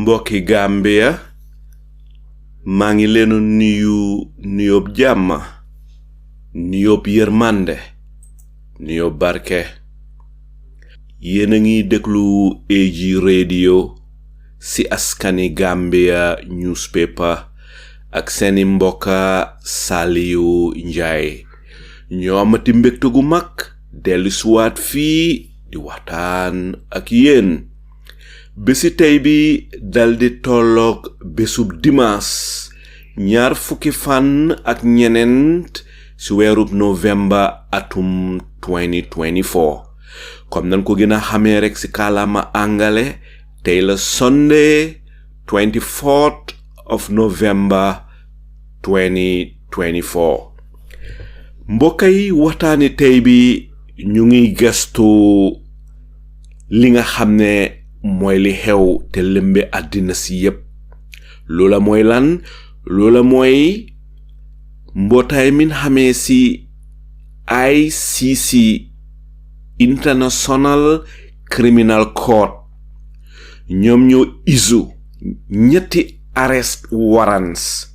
mbokki Gambia maa ngi leen nuyu nuyoob jàmm nuyoob yërmande nuyoob barke yéen a ngi déglu AG radio si askani Gambia newspaper ak seeni mbokka Saliu Njaay ñoo amati mbégte gu mag dellu suwaat fii di waxtaan ak yéen bési tey bi daldi tolloog bésub dimanche 20 fan ak ñeneent si weerub novembre atum 2024 comme nan ko gëna xamee rek si kàllaama angale tey la Sunday 24th of November 2024 mbokk yi waxtaani tey bi ñu ngi gëstu li nga xam ne mooy li xew te lëmbe àddina si yépp loola mooy lan loola mooy mbootaay min xamee si ICC International Criminal Court ñoom ñoo isu ñetti arrest warrants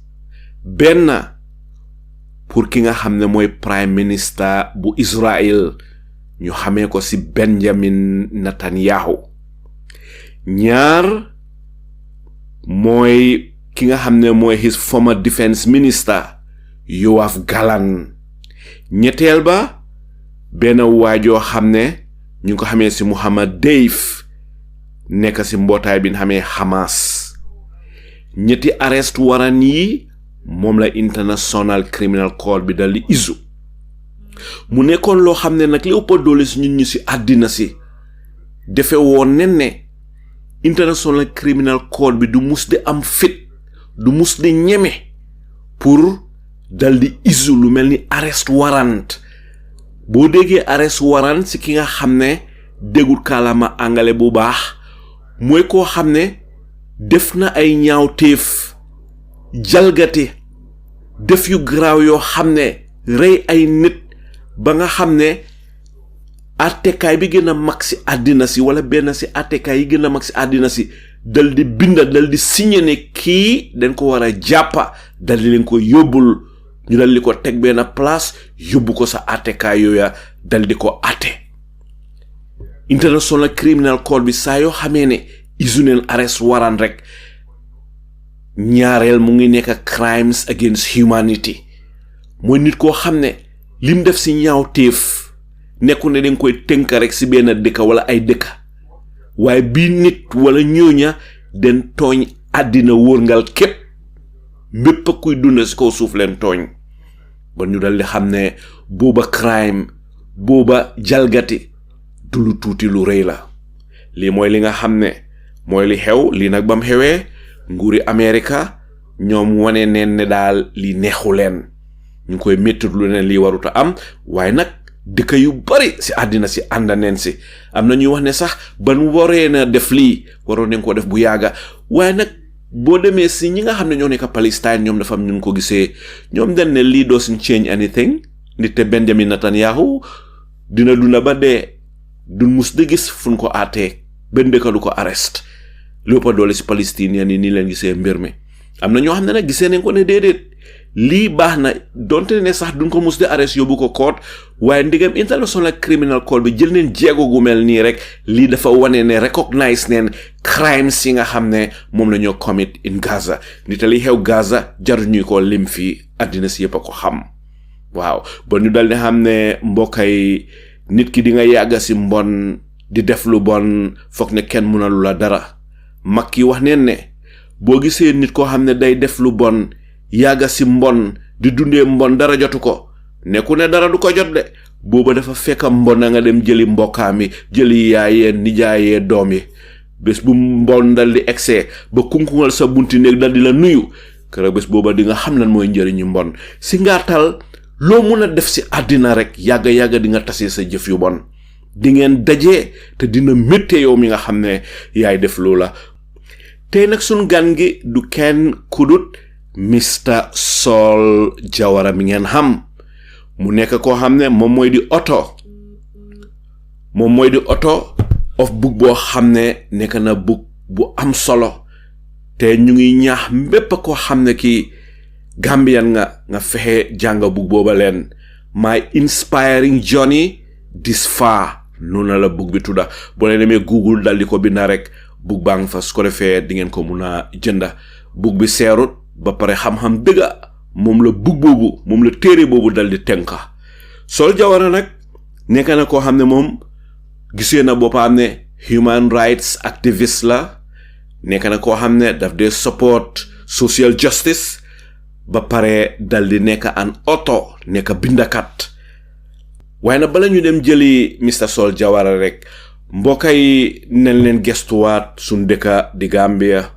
benn pour ki nga xam ne mooy prime minister bu Israel ñu xamee ko si Benjamin Netanyahu ñaar mooy ki nga xam ne mooy his former defense minister Yoav Gallant ñetteel ba benn waajoo xam ne ñu ko xamee si Mohammed Deif nekk si mbootaay bi xamee Hamas ñetti arrest warrant yi moom la International Criminal Court bi dal di isu mu nekkoon loo xam ne nag li ëpp doole si ñun ñu si àddina si defe woon ne International Criminal Court bi du mus di am fit du mus di ñeme pour dal di isu lu mel ni arrest warrant boo déggee arrest warrant si ki nga xam ne déggul kàllaama angale bu baax mooy koo xam ne def na ay ñaawteef jalgati def yu garaaw yoo xam ne rey ay nit ba nga xam ne attekaay bi gën a mag si àddina si wala benn si attekaay yi gën a mag si àddina si dal di binda dal di signé ne kii dañ ko war a jàppa dal di leen ko yóbbul ñu dal di ko teg benn place yóbbu ko sa attekaay yooya dal di ko atte International Criminal Court bi saa yoo xamee ne isu neen arrest warrant rek ñaareel mu ngi nekk crimes against humanity mooy nit koo xam ne lim def si ñaawteef nekku ne dañ koy tënk rek si benn dëkka wala ay dëkka waaye bii nit wala ñooña den tooñ àddina wóorngal képp mbépp kuy dund si kaw suuf leen tooñ ba ñu dal di xam ne booba crime booba jalgati du lu tuuti lu rëy la lii mooy li nga xam ne mooy li xew lii nag bam xewee nguuri Amerika ñoom wane neen ne daal li neexu leen ñu koy méttit lu ne lii waruta am waaye nag dëkk yu bari si àddina si ànda neen si am na ñuy wax ne sax ban waree na def lii waroon nañ ko def bu yàgga waaye nag boo demee si ñi nga xam ne ñoo nekk Palestine ñoom dafa am ñu ko gisee ñoom dañ ne lii doesn't change anything nit te Benjamin Netanyahu dina dunda ba dee du mus di gis fuñ ko aatee benn dëkk du ko arrest lépp doole si Palestinian yi nii leen gisee mbir mi am na ñoo xam ne nag gisee nañ ko ne déedéet lii baax na donte ne sax duñ ko mus di arrest yóbbu ko court waaye ndigam International Criminal Court bi jël neen jéego gu mel nii rek lii dafa wane ne recognize neen crimes yi nga xam ne moom la ñoo commit in Gaza nit li xew Gaza jaruñu ko lim fii àddina si yëpp a ko xam waaw ba ñu dal di xam ne mbokkay nit ki di nga yàgga si mbon di def lu bon foog ne kenn mënalu la dara mag ki wax neen ne boo gisee nit koo xam ne day def lu bon yàgga si mbon di dundee mbon dara jotu ko nekku ne dara du ko jot de booba dafa fekk mbon na nga dem jëli mbokkaami jëli yaayee nijaayee doom yi bés bu mbon dal di excès ba kunkungal sa bunti néeg dal di la nuyu keroog bés booba di nga xam lan mooy njëriñu mbon si ngaatal loo mun a def si àddina rek yàgga di nga tasee sa jëf yu bon di ngeen dajee te dina métte yow mi nga xam ne yaay def loola tey nag sun gan gi du kenn kudut Mr. Saul Jawara mi ngeen xam mu nekk koo xam ne moom mooy di author of book boo xam ne nekk na book bu am solo te ñu ngi ñaax mbépp koo xam ne ki Gambian nga fexe jàng book booba leen My Inspiring Journey This Far noonu la book bi tudda boo leen demee Google dal di ko binda rek book baa nga fa su ko defee di ngeen ko mun a jënda book bi seerut ba pare xam-xam dëgga moom la book boobu moom la téere boobu dal di tenka Saul Jawara nag nekk na koo xam ne moom gisee na boppam ne human rights activist la nekk na koo xam ne daf dee support social justice ba pare dal di nekk an author nekk bindakat waaye nag bala ñu dem jëli Mr. Saul Jawara rek mbokka yi nañ leen gestuwaat suñ dëkka di Gambia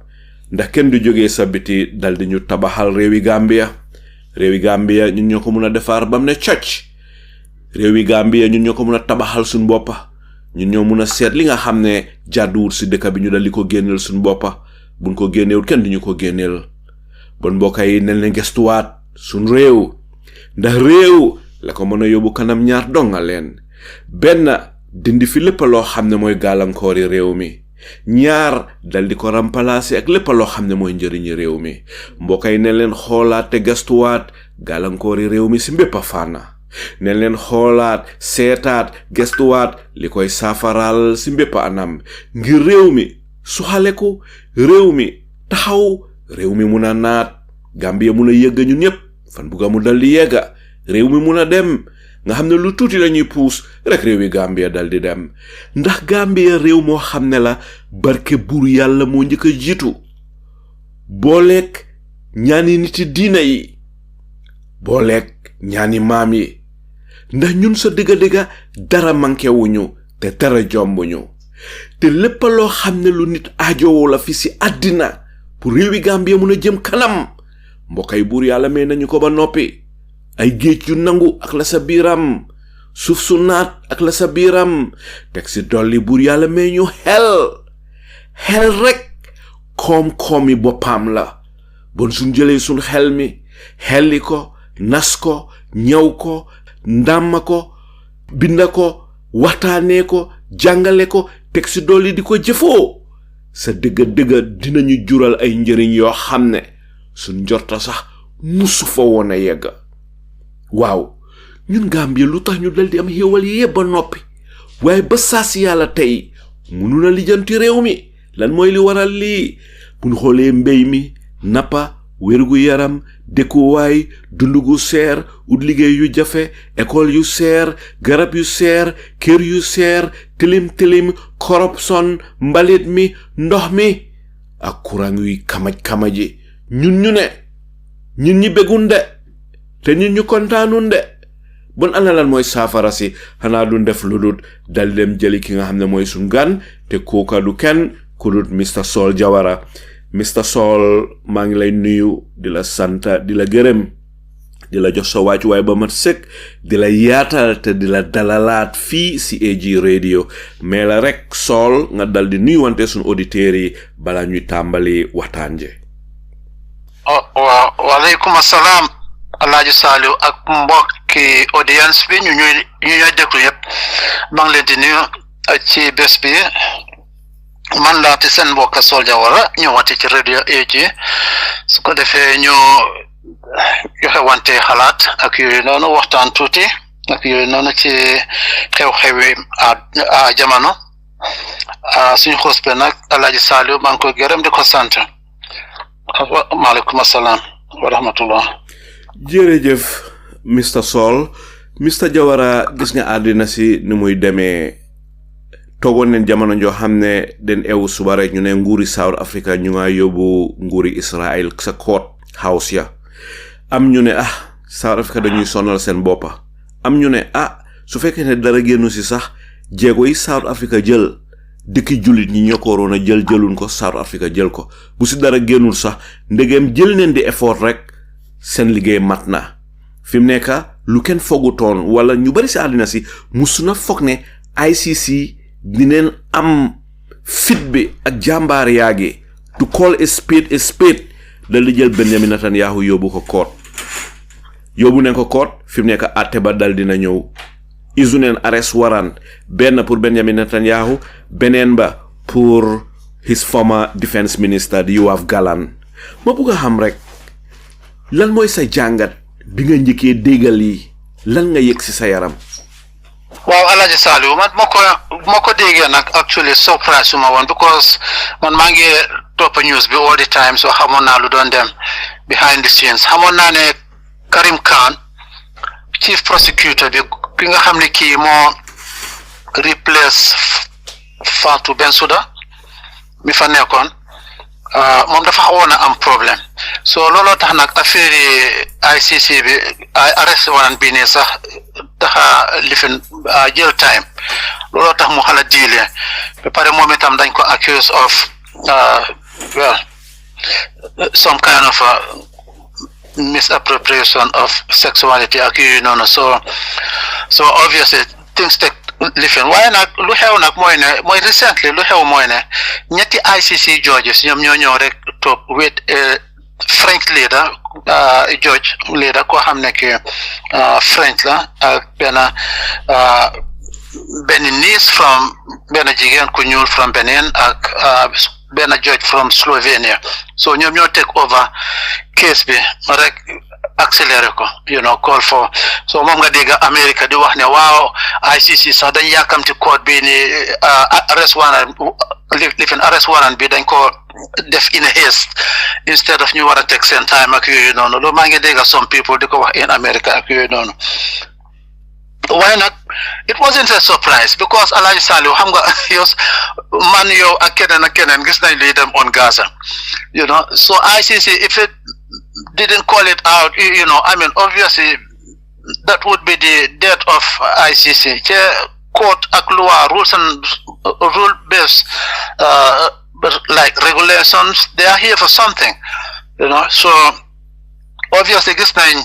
ndax kenn du jógee sa biti dal di ñu tabaxal réewi Gambia ñun ñoo ko mun a defar bam ne cocc réewi Gambia ñun ñoo ko mun a tabaxal suñ boppa ñun ñoo mun a seet li nga xam ne jàdduwul si dëkk bi ñu dal di ko génneel suñ boppa buñ ko génneewul kenn duñu ko génneel bon mbokka yi nañ leen gestuwaat suñ réew ndax réew la ko mën a yóbbu kanam ñaar donga leen benn dindi fi lépp loo xam ne mooy gàllankoori réew mi ñaar dal di ko remplacer ak lépp loo xam ne mooy njëriñi réew mi mbokk yi ne leen xoolaat te gastuwaat gàllankoori réew mi si mbépp a fànna ne leen xoolaat seetaat gastuwaat li koy saafaraal si mbépp anam ngir réew mi suxaleku réew mi taxaw réew mi mun a naat Gambia mun a yëgga ñun ñëpp fan bugga mu dal di yegga réew mi mun a dem nga xam ne lu tuuti la ñuy puus rek réewi Gambia dal di dem ndax Gambia réew moo xam ne la barke buur yàlla moo njëkk a jiitu booleek ñaani niti diina yi booleek ñaani maam yi ndax ñun sa dëgga dara manqué wuñu te dara jombuñu te lépp loo xam ne lu nit aajowoo la fi si àddina pour réewi Gambia mun a jëm kanam mbokkay buur yàlla may nañu ko ba noppi ay géej yu nangu ak la sa biiram suuf su naat ak la sa biiram teg si dolli buur yàlla may ñu xel rek koom-koomi boppam la bon suñ jëlee suñ xel mi xelli ko nas ko ñaw ko ndàmma ko binda ko waxtaanee ko jàngale ko teg si dolli di ko jëfoo sa dëgga dinañu jural ay njëriñ yoo xam ne suñ njorta sax musu fa woon a yegg waaw ñun Gambia lu tax ñu dal di am xéewal yi yëpp ba noppi waaye ba saa si yàlla tey mënu na lijjanti réew mi lan mooy li waral lii buñ xoolee mbéy mi nappa wérgu yaram dëkkuwaay dundu gu seer ut liggéey yu jafe école yu seer garab yu seer kër yu seer tilim corruption mbalit mi ndox mi ak courant yuy kamaj-kamaji ñun ñi bégun de te ñun ñu kontaanun de bon ana lan mooy saafara si xanaa du def lu dul dal dem jëli ki nga xam ne mooy suñ gan te kooka du kenn ku dul Mr. Saul Jawara Mr. Saul maa ngi lay nuyu di la sant di la gërëm di la jox sa wàccuwaay ba mat sëkk di la yaatal te di la dalalaat fii si AG radio mais la rek Saul nga dal di nuyu wante suñ auditeurs yi balaa ñuy tàmbali waxtaan je waaleykum asalaam Alaaji Saliou ak mbokki audience bi ñu ñuy déglu yëpp maa ngi leen di nuyu ci bés bi man laati seen mbokk Saul Jawara ñëwaati ci radio AG su ko defee ñu joxe wante xalaat ak yooyu noonu waxtaan tuuti ak yooyu noonu ci xew-xewi a jamono suñu xoos be nag Alaaji Saliou maa ngi koy gërëm di ko sant maaleykum asalaam wa rahmatullah jërëjëf Mr. Saul Mr. Jawara gis nga àddina si ni muy demee toogoon neen jamono joo xam ne den ewu suba rek ñu ne nguuri South Africa ñu nga yóbbu nguuri Israel sa court house ya am ñu ne South Africa dañuy sonal seen boppa am ñu ne su fekkee ne dara génnu si sax jéego yi South Africa jël dëkki julit ñi ñoo ko waroon a jëlun ko South Africa jël ko bu si dara génnul sax ndegem jël neen di effort rek seen liggéey mat na fi mu nekk lu kenn foogutoon wala ñu bari si àddina si musuna foog ne ICC dineen am fit bi ak jàmbaar yaagi to call a spade dal di jël Benjamin Netanyahu yóbbu ko court yóbbu neen ko court fi mu nekk àtte ba dal dina ñëw isu neen arrest warrant benn pour Benjamin Netanyahu beneen ba pour his former defense minister di Yoav Gallant ma bëgg a xam rek lan mooy sa jàngat bi nga njëkkee déggal yi lan nga yëg si sa yaram waaw Alhaji Saliou man ma ko déggee nag actually surprise suma woon because man maa ngi topp news bi all the time so xamoon naa lu doon dem behind the scenes xamoon naa ne Karim Khan chief prosecutor bi ki nga xam ne kii moo replace Fatou Bensouda mi fa nekkoon moom dafa xawoon a am problème so looloo tax nag affaire yi ICC bi arrest warrant bi ne sax taxa lifin jël time looloo tax mu xala diile ba pare moom itam dañ ko accuse of well some kind of misappropriation of sexuality ak yooyu noonu so obviously things take lifin waaye nag lu xew nag mooy recently lu xew mooy ne ñetti ICC judges ñoom ñoo ñëw rek topp with French leader judge leader koo xam ne ki French la ak benn niece from benn jigéen ku ñuul from Benin ak benn judge from Slovenia so ñoom ñoo take over case bi rek accéléré ko call for so moom nga dégg America di wax ne waaw ICC sax dañ yàkkamti court bi ni arrest warrant bi dañ ko def in haste instead of ñu war a take seen time ak yooyu noonu loolu maa ngi dégg some people di ko wax in America ak yooyu noonu waaye nag it wasn't a surprise because Alhaji Saliou xam nga yow ak keneen gis nañ luy dem on Gaza so ICC if it didn't call it out I mean obviously that would be the death of ICC court ak loi rules and rule based like regulations they are here for something so obviously gis nañ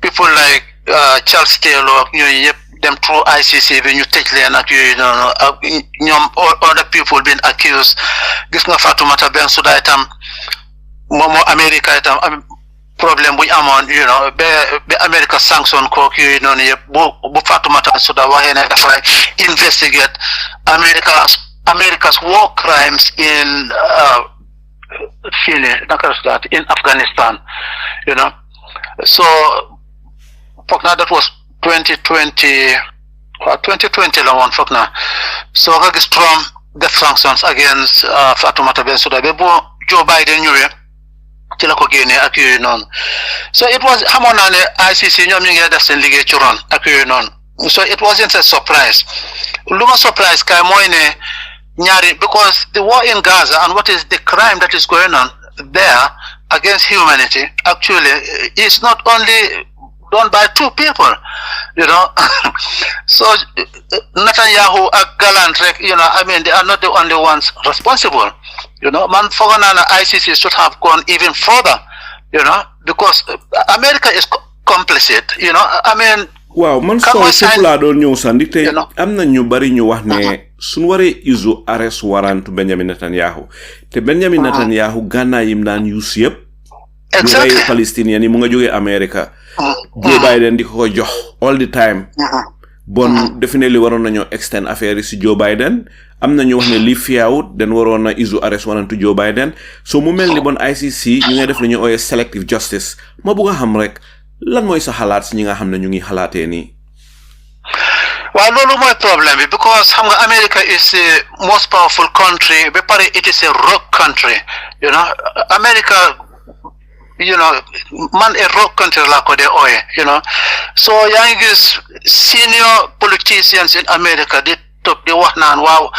people like Charles Taylor ñooyu yëpp dem through ICC bi ñu tëj leen ak yooyu noonu ak ñoom other people been accused gis nga Fatoumata Bensouda itam moom America itam am problème bu ñu amoon ba America sanction kook yooyu noonu yëpp bu Fatoumata Bensouda waxee ne dafay investigate America's war crimes in in Afghanistan so foog naa that was 2020 la woon foog naa so nga gis Trump def sanctions against Fatoumata Bensouda ba bu Joe Biden ñëwee ci la ko génnee ak yooyu noonu so it was xamoon naa ne ICC ñoom ñu ngi def seen liggéey ci ron ak yooyu noonu so it wasn't a surprise lu ma surprise kay mooy ne ñaari because the war in Gaza and what is the crime that is going on there against humanity actually is not only done by two people so Netanyahu and Gallant I mean they are not the only ones responsible man foog naa ne ICC should have gone even further because America is complicit I mean waaw man foofu laa doon ñëw sax ndaxte am na ñu bari ñu wax ne suñu waree isu arrest warrant Benjamin Netanyahu te Benjamin Netanyahu gànnaay yim daan use yëpp exactly ñu Palestinian yi mu nga jógee America Joe Biden di ko jox all the time bon definitely waroon nañoo extend affaire yi si Joe Biden am na ñu wax ne li fiyaawut den waroon na isu arrest warrant Joe Biden so mu mel ni bon ICC ñu ngay def la ñu ooyee selective justice ma bëgg a xam rek lan mooy sa xalaat si ñi nga xam ne ñu ngi xalaatee nii waaw loolu mooy problème bi because xam nga America is the most powerful country ba pare it is a rogue country America man a rogue country laa ko dee ooye so yaa ngi gis senior politicians in America di topp di wax naan waaw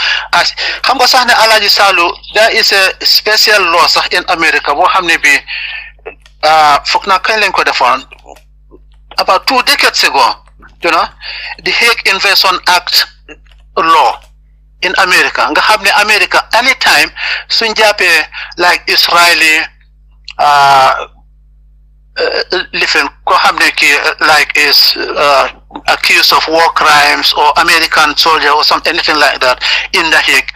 xam nga sax ne Alhaji Saliou there is a special law sax in America boo xam ne bi foog naa kañ lañ ko defoon about 2 decades ago the Hague Invasion Act law in America nga xam ne America anytime suñ jàppee like Israeli lifin ko xam ne ki like is accused of war crimes or American soldier or something anything like that in the Hague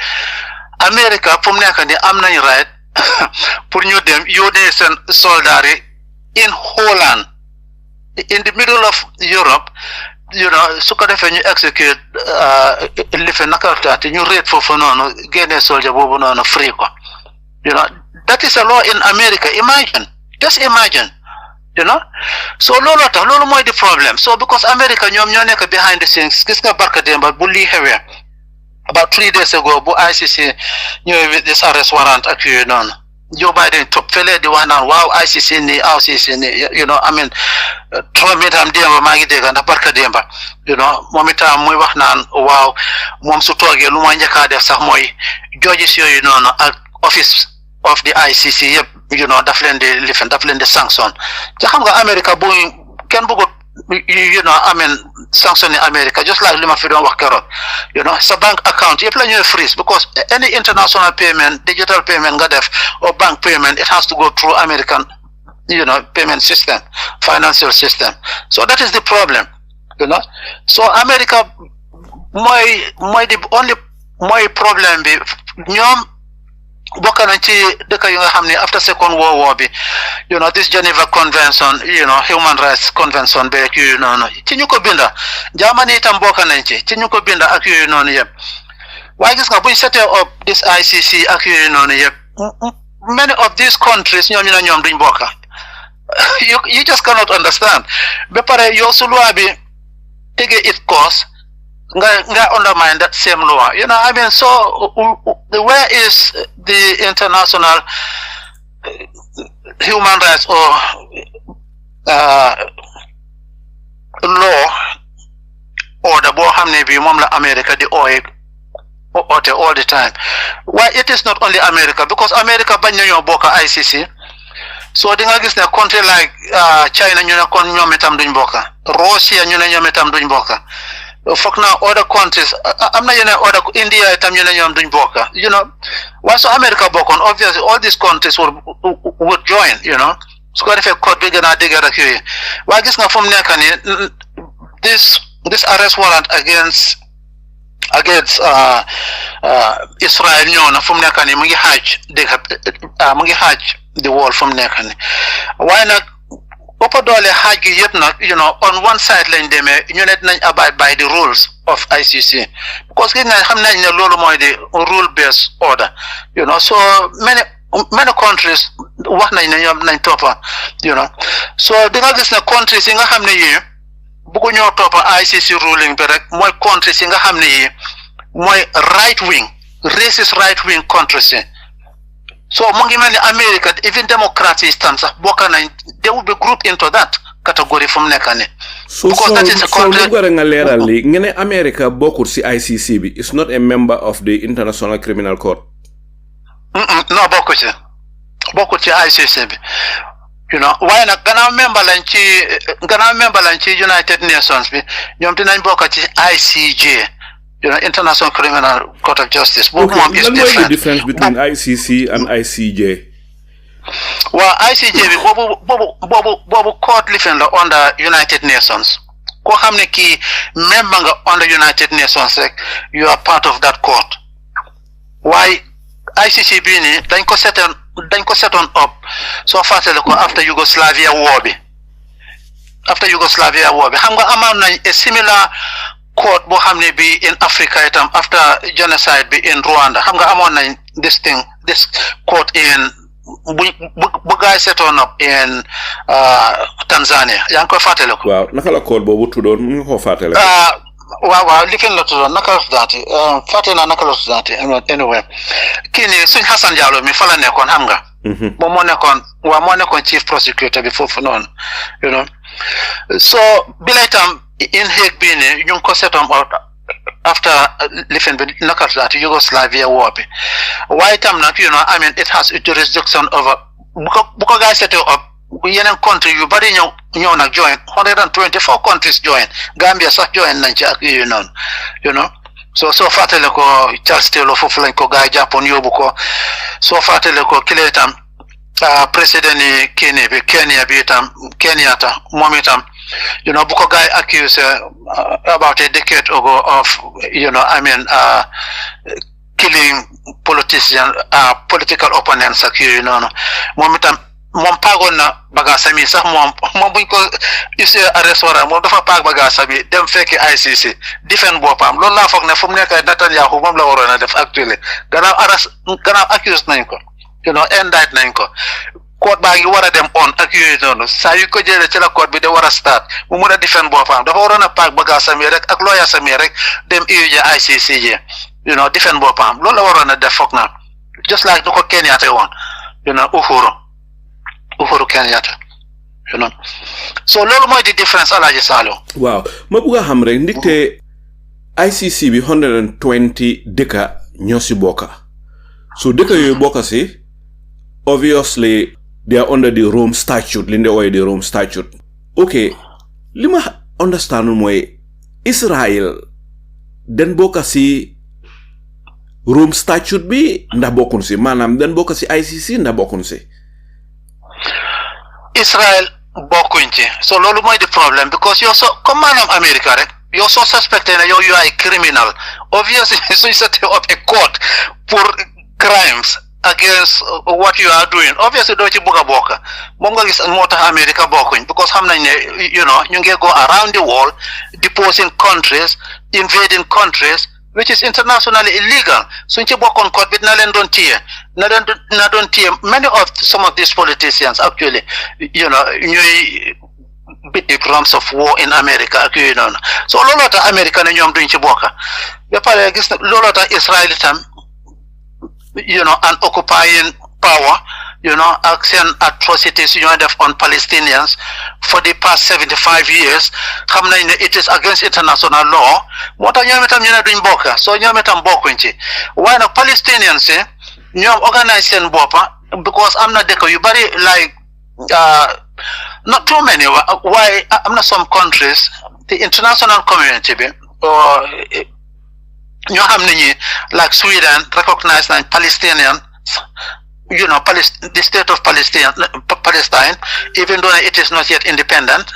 America fu mu nekk ni am nañ right pour ñu dem yónnee seen soldats yi in Holland in the middle of Europe su ko defee ñu execute lifin naka taati ñu réet foofu noonu génnee soldier boobu noonu free ko that is a law in America just imagine so loolu tax loolu mooy the problem so because America ñoom ñoo nekk behind the scenes gis nga barka démba bu lii xewee about 3 days ago bu ICC ñëwee with this arrest warrant ak yooyu noonu Joe Biden top fele di wax naan waaw ICC ni ICC ni I mean Trump itam démba maa ngi dégg ndax barka démba moom itam muy wax naan waaw moom su toogee lu ma njëkkaa def sax mooy judges yooyu noonu ak office of the ICC yëpp daf leen di sanction te xam nga America bu kenn bëggut I mean sanction in America just like li ma fi doon wax keroog sa bank account yëpp la ñuy freeze because any international payment digital payment nga def or bank payment it has to go through American payment system financial system so that is the problem so America mooy the only mooy problem bi ñoom bokk nañ ci dëkk yi nga xam ne after second world war bi this Geneva convention human rights convention be ak yooyu noonu ci ñu ko binda Germany itam bokk nañ ci ñu ko binda ak yooyu noonu yëpp waaye gis nga buñ setee up this ICC ak yooyu noonu yëpp many of these countries ñoom duñ bokka you just cannot understand ba pare yow su loi bi tege it course nga undermine that same law I mean so where is the international human rights or law order boo xam ne bi moom la America di oote all the time why it is not only America because America bañ nañoo bokk ICC so di nga gis ne country like China ñu ne kon ñoom itam duñ bokk Russia ñu ne ñoom itam duñ bokk foog naa other countries am na yeneen other India itam ñu ne ñoom duñ bokk waaye so America bokkoon obviously all these countries would join su ko defee code bi gën a dëgër ak yooyu waaye gis nga fu mu nekk nii this arrest warrant against Israel ñëw na fu mu nekk nii mu ngi xaaj the world fu mu nekk nii waaye nag ëpp doole xaaj gi yëpp nag on one side lañ demee ñu ne dinañ abide by the rules of ICC because gis nga xam nañ ne loolu mooy di rule based order so many countries wax nañ ne ñoom nañ toppa so di nga gis ne countries yi nga xam ne yii bëggu ñoo toppa ICC ruling bi rek mooy countries yi nga xam ne yii mooy right wing racist right wing countries yi so mu ngi mel ni America even Democrats yi tam sax bokk nañ they will be grouped into that category fu mu nekk nii so lu gore nga leeral li nga ne America bokkul si ICC bi is not a member of the International Criminal Court no bokkul ci ICC bi waaye nag gannaaw member lañ ci United Nations bi ñoom dinañ bokk ci ICJ International Criminal Court of Justice boobu moom is different. What is the difference between ICC and ICJ? Well, ICJ bi boobu court living la under United Nations ko xam ne kii member nga under United Nations rek you are part of that court waaye ICC bii nii dañ ko setoon up soo fàttale ko after Yugoslavia war bi xam nga amoon nañ a similar court boo xam ne bi in Africa itam after genocide bi in Rwanda xam nga amoon nañ this court in bu gaay setoon up in Tanzania yaa ngi koy fàttale ko waaw naka la court boobu tuddoon mu ngi ko fàttale waaw li fen la tuddoon naka la tuddaati fàtte naa naka la tuddaati anyway kii ni suñ Hassan Diallo mi fa la nekkoon xam nga moom moo nekkoon chief prosecutor bi foofu noonu so bi lay tam in Hague bii ne ñu ngi ko set up after lifin bi naka la Yugoslavia war bi waaye tam nag I mean it has a jurisdiction over bu ko gaay set up yeneen country yu bari ñëw nag join 124 countries join Gambia sax join nañ ci ak yooyu noonu so fàttale ko Charles Taylor foofu lañ ko gaay jàppoon yóbbu ko soo fàttale ko kile itam président yi Kenya bi itam Kenyatta moom itam bu ko gaay accuse about a decade ago of killing political opponents ak yooyu noonu moom itam moom paagoon na bagaasam yi sax moom buñ ko issue arrest warrant moom dafa paag bagaasam yi dem fekki ICC defend boppam loolu laa foog ne fu mu nekk Netanyahu moom la waroon a def actually gannaaw accuse nañ ko indict nañ ko court baa ngi war a dem on ak yooyu noonu saa yu ko jëlee ci la court bi de war a start mu mun a defend boppam dafa waroon a paag bagaasam yi rek ak lawyer sam yi rek dem ICC ji defend boppam loolu la waroon a def foog na just like nu ko Kenyatta woon Uhuru Kenyatta so loolu mooy di difference Alhaji Sallow. waaw ma bëgg a xam rek ndigte ICC bi 120 dëkka ñoo si bokka so dëkka yooyu bokka si obviously they are under the Rome Statute li ndee ooy di Rome Statute ok li ma understand mooy Israel den bokka si Rome Statute bi ndax bokkun si maanaam den bokka si ICC ndax bokkun si Israel bokkuñ ci so loolu mooy di problème because yow so comme maanaam America rek yow soo suspecté ne yow you are a criminal obviously suñ setting up a court pour crimes against what you are doing obviously doo ci bëgg a bokk moom nga gis moo tax America bokkuñ because xam nañ ne ñu ngi go around the world deposing countries invading countries which is internationally illegal suñ ci bokkoon court bi na leen doon téye many of some of these politicians actually ñuy beat the drums of war in America ak yooyu noonu so looloo tax America ne ñoom duñ ci bokka ba pare gis na looloo tax Israel itam an occupying power ak seen atrocities ñoo def on Palestinians for the past 75 years xam nañ ne it is against international law moo tax ñoom itam ñu ne duñ bokka so ñoom itam bokkuñ ci waaye nag Palestinians ñoom organise seen boppa because am na dëkk yu bari like not too many waaye am na some countries the international community bi ñoo xam ne ñi like Sweden recognize nañ Palestinian the state of Palestine even though it is not yet independent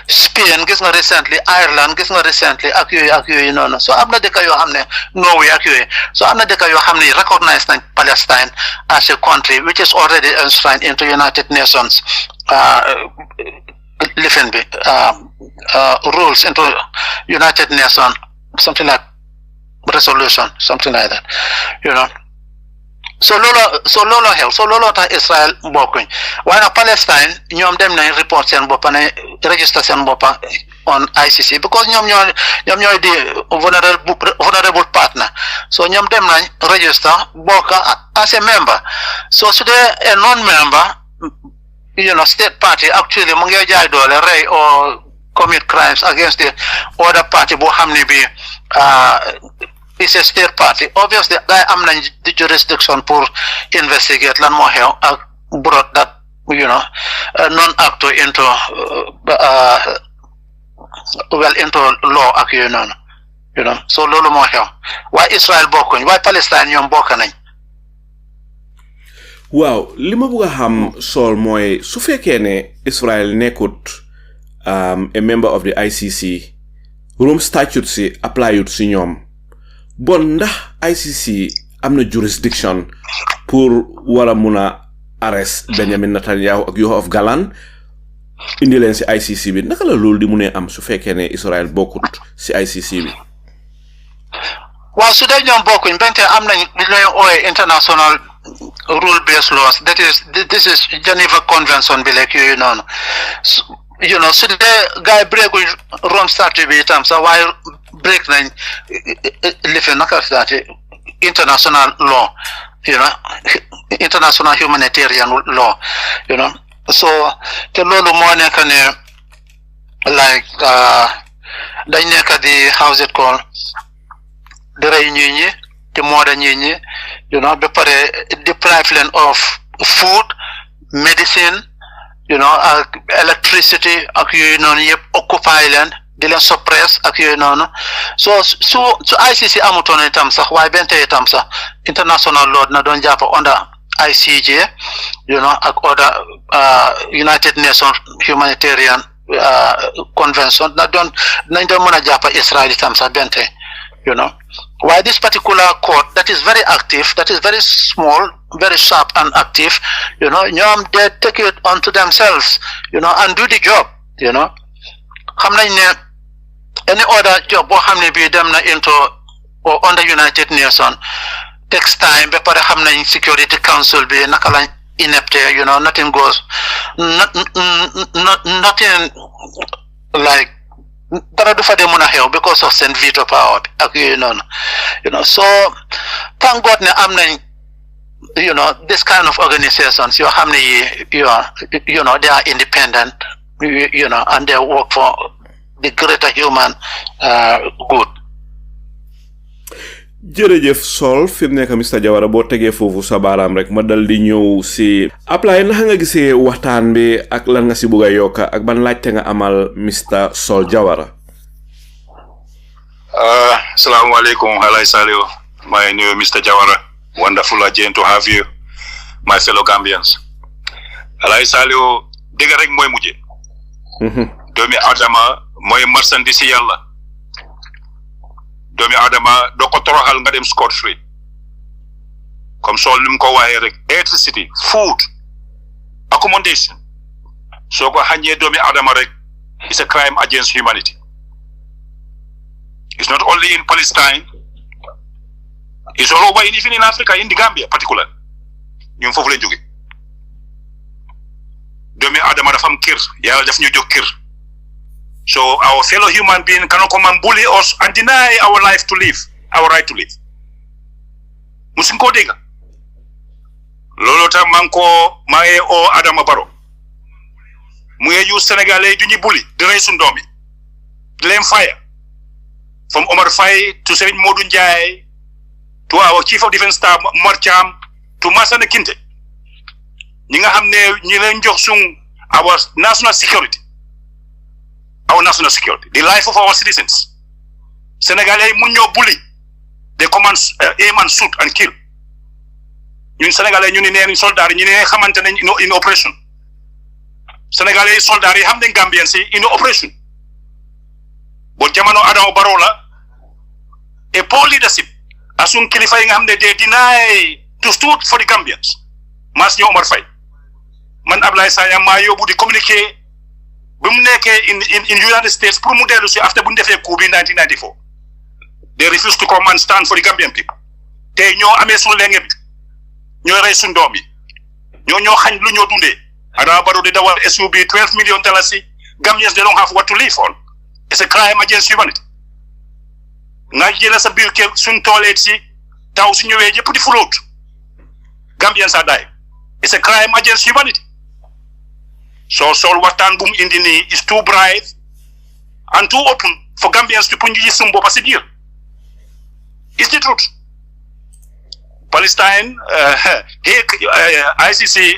Spain gis nga recently Ireland gis nga recently ak yooyu noonu so am na dëkk yoo xam ne Norway ak yooyu so am na dëkk yoo xam ne recognize nañ Palestine as a country which is already enshrined into United Nations rules into United Nations something like resolution something like that so looloo xew so looloo tax Israel bokkuñ waaye nag Palestine ñoom dem nañ report seen boppa ne register seen boppa on ICC because ñoom ñooy di vulnerable partner so ñoom dem nañ register bokka as a member so su dee a non-member state party actually mu ngi jaay doole rey or commit crimes against the other party boo xam ne bi is a state party obviously guy am nañ the jurisdiction pour investigate lan moo xew ak brought that non-actor into into law ak yooyu noonu so loolu moo xew waaye Israel bokkuñ waaye Palestine ñoom bokk nañ waaw li ma bëgg a xam Sol mooy su fekkee ne Israel nekkut a member of the ICC Rome Statute si applyut si ñoom bon ndax ICC am na jurisdiction pour war a mun a arrest Benjamin Netanyahu ak Yoav Gallant indi leen si ICC bi naka la loolu di mu ne am su fekkee ne Israel bokkut si ICC bi waaw su dee ñoom bokkuñ bente am nañ li ñuy ooye international rule based laws this is Geneva Convention bi lekk yooyu noonu su dee gars yi breakuñ Rome Statute bi itam sax waaye break nañ naka daati international law international humanitarian law so te loolu moo nekk ne like dañ nekk di how's it called di rey ñi di mooda ñi ba pare deprive leen of food medicine ak electricity ak yooyu noonu yëpp occupy leen di leen suppress ak yooyu noonu so su ICC amutoon itam sax waaye benn tey itam sax international law na doon jàpp under ICJ ak other United Nations humanitarian convention nañ doon mën a jàpp Israel itam sax benn tey why this particular court that is very active, that is very small, very sharp and active, they take it onto themselves, and do the job, xam nañ ne any other job boo xam ne bii dem na into or under United Nations takes time ba pare xam nañ Security Council bi naka lañ inepte nothing goes nothing like dara du fa de mën a xew because of seen veto power bi ak yooyu noonu so thank God ne am nañ this kind of organizations yoo xam ne yi they are independent and they work for the greater human good. jërëjëf Sol fi mu nekk Mr Jawara boo tegee foofu sa baaraam rek ma dal di ñëw si Ablaye naka nga gisee waxtaan bi ak lan nga si bugg a yokka ak ban laajte nga amal Mr Sol Jawara. Assalamualaikum Halai Salio, my new Mr Jawara. Wonderful again to have you, my fellow Gambians. Halai Salio, dega rek moy mujjé. Doomi Adama moy marchandise yalla. Doomi Adama do ko toroxal nga dem scot free. Comme Sol nim ko waxe rek electricity, food, accommodation. So ko xagné doomi Adama rek is a crime against humanity. It's not only in Palestine, it's all over, even in Africa, in the Gambia particularly. Ñun fofu lañ joggé. Doomi Adama dafa am kër, Yalla daf ñu jox kër. So our fellow human being cannot come and bully us and deny our life to live, our right to live. Musin ko dega. Lolo ta manko maye o Adama Barrow. Mu yu Sénégalais duñu bully, de ray sun doomi. Di leen fire. From Omar Faye to Serigne Modou Ndiaye to our chief of defense staff Marcham to Masana Kinte. Ñi nga xamne ñi leen jox sun our national security. Our national security, the life of our citizens. Senegalais mu ñoo bully. They command aim and shoot and kill. Ñun Senegalais ñu ni neen soldat ñi ne xamantene in operation. Senegalais soldat yi xam nañ Gambian ci in operation. But jamono Adama Barrow la a poor leadership asun kilifa yi nga xamne they deny to stood for the Gambians. Mas ñu Omar Faye. Man Ablaye Sagna ma yobu di communiquer bu mu nekké in United States pour mu delu ci after bu ndefé coup bi 1994. They refused to come and stand for the Gambian people. Tay ñoo amé sun lengé bi. Ñoo ray sun doom yi. Ñoo xagn lu ñoo dundé. Adama Barrow di dawal SUV $12 million. Gambians they don't have what to live on. It's a crime against humanity. Nga jëla sa biir kër suñ toolee ci taw su ñëwee yëpp di float. Gambians are dying. It's a crime against humanity. So Sol waxtaan bu mu indi nii is too bright and too open for Gambians to put ñu sum boppa si biir. It's the truth. Palestine, ICC,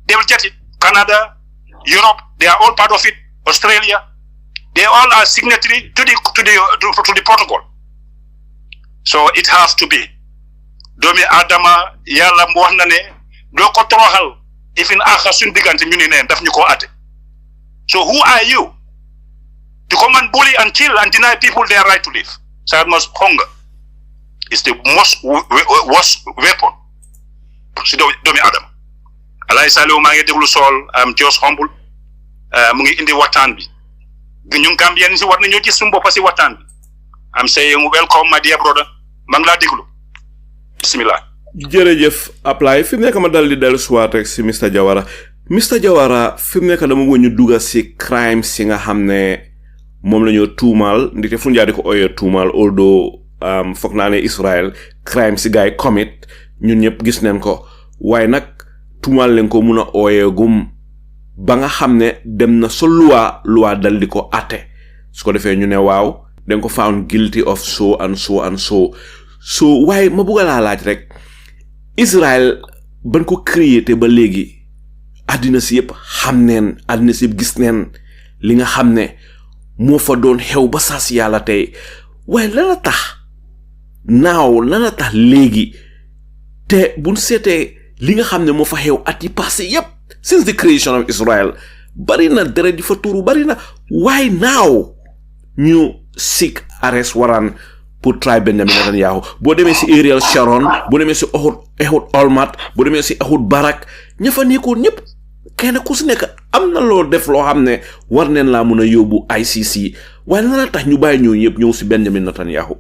they will get it. Canada, Europe, they are all part of it. Australia. They all are signatory to the protocol. So it has to be. Doomi Adama Yalla mo wax na ne do ko toroxal if in akha sun digante ñu ni neen daf ñu ko até. So who are you to come and bully and kill and deny people their right to live? So much hunger is the worst weapon. Si doomi Adama. Alay Saliou ma ngi déglu Sol am just humble mu ngi indi waxtaan bi. Ñun Gambian ci war nañu gis suñu bop ci waxtaan bi. I'm saying welcome my dear brother. Mang la déglu. Bismillah. Jërëjëf Ablaye fi mu nekk ma dal di dellu suwaat rek si Mr Jawara. Mr Jawara fi mu nekk dama ñu dugga si crime si nga xam ne moom la ñoo tuumaal ndite fu njaadi ko ooyee tuumaal although foog naa ne Israel crime si gaay commit ñun ñëpp gis neen ko waaye nag tuumaal leen ko mun a ooyee gum ba nga xam ne dem na so loi dal di ko atte su ko defee ñu ne waaw dañ ko found guilty of so and so and so waaye ma bëgg laa laaj rek Israel ban ko créé ba léegi àddina si yëpp xam neen àddina si yëpp gis neen li nga xam ne moo fa doon xew ba saa si yàlla tey waaye lana tax naaw lana tax léegi te buñ seetee li nga xam ne moo fa xew at yi passé yépp since the creation of Israel bari na deret di fa tuuru bari na waaye naaw ñu seek arrest warrant pour try Benjamin Netanyahu boo demee si Ariel Sharon boo demee si Ehud Olmert boo demee si Ehud Barak ña fa nekkoon ñëpp kenn ku si nekk am na loo def loo xam ne war neen laa mun a yóbbu ICC waaye lan la tax ñu bàyyi ñoo ñëpp ñëw si Benjamin Netanyahu.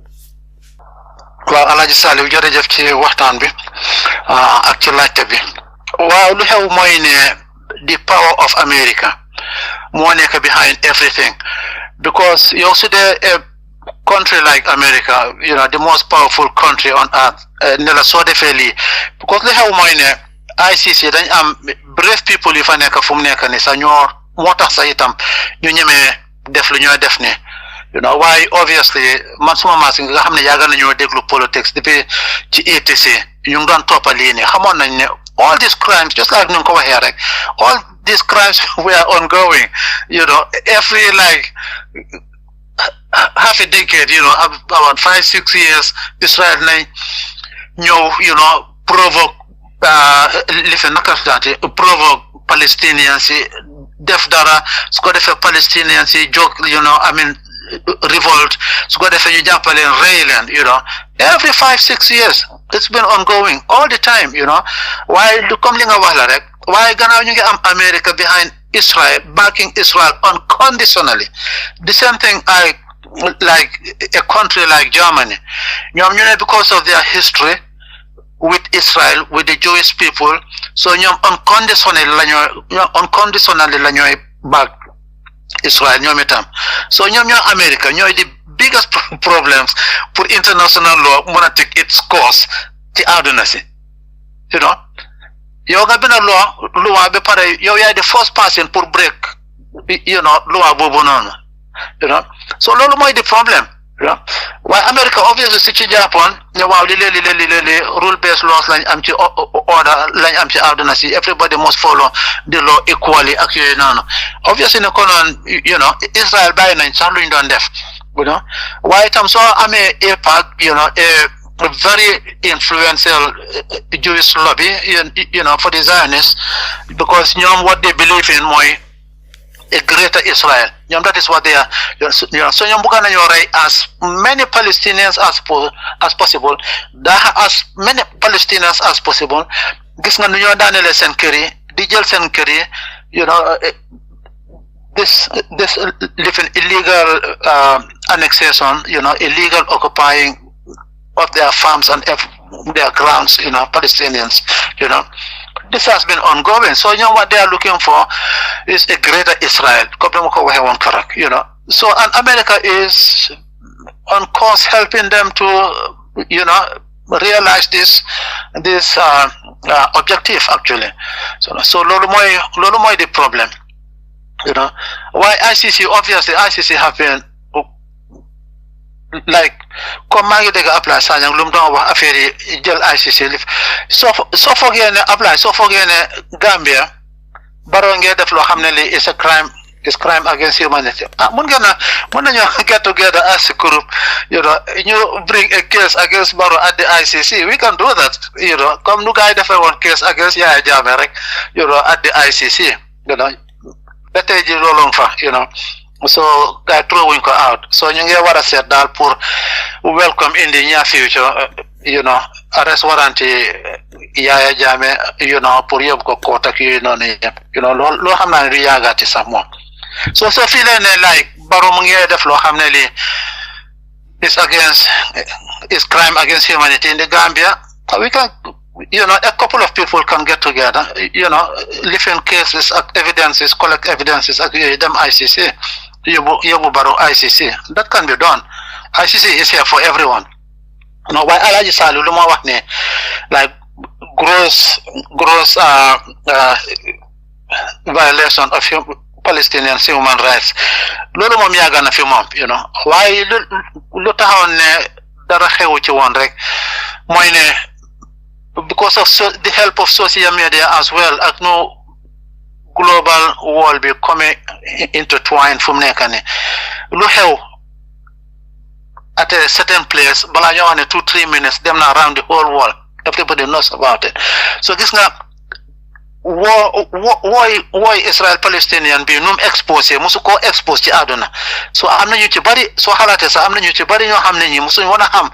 waaw Alaaji Saliou jërëjëf ci waxtaan bi ak ci laajte bi waaw lu xew mooy ne the power of America moo nekk behind everything because yow su dee a country like America the most powerful country on earth ne la soo defee lii because lu xew mooy ne ICC dañ am brave people yu fa nekk fu mu nekk ni sa ñoo moo tax sa itam ñu ñemee def lu ñoo def ne waaye obviously man suma maas nga xam ne yàgg nañoo déglu politics depuis ci ATC ñu ngi doon toppa lii ne xamoon nañ ne all these crimes just like nu nga ko waxee rek all these crimes were ongoing every like half a decade about 5-6 years Israel nañ ñëw provoke provoke Palestinians yi def dara su ko defee Palestinians yi jóg revolt su ko defee ñu jàppaleen rey leen every 5-6 years it's been ongoing all the time waaye comme li nga wax la rek waaye gannaaw ñu ngi am America behind Israel backing Israel unconditionally the same thing like a country like Germany ñoom ñu ne because of their history with Israel with the Jewish people so ñoom unconditionally la ñooy back Israel ñoom itam so ñoom ñoo America ñooy the biggest problems pour international law mën a take its course ci àdduna si yow nga bind loi ba pare yow yaay the first person pour break loi boobu noonu so loolu mooy the problem waaye America obviously si ci jàppoon ne waaw li rule based laws lañ am ci order lañ am ci àdduna si everybody must follow the law equally ak yooyu noonu obviously ne konoon Israel bàyyi nañ sax luñ doon def waaye itam soo amee AIPAC a very influential Jewish lobby for the Zionists because ñoom what they believe in mooy a greater Israel. That is what they are. So ñoom bëgg nañoo rey as many Palestinians as possible. As many Palestinians as possible. Gis nga nu ñoo daanele seen kër yi di jël seen kër yi this living illegal annexation illegal occupying of their farms and their grounds Palestinians this has been ongoing. So what they are looking for is a greater Israel. So and America is on course helping them to realize this objective actually. So lolu moy the problem. Why ICC obviously have been like comme maa ngi dégg Ablaye Sagnang lu mu doon wax affaire yi jël ICC lif soo foogee ne Gambia Barrow ngeen def loo xam ne lii is crime against humanity mun nañoo get together as a group ñu bring a case against Barrow at the ICC we can do that comme nu gars yi defee woon case against Yaya Jammeh rek at the ICC ba tey ji loolu fa so guy throwing ko out so ñu ngi war a seet daal pour welcome in the near future arrest warrant Yaya Jammeh pour yóbbu ko court ak yooyu noonu yëpp loo xam naa ne du yaagaati sax moom so fii leen ne like Barrow mu ngi def loo xam ne lii is crime against humanity in the Gambia we can a couple of people can get together living cases evidences collect evidences ak yooyu dem ICC yóbbu Barrow ICC that can be done. ICC is here for everyone. Why Alhaji Salih lu ma wax ne like gross violation of Palestinian human rights loolu moom yàgg na fi moom waaye lu taxawoon ne dara xewu ci woon rek mooy ne because of the help of social media as well ak no global world be coming intertwined fu mu nekk ni lu xew at a certain place bala ñoo wax ne 2-3 minutes dem na around the whole world, everybody knows about it. So gis nga wooy Israel-Palestinian bi num exposé musu ko expose ci àdduna. So am na ñu ci bari soo xalaatee sax am na ñu ci bari ñoo xam ne ñi musuñ woon a xam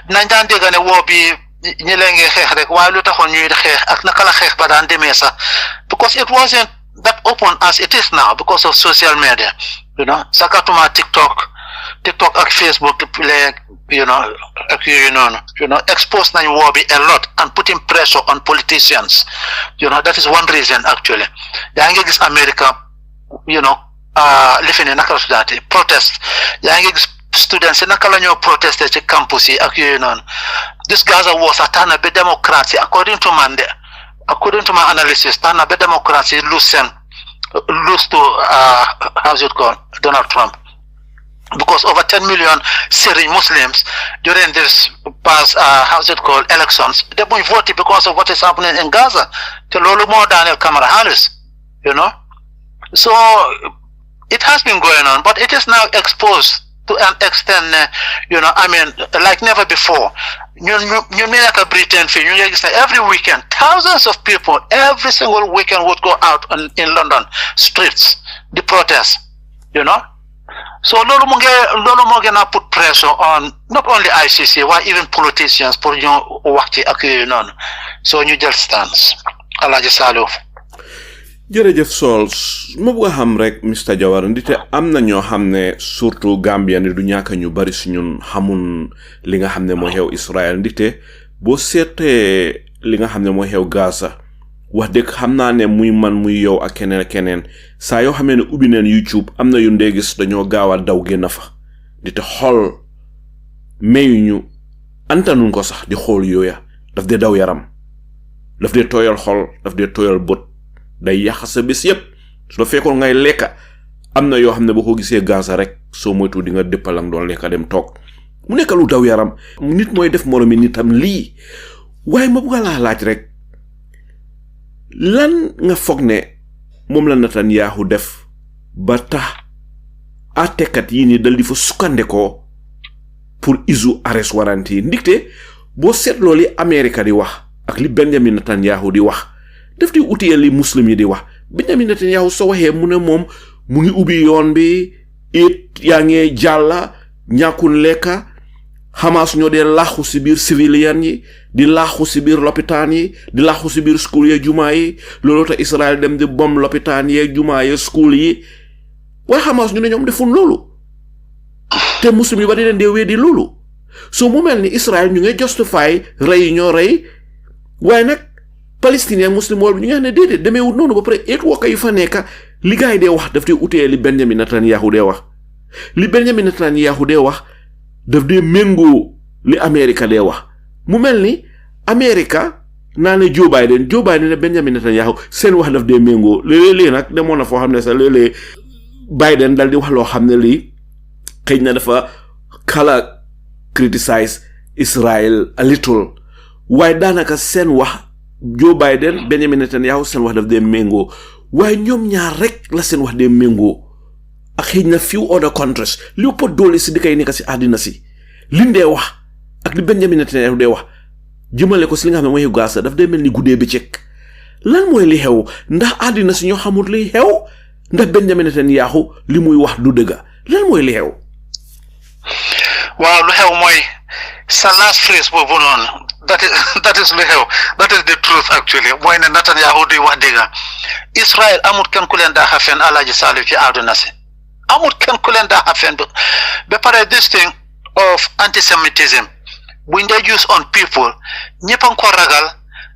nañ daan dégg ne woo bi ñi leen ngi xeex rek waaye lu taxoon ñuy xeex ak naka la xeex ba daan demee sax, because it wasn't that open as it is now because of social media, sakatuma TikTok ak Facebook, ak yooyu noonu, expose nañ woo bi a lot and putting pressure on politicians, that is one reason actually. yaa ngi gis America, lifine naka la tuddaati protest, yaa ngi gis students naka la ñoo protester ci campus yi ak yooyu noonu. This Gaza war sax tax na ba democracy according to my analysis tax na ba democracy lose to how's it called, Donald Trump, because over 10 million Syrian Muslims during this past elections, they were voting because of what is happening in Gaza. Te lolu mo Daniel Kamara Harris, so it has been going on, but it is now exposed to an extent, like never before. You make a Britain for every weekend, thousands of people every single weekend would go out in London streets, the protests, So lolu mo gëna put pressure on not only ICC, why even politicians pour ñu wax ci ak yooyu noonu. So ñu jël stance. Alaaji Salou. Jërëjëf Sols, ma bëgg a xam rek Mr Jawara, ndite am na ñoo xam ne surtout Gambia ni du ñàkk ñu bari si ñun xamun li nga xam ne mooy xew Israel, ndite boo seetee li nga xam ne mooy xew Gaza, wax dëgg xam naa ne muy man muy yow ak keneen saa yoo xamee ne ubbi neen YouTube am na yu ndee gis dañoo gaaw a daw génn fa di te xool mayuñu antanuñ ko sax di xool yooya, daf dee daw yaram, daf dee tooyal xol, daf dee tooyal bët, day yàq sa bés yépp. su la fekkoon ngay lekka am na yoo xam ne boo ko gisee Gaza rek soo moytu di nga dëppalang doon lekka dem toog. mu nekk lu daw yaram, nit mooy def moromi nitam lii. waaye ma bëgg laa laaj rek, lan nga foog ne moom la Netanyahu def ba tax àttekat yi ni dal di fa sukkandekoo pour issue arrest warrant yi? Ndikte boo seetloo li Amerika di wax ak li Benjamin Netanyahu di wax daf di utiyee li muslim yi di wax. Benjamin Netanyahu soo waxee mu ne moom mu ngi ubbi yoon bi, it yaa ngi jàlla ñàkkun lekka, Hamas ñoo dee laaxu si biir civilian yi, di laaxu si biir lopitaan yi, di laaxu si biir school yi jumaa yi, loolu tax Israel dem di bom lopitaan yi jumaa yi school yi. waaye Hamas ñu ne ñoom defun loolu, te muslim yi ba di leen dee weddi loolu. so mu mel ni Israel ñu ngi justify rey ñoo rey, waaye nag palestinien muslim wol bi ñu nga xam ne déedéet demeewut noonu. ba pare it wokka yu fa nekka li gaay dee wax daf dee utee li Benjamin Netanyahu dee wax. li Benjamin Netanyahu dee wax daf dee méngoo li Amerika dee wax. mu mel ni Amerika naa ne Joe Biden ne Benjamin Netanyahu seen wax daf dee méngoo. léeg-léeg nag demoon na foo xam ne sax léeg-léeg Biden dal di wax loo xam ne lii xëy na dafa kala criticize Israel a little, waaye daanaka seen wax Joe Biden Benjamin Netanyahu seen wax daf dee méngoo. waaye ñoom ñaar rek la seen wax dee méngoo ak xëy na few other countries. li ëpp doole si di kay nekk si àddina si liñ dee wax ak li Benjamin Netanyahu dee wax jëmale ko si li nga xam ne mooy Gaza daf dee mel ni guddee bëccëg. lan mooy li xew? ndax àddina si ñoo xamul li xew? ndax Benjamin Netanyahu li muy wax du dëgg? lan mooy li xew? waaw lu xew mooy sa last phrase boobu noonu, that is lu xew, that is the truth actually. mooy ne Netanyahu duy wax dëgg. Israel amul kenn ku leen daaxa fen Alaaji Salif ci àdduna si, amul kenn ku leen daaxa fen. ba pare this thing of antisemitism buñ dee use on people ñëpp a ngi ko ragal.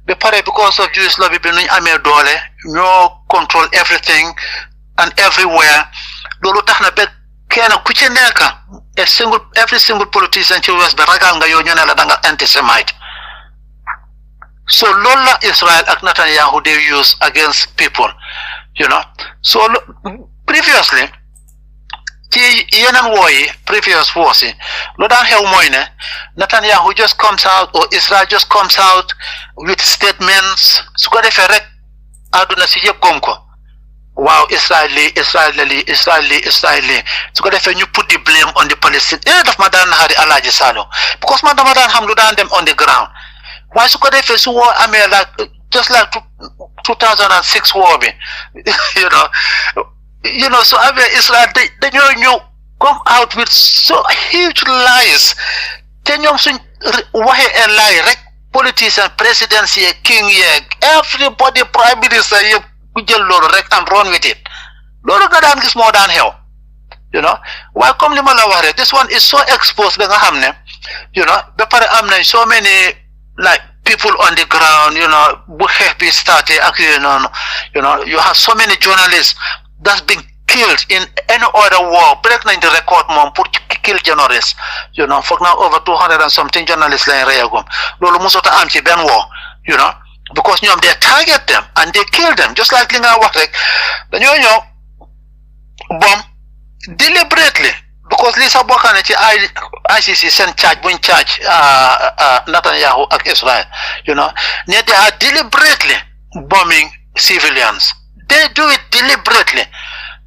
ba pare because of Jewish lobby bi nuñ amee doole ñoo control everything and everywhere. loolu tax na ba kenn ku ci nekk every single politician ci West ba ragal nga yow ñu ne la da nga antisemite. so loolu la Israel ak Netanyahu they use against people, so previously ci yeneen wooyi previous wars yi lu daan xew mooy ne Netanyahu just comes out or Israel just comes out with statements, su ko defee rek àdduna si yëpp gom ko. wow, Israeli. So when you put the blame on the Palestinians, of Madan Hari Alaji Salo, because Madan Hamludan them on the ground. Why so could they face war? I mean, like just like 2006 war, So I mean, Israel, they you come out with so huge lies. Then you why a lie, right? Politician, presidency, king, everybody, prime minister, you and run with it. Lord God is more than hell. Why come the Malaware? This one is so exposed, so many like people on the ground, who have been started, you have so many journalists that's been killed in any other war, breaking the record mom, put kill journalists, for now over 200 and something journalists in Rayagum. Lolo Musota Amchi Ben war, because they target them and they kill them, just like Linga Watek. Then bomb deliberately, because Lisa Bokaneti ICC sent charge Netanyahu and Israel. They are deliberately bombing civilians. They do it deliberately.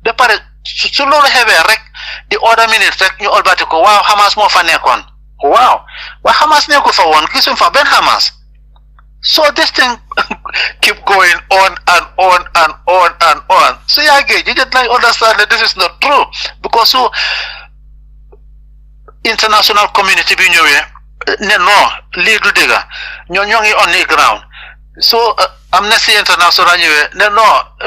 The parent so long have a wreck the other minute you all about to go, wow, Hamas more for Nekon. Wow. Well, Hamas Neko for one, listen for Ben Hamas. So this thing keep going on and on and on and on. So yeah, again, you just like understand that this is not true. Because so international community be no legal digger, on the ground. So Amnesty International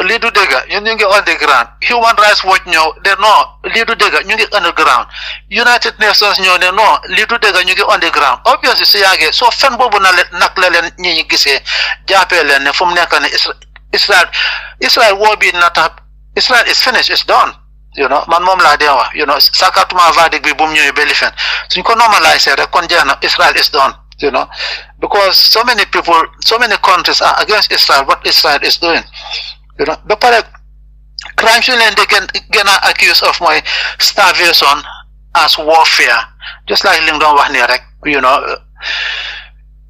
legal digger, you on the ground. Human Rights Watch legal digger, you get on the ground. United Nations legal digger, you get on the ground. Obviously, say so fen bobu na nakle ni gise japele ne from nekane Israel war be not up. Israel is finished, it's done. Man mom la dewa, sakatuma verdict be boom you belifen. So you can normalize it, Israel is done. Because so many people, so many countries are against Israel, what Israel is doing. But crimes and they get accused of my starvation as warfare, just like Lingdon Wahnirek,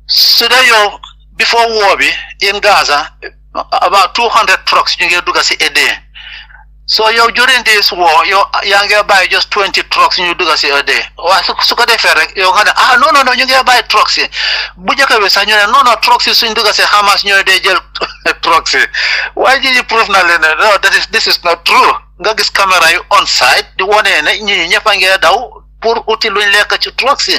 So there before war in Gaza, about 200 trucks you get to a day. So during this war, you get buy just 20 trucks and you do a day. So no, you get buy trucks. No, trucks is in Hamas new day trucks. Why did you prove no, this is not true. Gagis camera on site, the one in you pour utilun leka trucks.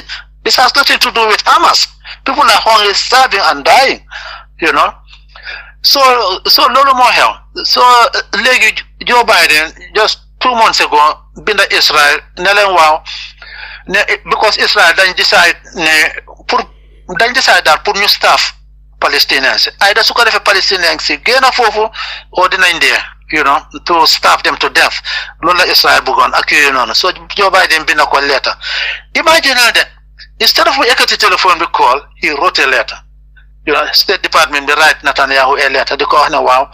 This has nothing to do with Hamas. People are hungry, starving and dying, So little more hell. So Joe Biden just 2 months ago been to Israel, because Israel then decide that put new staff Palestinians. Either so for Palestinians gain a fofu or the India, to starve them to death. Lola Israel bugon so Joe Biden been a call letter. Imagine that instead of we equity telephone we call, he wrote a letter. State Department be write Netanyahu a letter. They call wow.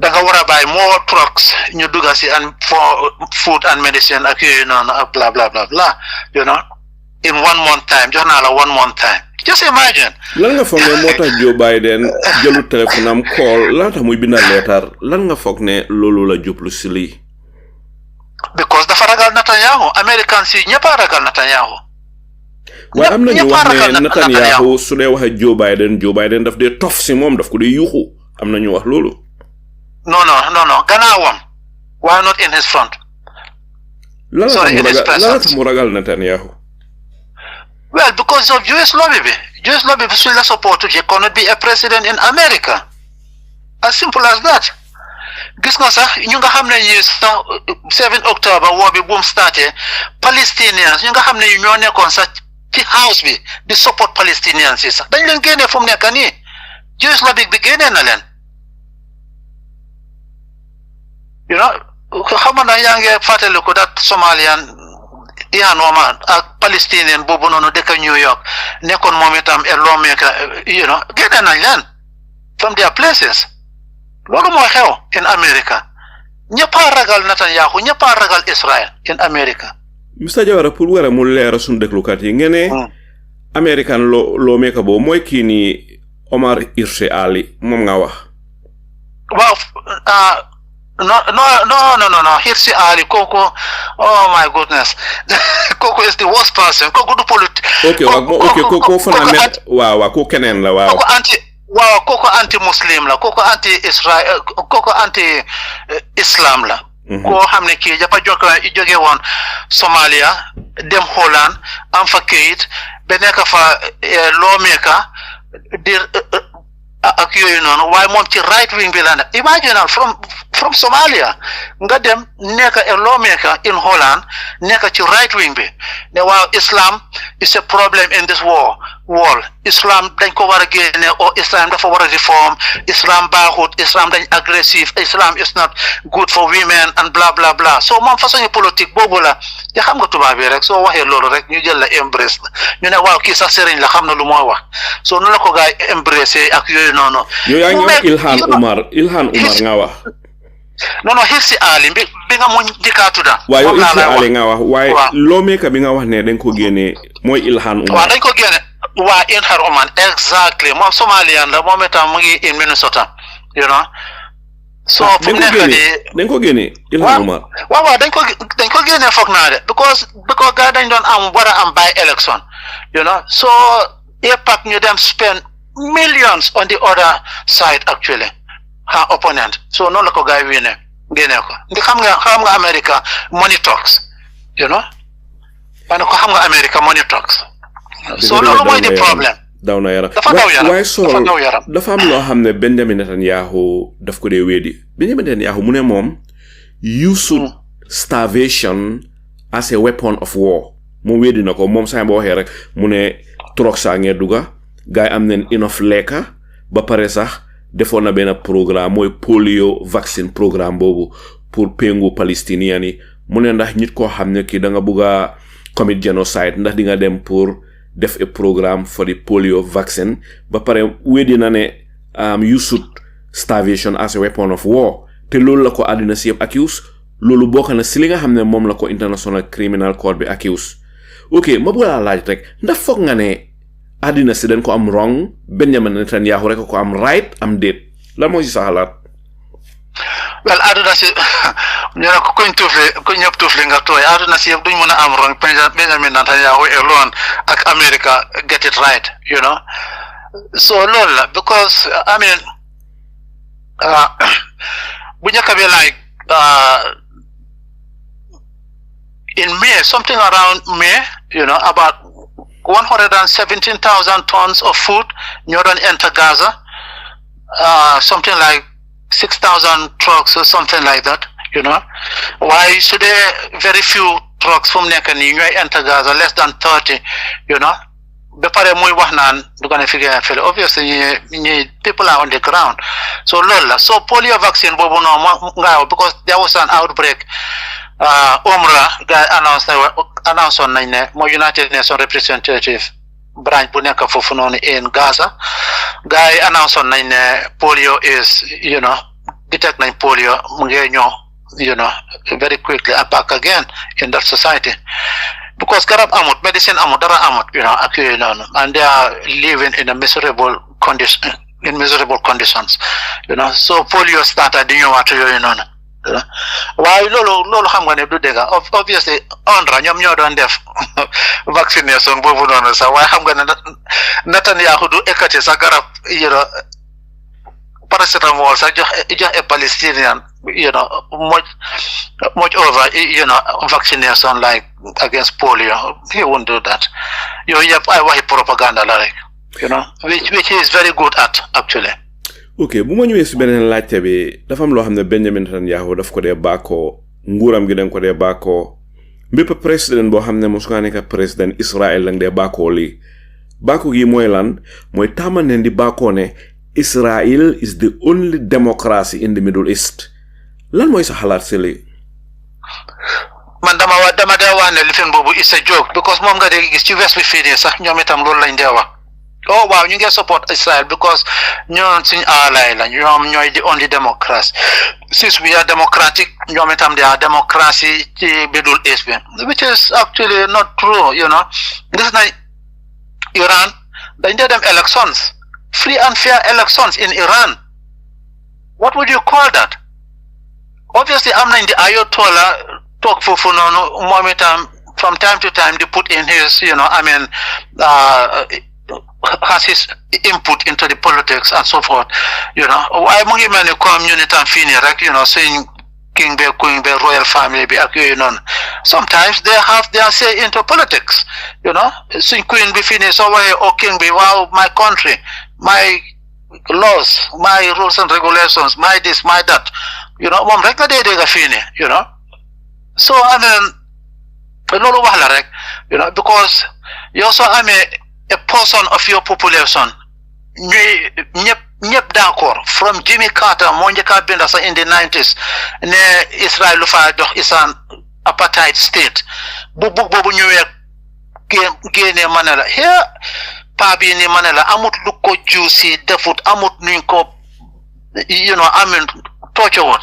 They want to buy more trucks, new dugasi and for food and medicine, blah blah blah blah. In 1 month time, just now 1 month time. Just imagine. Langa foog ne moo tax Joe Biden jëlu téléphone am call laata muy binda letter lan nga foog ne loolu la jublu si lii. Because dafa ragal Netanyahu. Americans yi ñëpp a ragal Netanyahu. waaye am na ñu wax ne Netanyahu su dee waxee Joe Biden daf dee tof si moom daf ko dee yuuxu am na ñu wax loolu. No. Gannaawam. Why not in his front? Sorry, in his presence. Lan mu ragal Netanyahu? Well, because of Jewish lobby. Jewish lobby will support he cannot be a president in America. As simple as that. Gis nga sax ñu nga xam ne 7 October war bi boom starté Palestinians ñu nga xam ne ñoo nekkoon sax ci house bi di support Palestinians yi sax dañ leen génne fu mu nekk nii Jewish lobby bi génne na leen xam na yaa ngi fàttaliku dat Somalian Ihanoma ak Palestinian boobu noonu dëkk New York nekkoon moom itam a lawmaker génne nañ leen from their places. Loolu moo xew in America. Ñëpp a ragal Netanyahu, ñëpp a ragal Israel in America. Mr. Jawara pour wara mu leer sun déglukat yi ngene American lawmaker bo mooy kii ni Omar Hirsi Ali moom nga wax. Waaw No. Hirsi Ali, Koko. Oh my goodness. Koko is the worst person. Koko do Okay, Koko fana net. Wow, Koko kenen la wow. Koko anti-Muslim la. Koko anti-Israel. Koko anti-Islam la. Ko xamne ki japa joge won Somalia dem Holland am fa kayit be nek fa lawmaker dir ak yoyu non way mom ci right wing bi la imagine from Somalia nga dem nek a lawmaker in Holland nek ci right wing bi ne waaw Islam is a problem in this wall Islam dañ ko wara gene o Islam dafa wara reform Islam baaxut Islam dañ aggressive Islam is not good for women and blah blah blah so mom façon politique bobu la ya xam nga tuba bi rek so waxe lolu rek ñu jël la embrace ñu ne waaw ki sax serigne la xam na lu moy wax so nu la ko gaay embracer ak yoy nono yo ya ngi Ilhan Umar nga wax non Hirsi Ali bi nga mo dikatu da waaye Hirsi Ali nga wax waaye lawmaker bi nga wax ne dañ ko gene moy Ilhan Umar waaw dañ ko gene waa Ilhan Umar exactly moom Somalian la moom itam mu ngi in Minnesota you know so fu nekk dañ ko génne Ilhan Umar waaw dañ ko génne foog naa de because gars dañ doon war a am by election you know so EPAC ñu dem spend millions on the other side actually her opponent so noonu la ko gars yi génne ko ndi xam nga America money talks you know man ko xam nga America money talks so loolu mooy di problème daw na yaram waaye so dafa am loo xam ne Benjamin Netanyahu daf ko dee weedi Benjamin Netanyahu mu ne moom used starvation as a weapon of war moom weedi na ko moom saa boo waxee rek mu ne trox saa ngee duga gaay am neen enough lekka ba pare sax defoon na benn programme mooy polio vaccine programme boobu pour pengu palestinian yi mu ne ndax nit koo xam ne kii da nga bugg a commit genocide ndax di nga dem pour def a programme for the polio vaccine ba pare wedi na ne used starvation as a weapon of war te loolu la ko àddina si yëpp accuse loolu bokk na si li nga xam ne moom la ko international criminal court bi accuse ok ma bëgg laa laaj rek ndax foog nga ne àddina si dañ ko am wrong Benjamin Netanyahu rek ko am right am déet lan mooy si sa xalaat well àdduna si ñu ne ko kuñ ñëpp tuufli nga tooy àdduna si yëpp duñ mën a am wrong Benjamin Netanyahu alone ak America get it right you know so loolu la because I mean bu njëkk bi like in May something around May you know about 117,000 tons of food ñoo doon enter Gaza something like 6,000 trucks or something like that, you know. Why should there very few trucks from Nekani enter Gaza, less than 30, you know? Before muy wax naan du gonna figure out obviously people are on the ground. So lola. So polio vaccine bobo no because there was an outbreak. Umrah guy announced on mo United Nations representative branch bu nekk foofu noonu in Gaza guy announced on polio is you know detect polio mu ngi ñëw you know very quickly back again in that society because garab amut medicine amut dara amut you know ak yooyu noonu and they are living in a miserable conditions you know so polio started di ñëwaat yooyu noonu waaye loolu xam nga ne du dëgg obviously ONRA ñoom ñoo doon def vaccination boobu noonu sax waaye xam nga ne Netanyahu du ekkati sa garab you know paracetamol sax jox a Palestinian you know much over you know vaccination like against polio he won't do that yooyu yëpp ay waxi propaganda la rek you know which he is very good at actually. ok bu ma ñëwee si beneen laajte bi dafa am loo xam ne Benjamin Netanyahu daf ko dee bàkkoo nguuram gi dañ ko dee bàkkoo bépp président boo xam ne mosu nga nekk président Israel lañ dee bàkkoo lii bàkkoo gi mooy lan mooy tàmmal neen di bàkkoo ne Israel is the only democracy in the Middle East lan mooy sa xalaat si lii man dama dee wax ne lifin boobu is a joke because moom nga dee gis ci west bi fii nii sax ñoom itam loolu lañ dee wax oh wow ñu ngi support Israel because ñoom suñu ally la ñoom ñooy the only democracy since we are democratic ñoom itam they are democracy ci Middle East bi which is actually not true you know gis nañ Iran dañ dee dem elections free and fair elections in Iran what would you call that obviously am nañ di Ayatollah talk foofu noonu moom itam from time to time they put in his has his input into the politics and so forth, waaye mu ngi mel ni comme ñu ne tam fii nii rek suñ king be queen be royal family be ak yooyu noonu sometimes they have their say into politics, suñ queen be fii nii soo waxee o king be wow my country, my laws, my rules and regulations, my this, my that, moom rek nga dee dégg fii nii, so loolu wax la rek, because yow soo amee a portion of your population ñuy ñëpp d'accord from Jimmy Carter moo njëkk a binda sax in the 90s ne Israel lu fa dox is an apartheid state bu boobu ñëwee génnee ma ne la here paa bii nii ma ne la amut lu ko juusi defut amut nuñ ko amin toocowut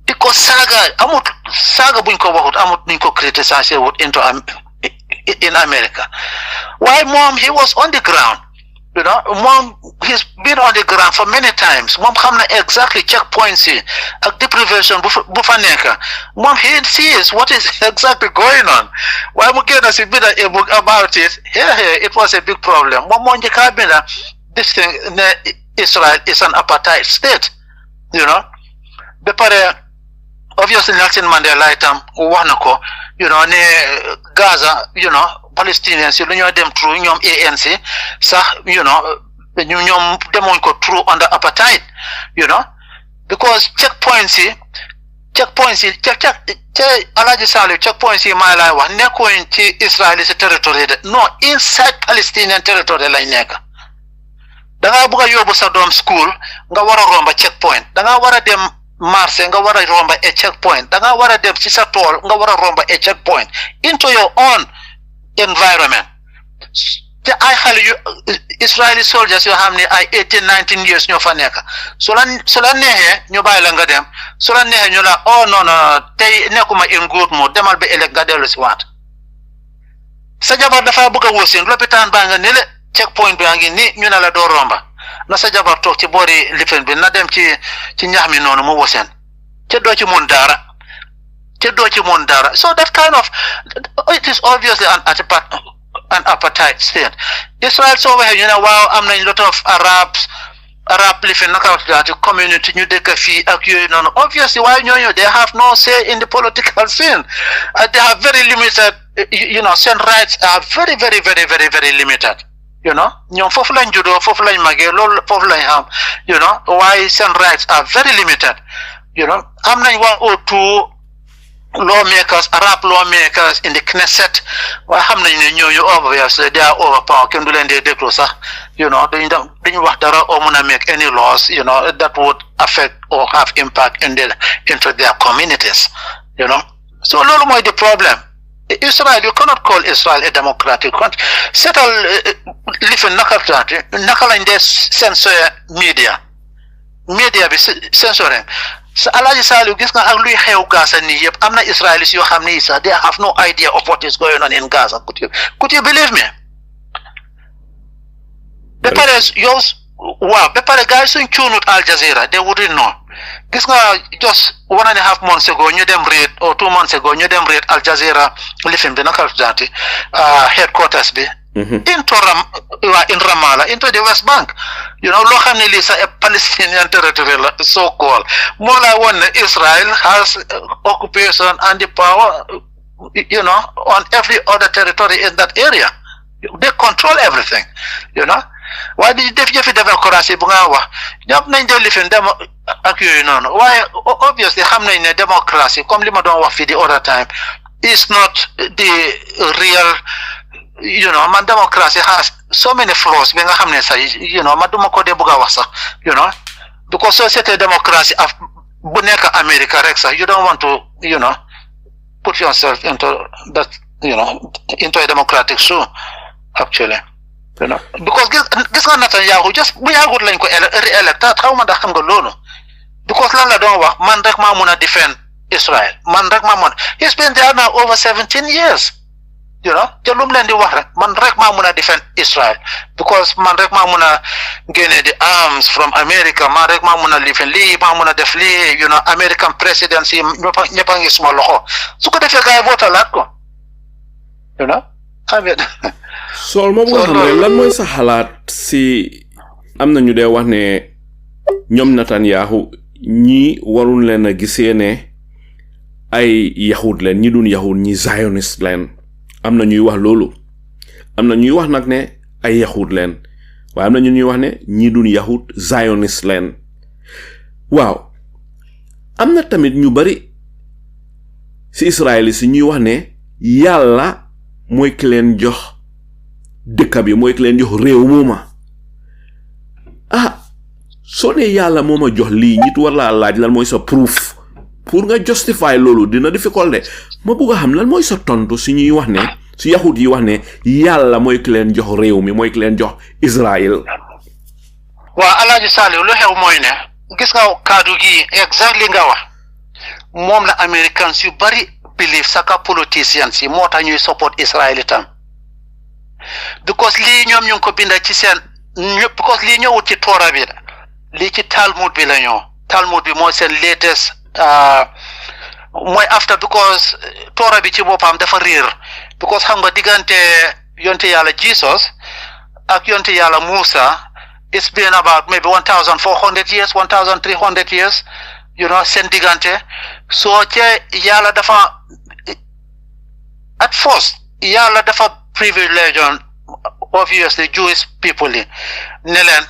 di ko saaga amut saaga buñ ko waxut amut nuñ ko criticiser wut in America. Why mom he was on the ground, mom he's been on the ground for many times. Mom xam na exactly checkpoints yi ak deprivation bu fa nekk. Mom he sees what is exactly going on. Why mu génn si binda a book about it? Here it was a big problem. Mom moo njëkk a binda this thing ne Israel is an apartheid state, ba pare obviously Nelson Mandela itam wax na ko ne Gaza Palestinians lu ñoo dem through ñoom ANC sax ñoom demoon ko through under apartheid because checkpoints yi Alhaji Saleh checkpoints yi maa lay wax nekkoon ci Israeli si territory de no inside Palestinian territory lañ nekk da ngaa bëgg a yóbbu sa doom school nga war a romba checkpoint da ngaa war a dem marché nga war a romba a checkpoint da nga war a dem ci sa tool nga war a romba a checkpoint into your own environment te ay xale yu Israeli soldiers yoo xam ne ay 18-19 years ñoo fa nekk su la neexee ñu bàyyi la nga dem su la neexee ñu la oh non tey nekkuma in good mood demal ba ëllëg nga dellu si waat sa jabar dafa bëgg a wasin lopitaan baa nga ne le checkpoint baa ngi ni ñu ne la doo romba na sa jabar toog ci boori lifen bi na dem ci ñax mi noonu mu wasen te doo ci mun dara so that kind of it is obviously an apartheid state. Israel soo waxee waaw am nañ lot of Arab lifen naka wax community ñu dëkk fii ak yooyu noonu obviously waaye ñooñu they have no say in the political scene. They have very limited seen rights are very very very very very limited. ñoom foofu lañ juddoo foofu lañ màggee loolu foofu lañ xam waaye seen rights are very limited am nañ 1 or 2 lawmakers Arab lawmakers in the Knesset waaye xam nañ ne ñooñu obviously they are overpowered kenn du leen dee déglu sax duñu wax dara or mun a make any laws that would affect or have impact into their communities so loolu mooy the problem. Israel, you cannot call Israel a democratic country. Settle lifin naka lañ dee censor media bi censoring sa Alhaji Saleh gis nga ak luy xew Gaza nii yëpp am na Israelis yoo xam ne sax they have no idea of what is going on in Gaza. Could you believe me? ba pare guys suñ cuunut Al Jazeera they wouldn't know. Gis nga just 1.5 months ago ñu dem raid or 2 months ago ñu dem raid Al Jazeera lifin bi naka headquarters bi into Ramallah into the West Bank loo xam ne lii sax a Palestinian territory la so called moo la woon ne Israel has occupation and the power on every other territory in that area. They control everything waaye di def jëfi démocratie bu nga wax ñëpp nañ dee lifin dem ak yooyu noonu waaye obviously xam nañ ne démocratie comme li ma doon wax fii the other time is not the real man democracy has so many flaws bi nga xam ne sax man duma ko dee bëgg a wax sax because société démocratie bu nekk America rek sax you don't want to put yourself into that into a democratic shoe actually because gis nga Netanyahu just bu yàggut lañ ko re-elect xaw ma ndax xam nga loolu because lan la doon wax man rek maa mun a defend Israel man rek maa mun he's been there now over 17 years you know te lum leen di wax rek man rek maa mun a defend Israel because man rek maa mun a génne the arms from America man rek maa mun a lifin lii maa mun a def lii you know American presidency ñëpp a ngi suma loxo su ko defee gars yi vootalaat ko you know Sol ma bëgg xam ne lan mooy sa xalaat si am na ñu dee wax ne ñoom Netanyahu ñi warul leen a gisee ne ay yahud leen ñi dun yahud ñi zionist leen am na ñuy wax loolu am na ñuy wax nag ne ay yahud leen waaye am na ñuy wax ne ñi dun yahud zionist leen waaw am na tamit ñu bari si Israël si ñuy wax ne yàlla mooy ki leen jox dëkk bi mooy ki leen jox réew mooma soo ne yàlla moo ma jox lii ñit war laa laaj lan mooy sa proof pour nga justify loolu dina difficult de ma bëgg a xam lan mooy sa tontu si ñuy wax ne si yahud yi wax ne yàlla mooy ki leen jox réew mi mooy ki leen jox Israël. waaw Alaaji Saliou lu xew mooy ne gis nga kaddu gi exactly nga wax moom la Americans yu bari believe saka politicians yi moo tax ñuy support Israël itam because lii ñoom ñu ngi ko binda ci seen because lii ñëwut ci Torah bi lii ci Talmud bi la ñëw Talmud bi mooy seen latest mooy after because Torah bi ci boppam dafa réer because xam nga diggante yonte yàlla Jesus ak yonte yàlla Musa it's been about maybe 1,400 years 1,300 years you know seen diggante soo ca yàlla dafa at first yàlla dafa privilege on obviously Jewish people yi ne leen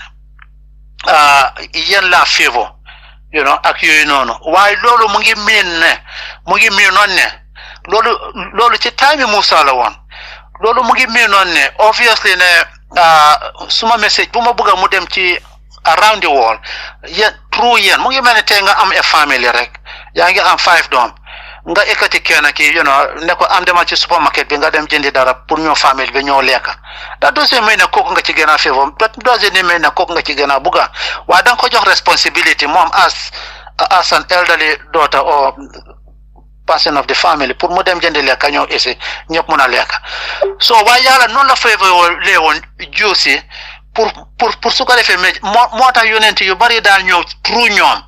yéen la favor you know ak yooyu noonu waaye loolu mu ngi miinoon ne loolu ci time Musa la woon loolu mu ngi miinoon ne obviously ne suma message bu ma bëgg mu dem ci around the world yéen through yéen mu ngi mel ne tey nga am a family rek yaa ngi am 5 doom nga ekkati kenn ki you know ne ko am demal ci supermarket bi nga dem jëndi dara pour ñoo famille bi ñoo lekk that doesn't mean ne kooku nga ci gën a favor that doesn't mean ne kooku nga ci gën a bugga waaye da nga ko jox responsibility moom as an elderly daughter or person of the family pour mu dem jëndi lekk ñoo isi ñëpp mun a lekk so waaye yàlla noonu la favor leewoon juusi pour su ko defee moo tax yonent yu bari daal ñëw true ñoom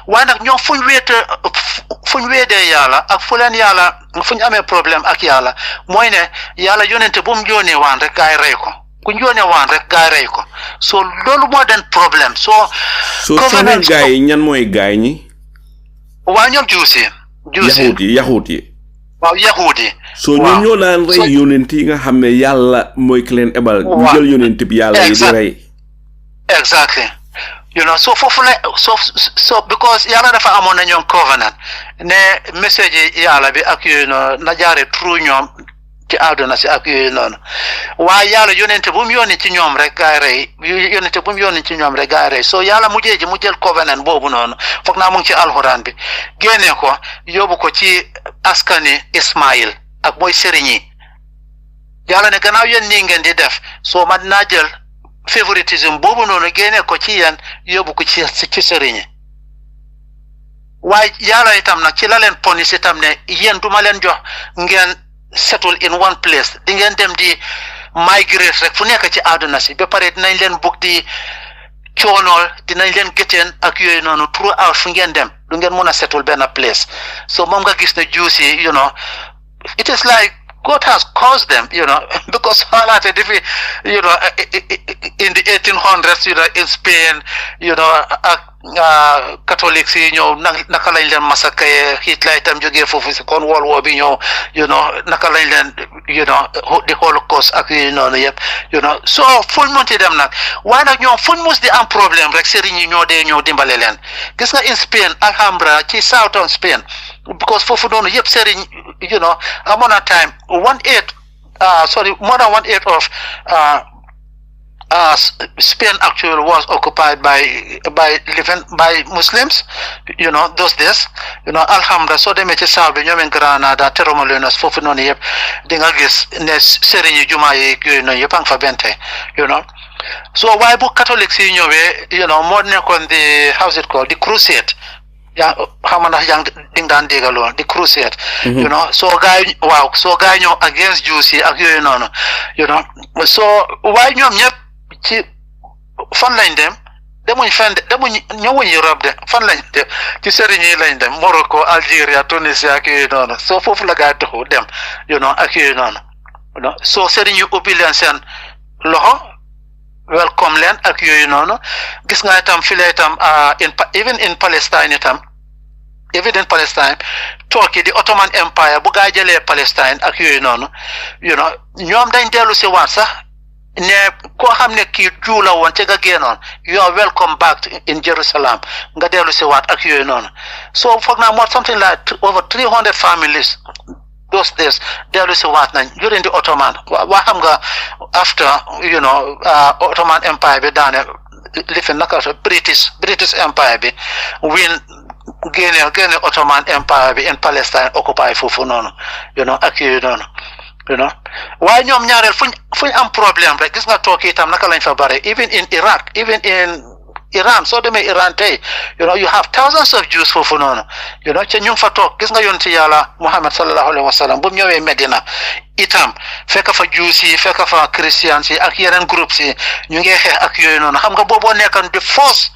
waaye nag ñoom fuñ weedee yàlla ak fu leen yàlla fuñ amee problème ak yàlla mooy ne yàlla yonente bu mu yónnee waan rek gaay rey ko ku ñu yónnee waan rek gaay rey ko so loolu moo den problème so seen gaay yi ñan mooy gaay ñi waa ñoom juusi yahut yi waaw yahut yi so ñoom ñoo daan rey yonent yi nga xam ne yàlla mooy ki leen ebal ñu jël yonent bi yàlla yi di rey exactly you know so foofu la so because yàlla dafa amoon na ñoom covenant ne message yi yàlla bi ak yooyu noonu na jaare true ñoom ci àdduna si ak yooyu noonu waaye yàlla yonente bu mu yónni ci ñoom rek gaay rey yonente bu mu yónni ci ñoom rek gaay rey so yàlla mujjee ji mu jël covenant boobu noonu foog naa mu ngi ci alxuraan bi génnee ko yóbbu ko ci askani Ismaïl ak mooy sëriñ yi yàlla ne gannaaw yéen nii ngeen di def so man naa jël favoritism boobu noonu génne ko ci yéen yóbbu ko ci sëriñ yi waaye yàlla itam nag ci la leen ponis itam ne yéen duma leen jox ngeen settle in one place di ngeen dem di migrate rek fu nekk ci àdduna si ba pare dinañ leen bugg di coonool dinañ leen gëteen ak yooyu noonu throughout fu ngeen dem du ngeen mun a settle benn place so moom nga gis ne Jews yi you know it is like God has caused them, you know, because you know, in the 1800s, you know, in Spain, you know, Catholics, you know, naka lañ leen massacre, Hitler itam jógee foofu si kon World War bi ñëw, you know, naka lañ leen, you know, the Holocaust ak yu noonu yëpp, you know, so fuñ munti dem nag waaye nag ñoom fuñ mus di am problème rek sëriñ yi ñoo dee ñëw dimbale leen gis nga in Spain Alhambra ci southern Spain because foofu noonu yëpp sëriñ you know amoon na time more than 1/8 of Spain actually was occupied by Muslims, you know, those days. You know, Alhambra, so they made a salve, ñoom Granada, Teromolinos, foofu noonu yëpp di nga gis ne sëriñ juma yi you know yëpp a ngi fa bente, you know. So waaye bu Catholics yi ñëwee, you know, moo nekkoon the how's it called, the crusade. yaa xam na yang ding daan dégaloon di crusade you know so gaay ñoo against Jews yi ak yooyu noonu you know so waaye ñoom ñëpp ci fan lañ dem demuñ fenn ñëwuñ Europe de fan lañ dem ci sëriñ yi lañ dem Morocco Algeria Tunisia ak yooyu noonu so foofu la gaay taxu dem you know ak yooyu noonu you know so sëriñ yi ubbi leen seen loxo welcome leen ak yooyu noonu gis nga itam fii la itam even in Palestine itam even in Palestine Turkey di Ottoman Empire bu gaa jëlee Palestine ak yooyu noonu you know ñoom dañ dellu si waat sax ne koo xam ne kii Juu la woon te nga génnoon you are welcome back in Jerusalem nga dellu si waat ak yooyu noonu so foog naa moo something like over 300 families those days dellu si waat nañ during the Ottoman waa xam nga after you know Ottoman Empire bi daane lifin naka British Empire bi win génne Ottoman Empire bi in Palestine occupy foofu noonu you know ak yooyu noonu you know waaye ñoom ñaareel fuñ am problème rek gis nga toog itam naka lañ fa bare even in Iraq even in Iran soo demee Iran tey you know you have thousands of Jews foofu noonu you know ca ñu ngi fa toog gis nga yonent Yàlla Muhammad sallallahu alayhi wa sallam bu mu ñëwee Medina itam fekk fa Jews yi fekk fa Christians yi ak yeneen groupes yi ñu ngi xeex ak yooyu noonu xam nga booboo nekkan the first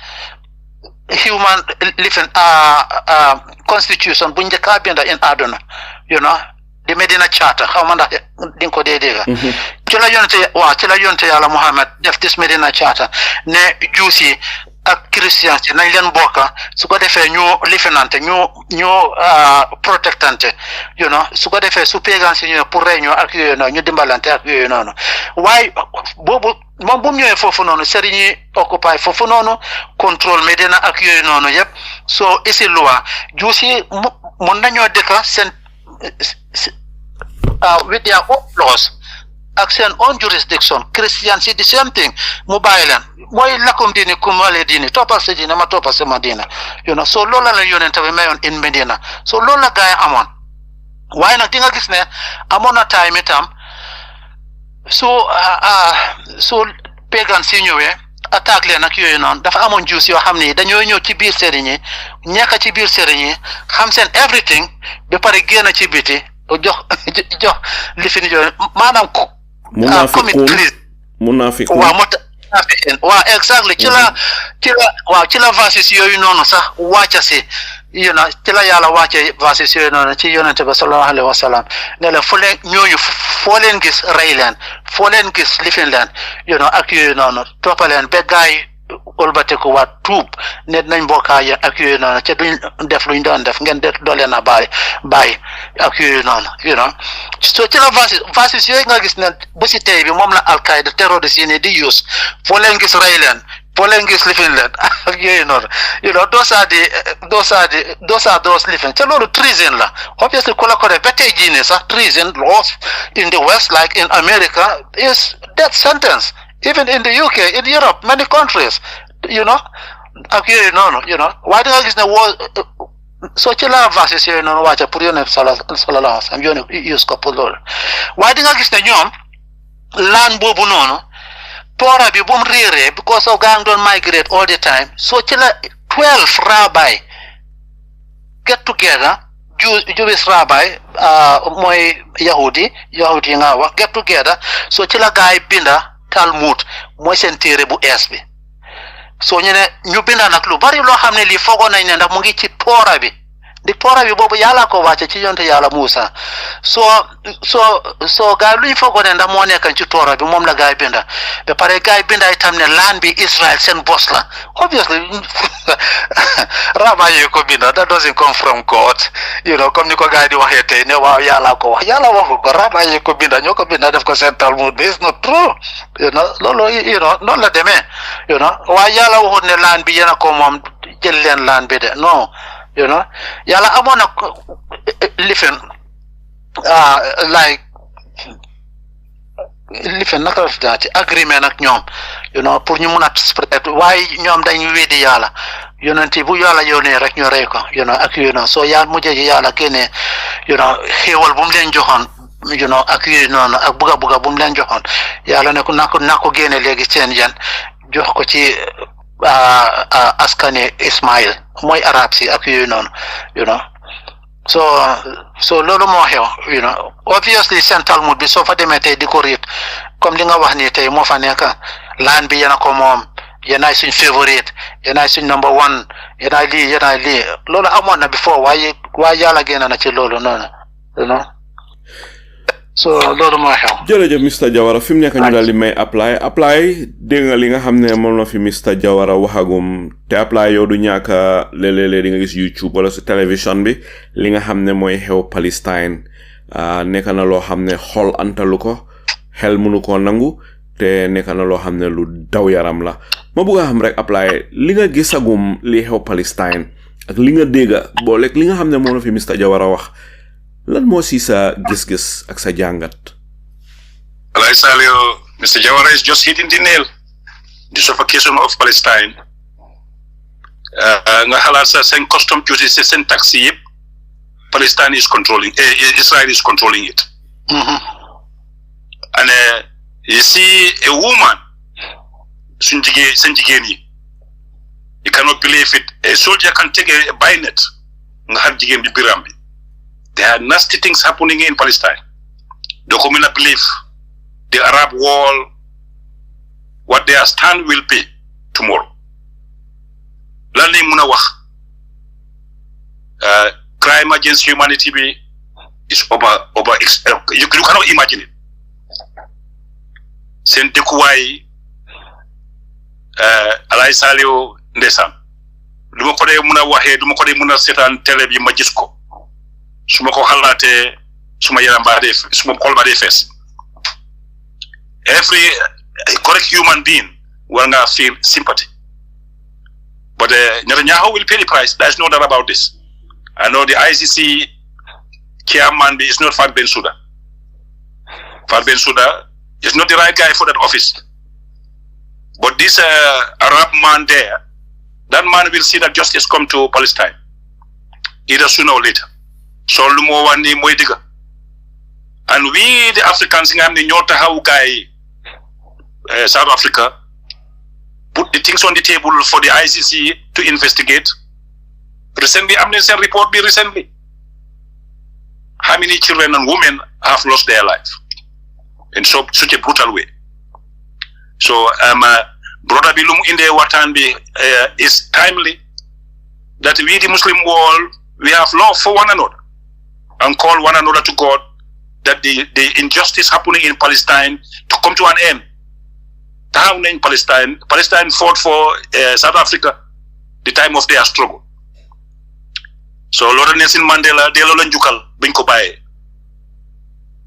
human living constitution bu njëkk a binda in àdduna you know di Medina Charter xaw ma ndax di nga ko dee dégga ci la yonte Yàlla Muhammad def this Medina Charter ne Jews yi ak Christians yi nañ leen bokka su ko defee ñu lifinante ñu protectante you know su ko defee su pagans yi ñëwee pour réunion ak yooyu noonu ñu dimbalante ak yooyu noonu waaye boobu moom bu mu ñëwee foofu noonu sëriñ yi occupy foofu noonu contrôle Medina ak yooyu noonu yëpp soo isi loi Jews yi mun nañoo dëkka seen with their own laws ak seen own jurisdiction Christians yi the same thing mu bàyyi leen mooy lakum diini kumale diini toppal sa diine ma toppal sama diine you know so loolu la yonent bi mayoon in Medina so loolu la gaay amoon waaye nag di nga gis ne amoon na time itam su pagans yi ñëwee attaque leen ak yooyu noonu dafa amoon Jews yoo xam ne dañoo ñëw ci biir sëriñ yi ñekk ci biir sëriñ yi xam seen everything ba pare génn ci biti jox lifin yooyu maanaam waaw exactly ci la verses yooyu noonu sax wàcca si you know ci la Yàlla wàcce verses yooyu noonu ci yonente ba sallallahu alayhi wa sallam ne la fu leen ñooñu foo leen gis rey leen foo leen gis lifin leen you know ak yooyu noonu toppaleen ba gaay olbateku waat tuub ne nañ bokkaay ak yooyu noonu ca duñ def luñ doon def ngeen doolee na bàyyi ak yooyu noonu you know so ci la verses yooyu nga gis ne bu si tey bi moom la Al-Qaeda terroriste yi ne di use foo leen gis rey leen foo leen gis lifin leen ak yooyu noonu you know those are those lifin ca loolu treason la obviously ku la ko def ba tey jii ne sax treason laws in the West like in America is death sentence even in the UK, in Europe, many countries, you know, ak yooyu noonu, you know, waaye da nga gis ne soo ci la verses yooyu noonu wàcce pour yónnee sallallahu alayhi wa sallam yónnee use ko pour loolu waaye di nga gis ne ñoom laan boobu noonu toora bi bu mu réeree because of gaa ngi doon migrate all the time soo ci la 12 rabbi get together Jewish rabbi mooy yahudi nga wax get together soo ci la gaay binda Talmud mooy seen téere bu ees bi soo ñu ne ñu binda nag lu bari loo xam ne lii foogoon nañ ne ndax mu ngi ci toora bi di toora bi boobu Yàlla ko wàcce ci yonte Yàlla Muusa soo gaay luñ foogoon ne ndax moo nekkan ci toora bi moom la gaay binda ba pare gaay binda itam ne laan bi Israel seen bos la obviously rabbi yi ko binda that doesn't come from God you know comme ni ko gaay di waxee tey ne waaw Yàlla ko wax Yàlla waxu ko rabbi yi ko binda ñoo ko binda def ko seen Talmud it's not true you know loolu you know noonu la demee you know waaye Yàlla waxut ne laan bi yéen a ko moom jël leen laan bi de non you know Yàlla amoon na lifin like lifin naka la tuddaati agreement ak ñoom you know pour ñu mun a spread waaye ñoom dañu weddi Yàlla yonent bu Yàlla yónnee rek ñu rey ko you know ak you know soo yaa mujjee Yàlla génnee you know xéewal bu mu leen joxoon you know ak yooyu noonu ak buga bu mu leen joxoon Yàlla ne ko naa ko génne léegi seen yan jox ko ci askane Ismail mooy arab si ak yooyu noonu so loolu moo xew obviously seen Talmud bi soo fa demee tey di ko riit comme li nga wax nii tey moo fa nekk laan bi yéena ko moom yéenaay suñ favorite yéenaay suñ number one yéenaay lii loolu amoon na before waaye yàlla génn na ci loolu noonu so loolu moo xew. jërëjëf Mr Jawara fi mu nekk ñu daal di may apply dégg nga li nga xam ne moom la fi Mr Jawara waxagum te apply yow du ñàkk léeg-léeg di nga gis YouTube wala si télévision bi li nga xam ne mooy xew Palestine nekk na loo xam ne xol antalu ko xel mënu koo nangu te nekk na loo xam ne lu daw yaram la ma bëgg a xam rek apply li nga gisagum li xew Palestine ak li nga dégga booleeg li nga xam ne moom la fi Mr Jawara wax lan moo si sa gis-gis ak sa jàngat. Alay Salio, Mr. Jawara is just hitting the nail. The suffocation of Palestine. Nga xalaat sa seen custom duty sa seen taxi yëpp Palestine is controlling, Israel is controlling it. And you see a woman, seen jigéen yi, you cannot believe it. A soldier can take a bayonet nga xar jigéen bi biram bi. There are nasty things happening in Palestine. The communal belief, the Arab world, what their stand will be tomorrow. Lan lañ mën a wax crime against humanity is over you cannot imagine it. Seen dëkkuwaay Alay Salio ndeysaan du ma ko dee mën a waxee du ma ko dee mën a seetaan télé bi ma gis ko suma ko xalaatee suma yaram baa dee suma xol baa dee fees. Every correct human being will not feel sympathy, but Netanyahu will pay the price. There's no doubt about this. I know the ICC chairman is not Fad Bensouda. Fad Bensouda is not the right guy for that office. But this Arab man there, that man will see that justice come to Palestine, either sooner or later. So lumo wani moy diga. And we the Africans nga xamne ñoo taxaw gaay South Africa put the things on the table for the ICC to investigate. Recently, Amnesty report be recently. How many children and women have lost their life in such a brutal way? So brother Bilum in the Watan is timely that we the Muslim world we have love for one another and call one another to God that the injustice happening in Palestine to come to an end. Down in Palestine fought for South Africa the time of their struggle. So Lord Nelson Mandela de lo njukal biñ ko baye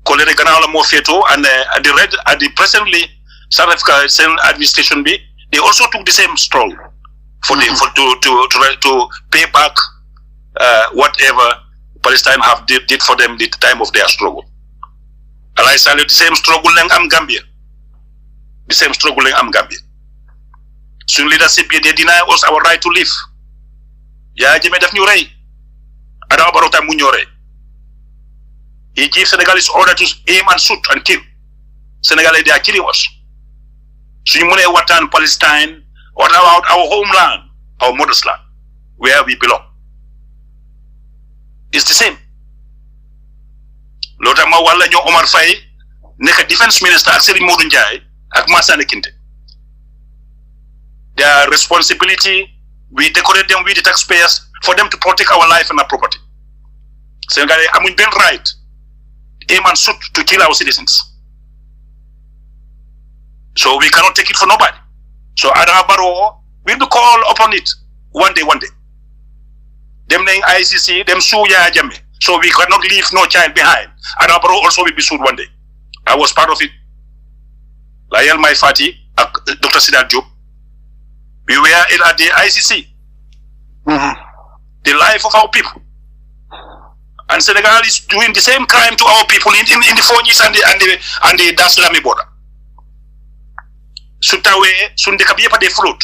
ko le gannaaw la mo feto and at the presently South Africa administration be they also took the same struggle for to pay back whatever Palestine did for them the time of their struggle. And I salute the same struggle in Gambia. The same struggle in Gambia. Soon leadership they deny us our right to live. Ya jeme def ñu rey. Adama Barrow tam mu ñu rey. He gives Senegalese order to aim and shoot and kill. Senegalese they are killing us. So you mune watan Palestine or about our homeland, our mother's land, where we belong. It's the same. Lota ma wala ñoo Omar Faye nekk defense minister ak Serigne Modou Ndiaye ak Massane Kinte. Their responsibility, we decorate them with the taxpayers for them to protect our life and our property. Senegal amuñ benn right aim and shoot to kill our citizens. So we cannot take it for nobody. So Adama Barrow will be called upon it one day. Them name ICC, them sue Yahya Jammeh. So we cannot leave no child behind. Adama Barrow also will be sued one day. I was part of it. Layel Mai Fati, Dr. Sidat Diop. We were at the ICC. The life of our people. And Senegal is doing the same crime to our people in the Fonyis and the Daslami border. Sutawe sunde kabiye pa de float.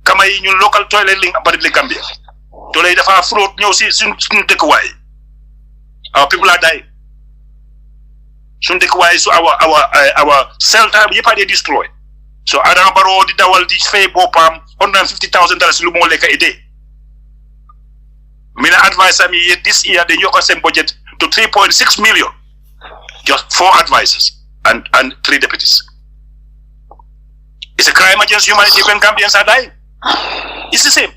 Kama yi ñun local toilet ling bari le Gambia. Toilet dafa float ñew ci suñu dekk way. Our people are dying. Suñu dekk way so our shelter yep are destroy. So Adama Barrow di dawal di fay bopam $150,000 lu mo leka a day. Mina advise me this year they yokk seen budget to 3.6 million. Just 4 advisors and 3 deputies. It's a crime against humanity when Gambians are dying. It's the same.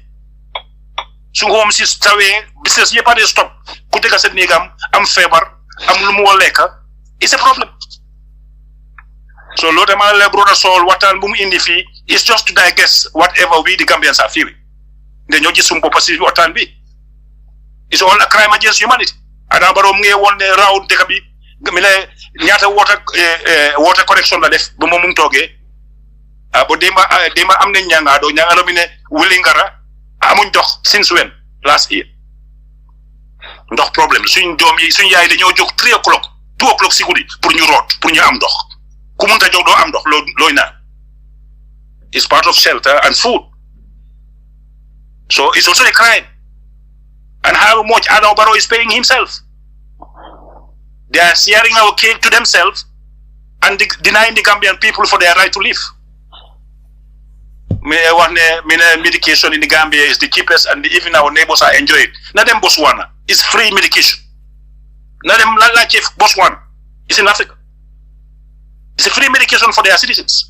So homes is away, business yepa they stop. Kuteka set nigam, am fever, am lumu leka. It's a problem. So Lord Emmanuel brother Saul watan bum indi fi is just to digest whatever we the Gambians are feeling. Then you just sumpo pasi watan bi. It's all a crime against humanity. Adama Barrow nge won round deka bi mile ñaata water correction la def bu mom toge bo demba am nañ ñanga do ñanga lo mi ne wuli ngara amuñ dox since when last year ndox problème suñ doom yi suñ yaay dañoo jóg 3 o'clock 2 o'clock si guddi pour ñu root pour ñu am dox ku munta jóg doo am dox looy naan it's part of shelter and food so it's also a crime and how much Adama Barrow is paying himself. They are sharing our cake to themselves and denying the Gambian people for their right to live. Medication in the Gambia is the cheapest and even our neighbors are enjoying it. Not them Botswana. It's free medication. Not them Botswana. It's in Africa. It's a free medication for their citizens.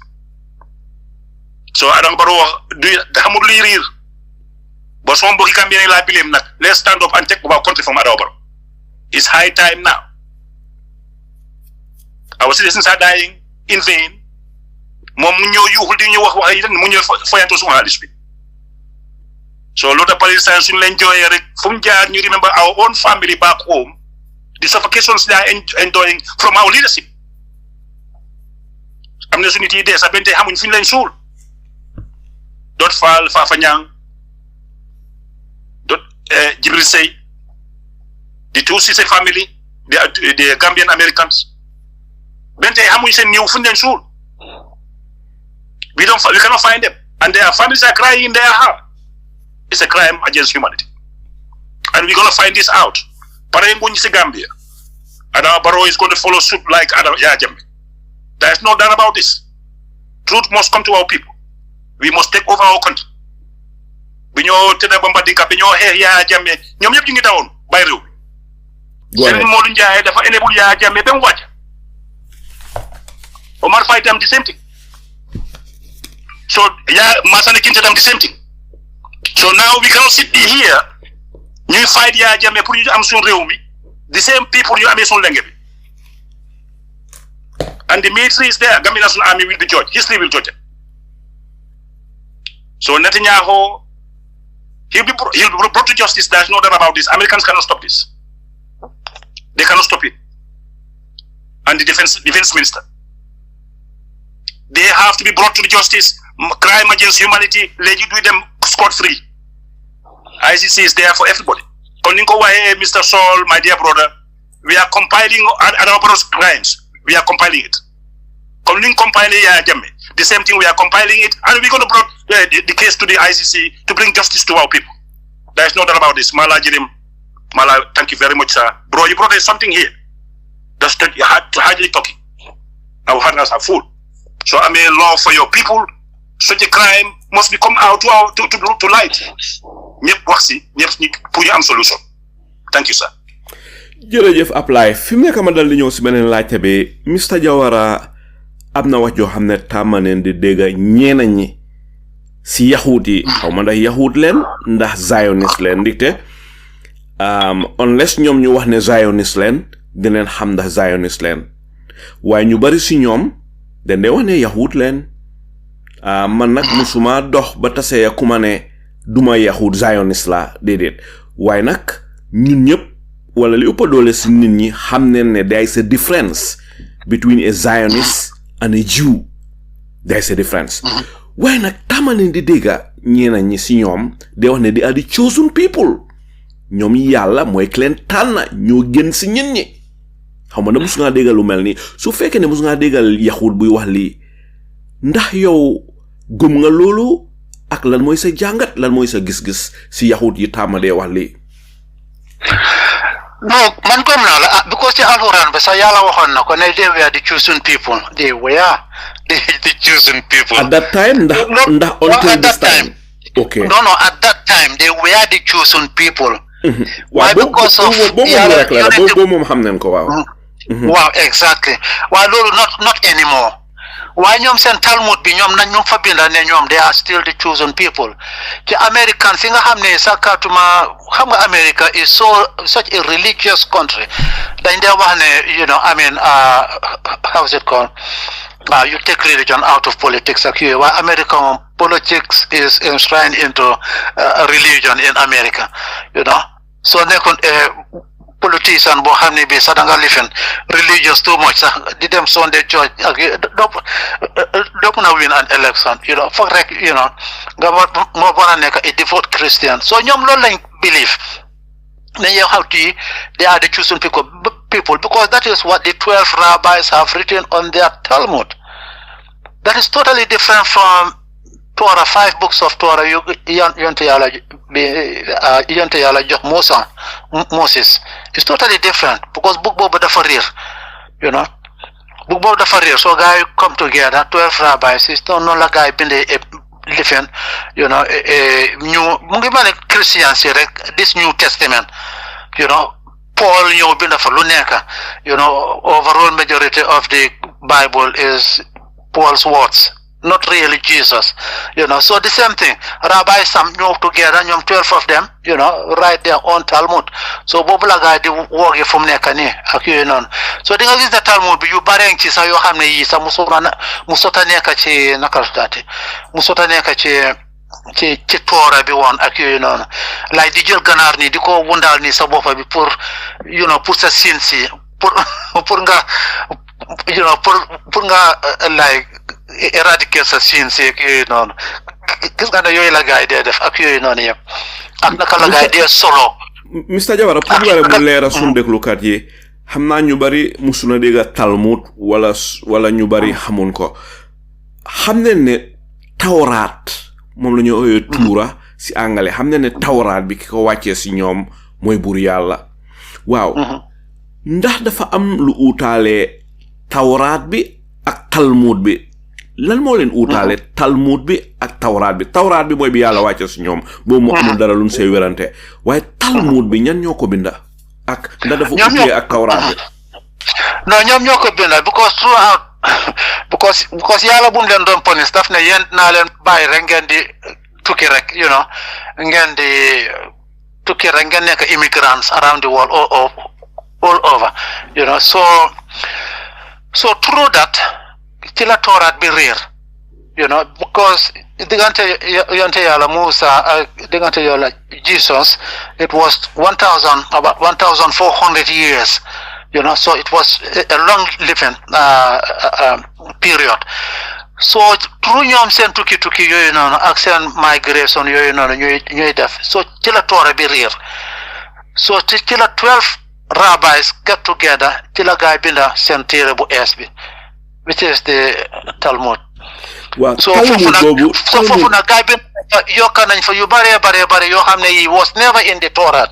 So Adama Barrow do hamudli real. Botswana boki Gambian la blame nak. Let's stand up and take over our country from Adama Barrow. It's high time now. Our citizens are dying in vain. So a lot of Palestinians will enjoy it. You remember our own family back home, the suffocations they are enduring from our leadership. Amnesty Day, Sabente Hamun Finland Soul. Dot Fall, Fafanyang, Dot Jibril Say, the two Sise family, the Gambian Americans. Bente Hamun is a new Finland Soul. We cannot find them. And their families are crying in their heart. It's a crime against humanity. And we're going to find this out. Parayungun Gambia. Adama Barrow is going to follow suit like Adama Yajame. There is no doubt about this. Truth must come to our people. We must take over our country. Binyo Teda Bombadika, Binyo Yajame, Nyom Yaping it down by rule. Seven modern Jaya, the enable Yajame, then what? Omar fight them the same thing. So, Masani Kinta them the same thing. So now we cannot sit here. You fight ya Jame Puri Amsun Reumi. The same people you Amazon Lengebi. And the military is there. Gambian National Army will be judged. History will judge them. So Netanyahu, he'll be brought to justice. There's no doubt about this. Americans cannot stop this. They cannot stop it. And the defense minister. They have to be brought to the justice. Crime against humanity, let you do them scot-free. ICC is there for everybody. Mr. Saul, my dear brother, we are compiling Adama Barrow's crimes. We are compiling it. The same thing, we are compiling it, and we're going to bring the case to the ICC to bring justice to our people. There is no doubt about this. Mala Jirim, Mala, thank you very much, sir. Bro, you brought something here. That's hardly talking. Our hands are full. So I mean, law for your people. Such a crime must be come out to light. Solution. Thank you, sir. Jërëjëf apply fi mu nekk ma dal di ñëw si beneen laajte bi Mr Jawara am na wax joo xam ne tàmmaneen di dégg ñeena ñi si yahuud yi xaw ma ndax yahuud leen ndax zionist leen ndikte unless ñoom ñu wax ne zionist leen dineen xam ndax zionist leen waaye ñu bari si ñoom dañ dee wax ne yahuud leen man nag musuma dox ba tase ya kuma ne duma yahuud zionist la déedéet waaye nag ñun ñëpp wala li ëpp doole si nit ñi xam ne there is a difference between a Zionist and a Jew. There is a difference. Waaye nag tàmmaleen di dégga ñeena ñi si ñoom de wax ne they are the chosen people. ñoom yàlla mooy ki leen tànn ñoo gën si ñin ñi. xaw ma na mus ngaa déggal lu mel ni su fekkee ne mus ngaa déggal yahuud buy wax lii ndax yow gëm nga loolu ak lan mooy sa jàngat lan mooy sa gis-gis si yahuud yi tàmmadee wax lii. No, man gom na la because the Al-Quran ba sa yalla waxon na ko ne they were the chosen people. They were the chosen people. At that time, until this time. Okay. No, at that time they were the chosen people. Why? Because of wow, exactly. Why not anymore? Why ñom sen Talmud bi ñom nañ ñu fa binda ne ñom they are still the chosen people. The Americans nga xamne sakatuma xam nga America is such a religious country. Dañ dey wax ne how is it called? You take religion out of politics. Why American politics is enshrined into religion in America, So they could politician bo xamne bi sadanga lifen religious too much di dem Sunday church don't win an election, fuck rek, nga mo bona nek a devout Christian. So ñom lool lañ believe. They are the chosen people because that is what the 12 rabbis have written on their Talmud. That is totally different from Torah, 5 books of Torah. Moses. It's totally different because book Bob the Farir, book Bob the Farir. So guys come together, 12 rabbis. It's not like guy been living, new Christians this New Testament, Paul been for Luneka, overall majority of the Bible is Paul's words, not really Jesus, So the same thing. Rabbis some together, 12 of them, write their own Talmud. So Bobla guy the work from Nekani, So the is the Talmud, you bareng chi sa yo hamne yi sa musota neka chi nakalstati. Musota neka chi Torah bi won like di jël ganar ni diko wundal ni sa bopa bi pour pour sa sinsi pour nga pour nga like éradiquer sa sinsi gis nga yoy la gaay dé def ak yoy non yépp ak naka la gaay dé solo Mr. Jawara pour ñu mu léra sun déglu kat yi xamna ñu bari musuna déga Talmud wala ñu bari xamun ko xamne ne Tawrat mom lañu oyé Tuura si anglais xamne ne Tawrat bi ko wacce si ñom moy bur Yalla waaw ndax dafa am lu utale Tawrat bi ak Talmud bi lan mo leen utale Talmud bi ak Tawrat bi moy bi Yalla wacce si ñom bo mo amul dara luñ sey wérante waye Talmud bi ñan ñoko binda ak ndax dafa uté ak Tawrat bi no ñom ñoko binda because Yalla bu leen doon punish daf ne yeen na leen bay rek ngeen di tukki rek ngeen di tukki rek ngeen nek immigrants around the world all over so through that ci la Tawrat bi réer because digante yonte Yalla Musa digante Yalla Jesus it was about 1400 years. So it was a long living period. So through ñom sen tukki yoy non ak sen migration yoy non ñoy def so ci la Torah bi réer so ci la 12 rabbis get together ci la gaay binda sen téré bu es bi which is the Talmud. So fofu na gaay bi yokka nañ fa yu bare yo xamne yi was never in the Torah.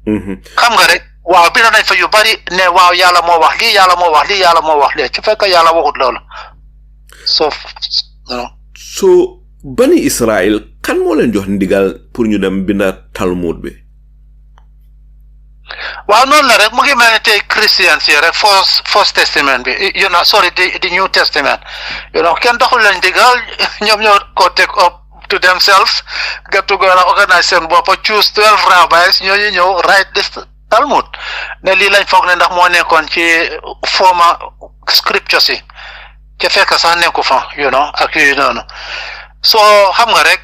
Xam nga rek waaw bi nañ fa yu bari ne waaw Yalla mo wax li Yalla mo wax li ci fekk Yalla waxut loolu so bani Israel kan mo leen jox ndigal pour ñu dem binda Talmud bi waaw non la rek mu ngi mel tay Christians yi rek first testament bi sorry the New Testament kenn doxul leen ndigal ñom ñoo ko take up to themselves get to go and organize seen bopp choose 12 rabbis ñoo write this Talmud ne li lañ fogg ne ndax mo nekkon ci former scriptures yi ci fekk sax nekku fa ak so xam nga rek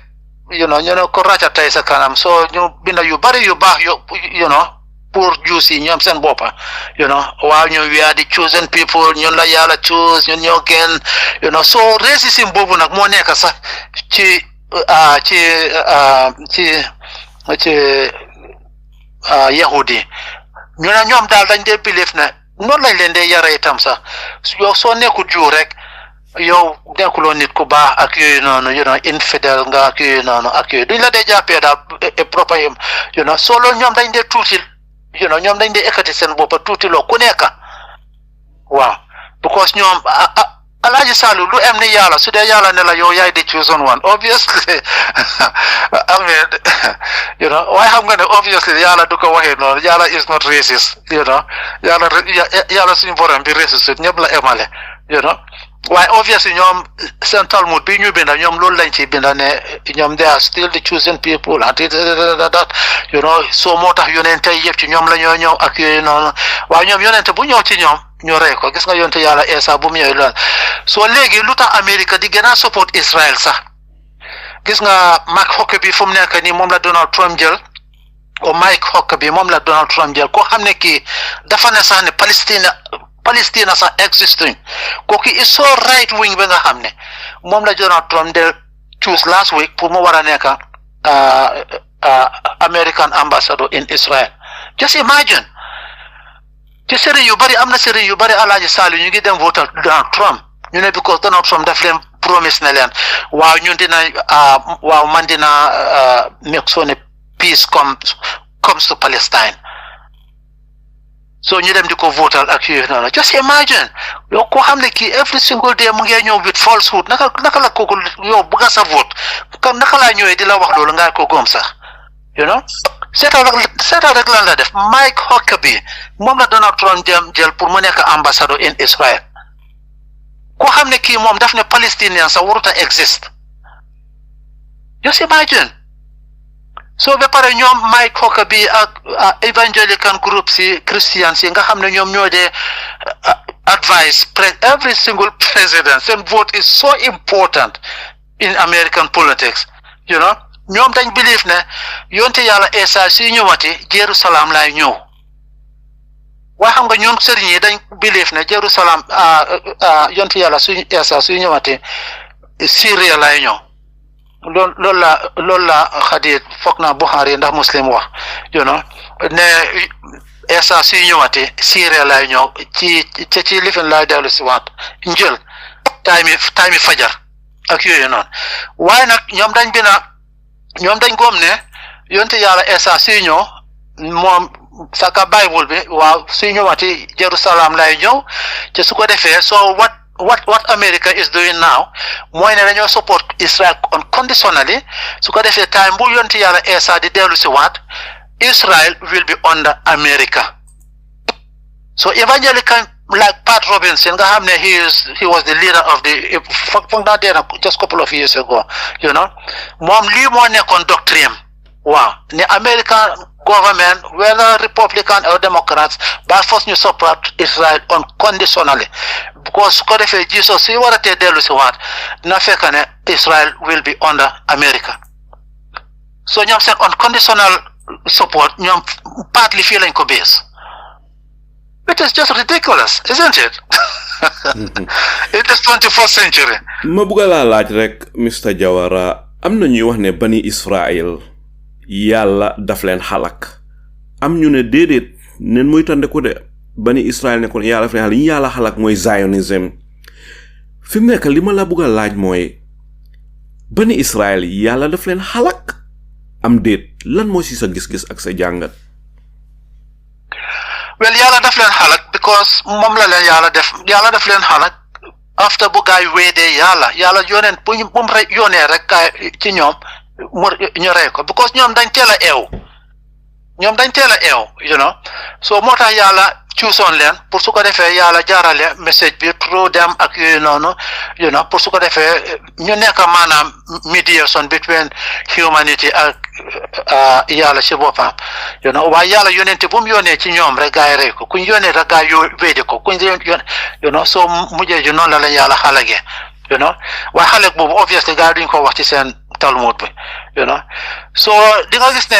ñu ko racha tay sa kanam so ñu binda yu bari yu baax pour juicy ñom seen boppa waaw ñu we are the chosen people ñun la Yalla choose ñun ñoo gën so racism bobu nak mo nekk sax ci Yahudi ñoom daal dañ dee believe ne noonu lañ leen dee yare itam sax yow soo nekkul juu rek yow nekkuloo nit ku baax ak yooyu noonu infidèle nga ak yooyu noonu ak yooyu duñ la dee jàppee daal propre soo loolu ñoom dañ dee tuuti ñoom dañ dee ekkati seen boppa tuuti loo ku nekk waaw because ñoom Alaji Salu, lu em ni yala, so de yala nela yo yai the chosen one. Obviously, I mean, you know, why I'm gonna obviously yala duka wahe no, yala is not racist, you know, yala simple and be racist, nyabla emale, you know. Why obviously nyom central mood be new benda nyom low lanchi benda ne nyom they are still the chosen people and that you know so mota yonente yep nyom la nyonyo ak you know why nyom yonente bu ñoo ci ñom ñore ko gis nga yonte yalla esa bu mu ñoy lan so legi luta America di gëna support Israel sax gis nga Mark Huckabee fu mu nekk ni mom la Donald Trump jël o Mike Huckabee mom la Donald Trump jël ko xamne ki dafa ne sax ne Palestine as existing koki is so right wing ba nga xamne mom la Donald Trump de choose last week pour mo wara nek American ambassador in Israel. Just imagine ci seri yu bari amna seri yu bari Alaji Salu ñu ngi dem voter Donald Trump ñu ne because Donald Trump daf leen promise na leen waaw ñun dina waaw man dina make sure peace comes to Palestine. So ñu dem di ko votal ak yooyu noonu just imagine yow ko xam ne kii every single day mu ngi ñëw with falsehood naka la kooku yow bëgg sa vote kon naka laa ñëwee di la wax loolu nga ko gom sax you know seetal rek lan la def Mike Huckabee moom la Donald Trump jël pour mu nekk ambassador in Israel ko xam ne kii moom daf ne Palestinian sax waruta exist just imagine so be pare ñoom Mike Huckabee ak evangelical group si Christians yi nga xam ne ñoom ñoo de advice every single president seen vote is so important in American politics you know ñoom dañ believe ne yonte yàlla Esa si ñëwati Jerusalem lay ñëw waa xam nga ñun sëriñ yi dañ believe ne Jerusalem yonte yàlla su Esa su ñëwati Syria lay ñëw loolu la xadit foog naa Bukhari ndax Muslim wax you know ne Esa si ñëwati Syria lay ñëw ci lifin lay dellu si waat njël time fajar ak yooyu noonu waaye nag ñoom dañ góom ne yonte yàlla Esa si ñëw moom saka Bible bi waaw si ñëwati Jerusalem lay ñëw te su ko defee so what America is doing now mooy ne dañoo support Israel unconditionally su ko defee time bu yonti yàlla Esa di dellu si waat Israel will be under America so evangelical like Pat Robinson nga xam ne he was the leader of the foog naa dee na just couple of years ago you know moom lii moo nekkoon doctrine waaw ne American government whether Republican or Democrats by force ñu support Israel unconditionally because su ko defee Jesus si waratee dellu si waat na fekk ne Israel will be under America so ñoom seen unconditional support ñoom partly fii lañ ko base it is just ridiculous isn't it it is 21st century ma bëgg laa laaj rek Mr Jawara am na ñuy wax ne bani Israel yàlla daf leen xalak am ñu ne déedéet neen mooy tande ko de bani Israel ne kon yàlla daf leen xalak yàlla xalak mooy Zionism fi mu nekk li ma la bëgg a laaj mooy bani Israel yàlla daf leen xalak am déet lan moo si sa gis-gis ak sa jàngat well yàlla daf leen xalak because moom la leen yàlla daf leen xalak after bu gaay weedee yàlla yoneen bu mu yónnee rek kaay ci ñoom ñu rey ko because ñoom dañ teel a eew you know so moo tax yàlla cuusoon leen pour su ko defee yàlla jaarale message bi through them ak yooyu noonu you know pour su ko defee ñu nekk maanaam mediation between humanity ak yàlla ci boppam you know waaye yàlla yónente bu mu yónnee ci ñoom rek gaay rey ko kuñ yónnee rek gaay weede ko kuñ you know so mujjee ji noonu la leen yàlla xalagee you know waaye xale boobu obviously gaay duñ ko wax ci seen Talmud bi you know so di nga gis ne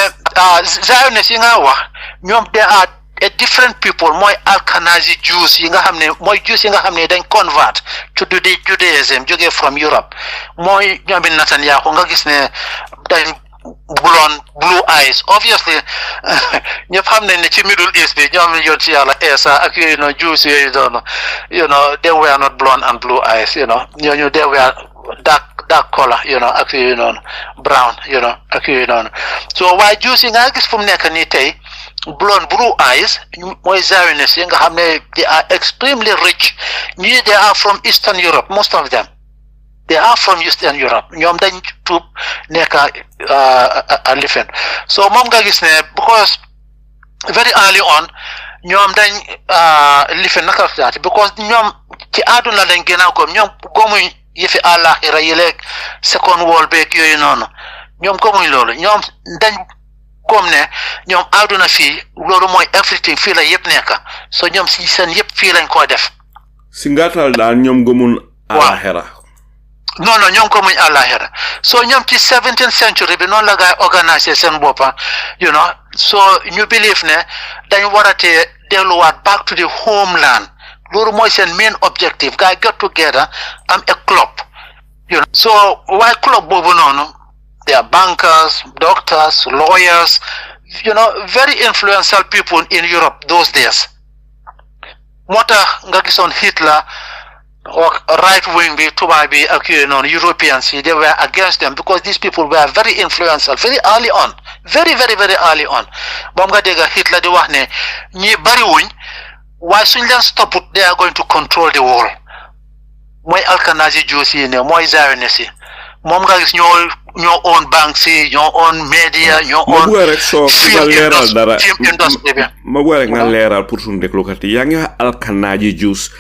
Zionist yi nga wax ñoom they are a different people mooy Ashkenazi Jews yi nga xam ne mooy Jews yi nga xam ne dañ convert to Judaism jógee from Europe mooy ñoomi Netanyahu nga gis ne dañ blue eyes obviously ñëpp xam nañ ne ci Middle East bi ñoom yoon ci yàlla Esa ak yooyu noonu Jews yooyu doonu you know they were not blonde and blue eyes you know ñooñu they were dark color you know ak yooyu noonu brown you know ak yooyu noonu so waaye Jews yi nga gis fu mu nekk nii tey blonde blue eyes mooy Zionists yi nga xam ne they are extremely rich ñii they are from Eastern Europe most of them they are from Eastern Europe ñoom dañ tuub nekk a lifen so moom nga gis ne because very early on ñoom dañ lifen naka daati because ñoom ci àdduna lañ gën a gom ñoom gomuñ yëfi àllaaxira yi leeg second world beeg yooyu noonu ñoom gomuñ loolu ñoom dañ comme ne ñoom àdduna fii loolu mooy everything fii la yëpp nekk so ñoom si seen yëpp fii lañ ko def si ngaatal daal ñoom gëmun àllaaxira non ñoom ko muñ àllaaxira so ñoom ci 17th century bi noonu la gaay organiser seen boppa you know so ñu believe ne dañ waratee delluwaat back to the homeland loolu mooy seen main objective gaay get together am a club you know so waaye club boobu noonu they are bankers, doctors, lawyers, you know, very influential people in Europe those days. Mota nga gisoon Hitler or right wing be tubaab bi ak you know Europeans they were against them because these people were very influential very early on very early on moom nga dégg Hitler di wax ne ñi bari wuñ waaye suñ leen stoput they are going to control the world mooy alkanazi Jews yi ne mooy Zionists yi moom nga gis ñoo own banks yi ñoo own media ñoo own film industry bi ma bëgg rek nga leeral pour suñu déglukat yi yaa ngi wax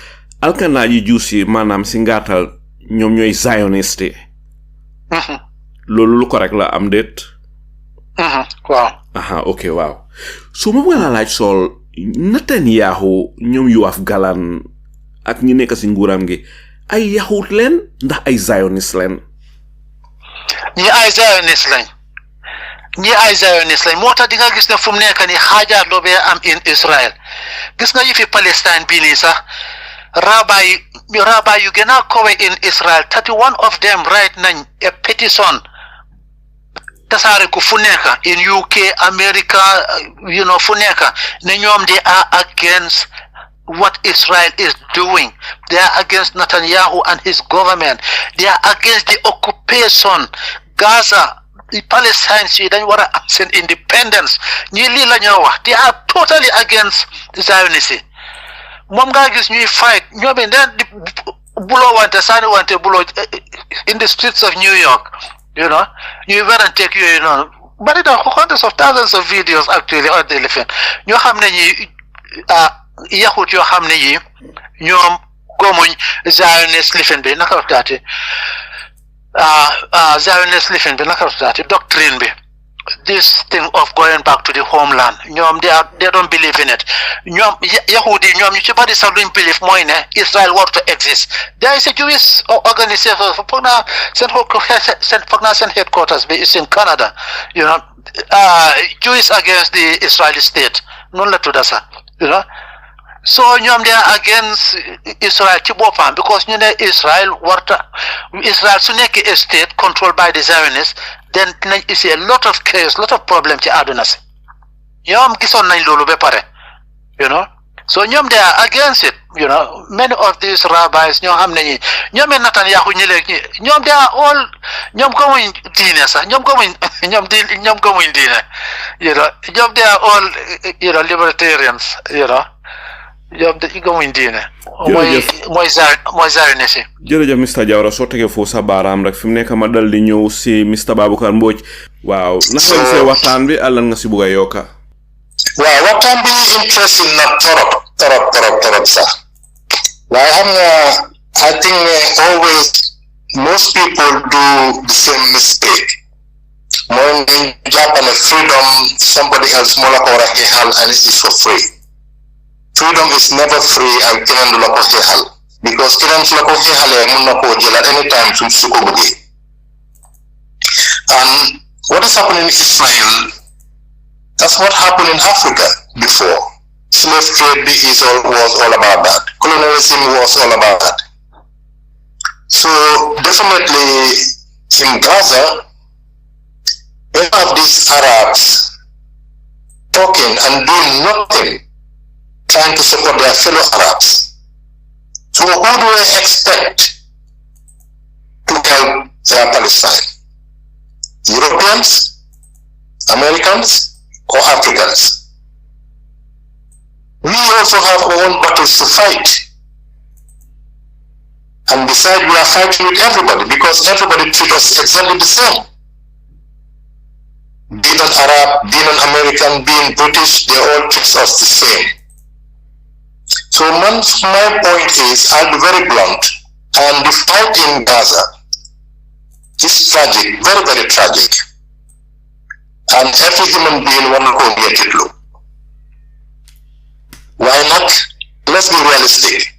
alkanaji Jews yi maanaam si ngaatal ñoom ñooy Zionist yi loolu lu ko rek la am déet waaw aha ok waaw so ma bëgg la laaj sool Netanyahu ñoom Yoav Gallant ak ñi nekk si nguuram gi ay yahut leen ndax ay Zionist leen ñi ay Zionist lañ moo tax di nga gis ne fu mu nekk nii xaajaarloo bee am in Israel gis nga yëfi Palestine bii nii sax rabbi yu gën a kowe in Israel 31 of them write nañ a petition tasaare ko fu nekk in UK America you know fu nekk ne ñoom they are against what Israel is doing. They are against Netanyahu and his government. They are against the occupation. Gaza, the Palestinians, they want to send independence. They are totally against Zionism. Mom guys, you fight. You mean then Bulo want to Bulo in the streets of New York. You know, you better take you know. But there are hundreds of thousands of videos actually on the elephant. You have many yahut yoo xam ne yi ñoom gomuñ Zionist lifin bi naka taati Zionist lifin bi naka taati doctrine bi this thing of going back to the homeland ñoom they don't believe in it ñoom yahudi ñoom ñu ci bari sax luñ believe mooy ne Israel war to exist there is a Jewish organization foog naa seen headquarters bi is in Canada you know Jews against the Israeli state noonu la tudda sax you know so ñoom they are against Israel ci boppam because ñu ne Israel su nekk a state controlled by the Zionists then is a lot of chaos lot of problem ci àdduna si ñoom gisoon nañ loolu ba pare you know so ñoom they are against it you know many of these rabbis ñoo xam ne ñi ñoom Netanyahu ñi léegi ñoom they are all ñoom gëmuñ diine sax ñoom gëmuñ diine you know ñoom they are all you know libertarians you know ñoom dañu gëmuñ diine mooy Zionist. jërëjëf Mr Jawara soo tegee foofu sa baaraam rek fi mu nekk ma dal di ñëw si Mr Baboucarr Mbodj waaw naka nga gisee waxtaan bi àllan nga si bugg a yokka waaw waxtaan bi interesting na torop sax waaye xam nga I think always most people do the same mistake mooy nga jàpp ne freedom somebody else moo la ko war a xeexal and it is for free. Freedom is never free and keneen du la ko xeexal because keneen su la ko xeexalee mun na koo jël at any time su ko bëggee and what is happening in Israel that's what happened in Africa before slave trade was all about that colonialism was all about that so definitely in Gaza you have these Arabs talking and doing nothing trying to support their fellow Arabs. So who do they expect to help Palestine? Europeans, Americans, or Africans? we also have our own battles to fight. And besides, we are fighting with everybody because everybody treats us exactly the same. Being an Arab, being an American, being British, they all treat us the same. So my point is, I'll be very blunt, and the fight in Gaza is tragic, very, very tragic. And every human being wants to get it low. Why not? Let's be realistic.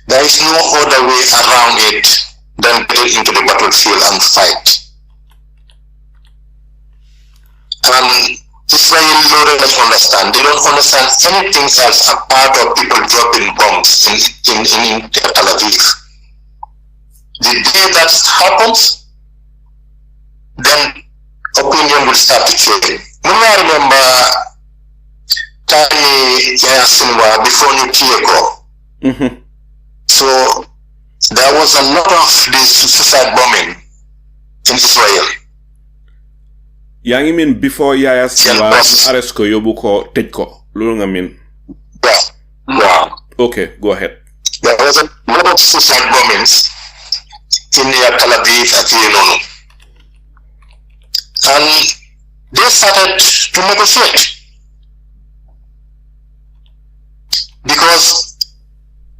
There is no other way around it than getting into the battlefield and fight. And Israel don't understand. They don't understand anything else apart of people dropping bombs in Tel Aviv. The day that happens, then opinion will start to change. I remember time before nuclear go. So there was a lot of this suicide bombing in Israel. Yaa ngi mean before Yaya Sinwar arrest ko yóbbu ko tëj ko loolu nga mean. Yeah. Okay, go ahead. There was a lot of suicide bombings in Tel Aviv at Yelonu. And they started to negotiate. Because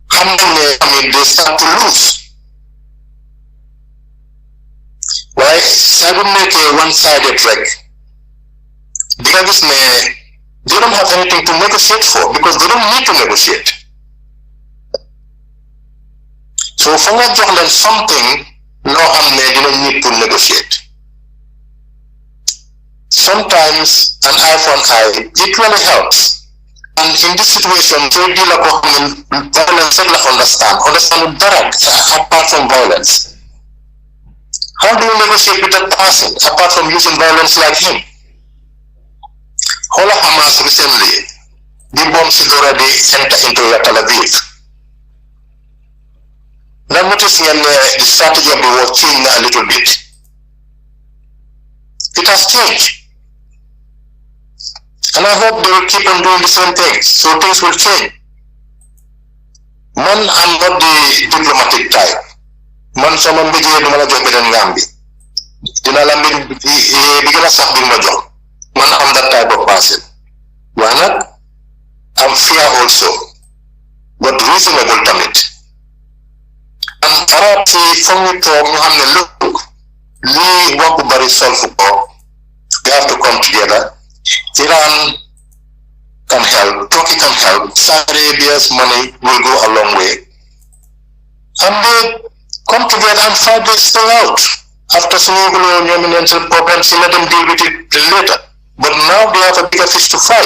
they start to lose. Why? I would make a one-sided wreck. Because they don't have anything to negotiate for because they don't need to negotiate. So for me, there's something they don't need to negotiate. Sometimes an eye for an eye, it really helps. And in this situation, so deal with violence, understand apart from violence. How do you negotiate with that person apart from using violence like him? All of Hamas recently, the bombs already entered into Tel Aviv. Now notice the strategy of the war changed a little bit. It has changed. And I hope they will keep on doing the same things, so things will change. Man, I'm not the diplomatic type. Man, someone big here, man, Gambi. Man, I'm that type of person. Why not? I'm fair also, but reasonable to it. And Arab from me to Mohammed, look, we work very solve. We have to come together. Iran can help, Turkey can help, Saudi Arabia's money will go a long way. And they come together and fight this thing out. After some financial problems, let them deal with it later. But now they have a bigger fish to fry.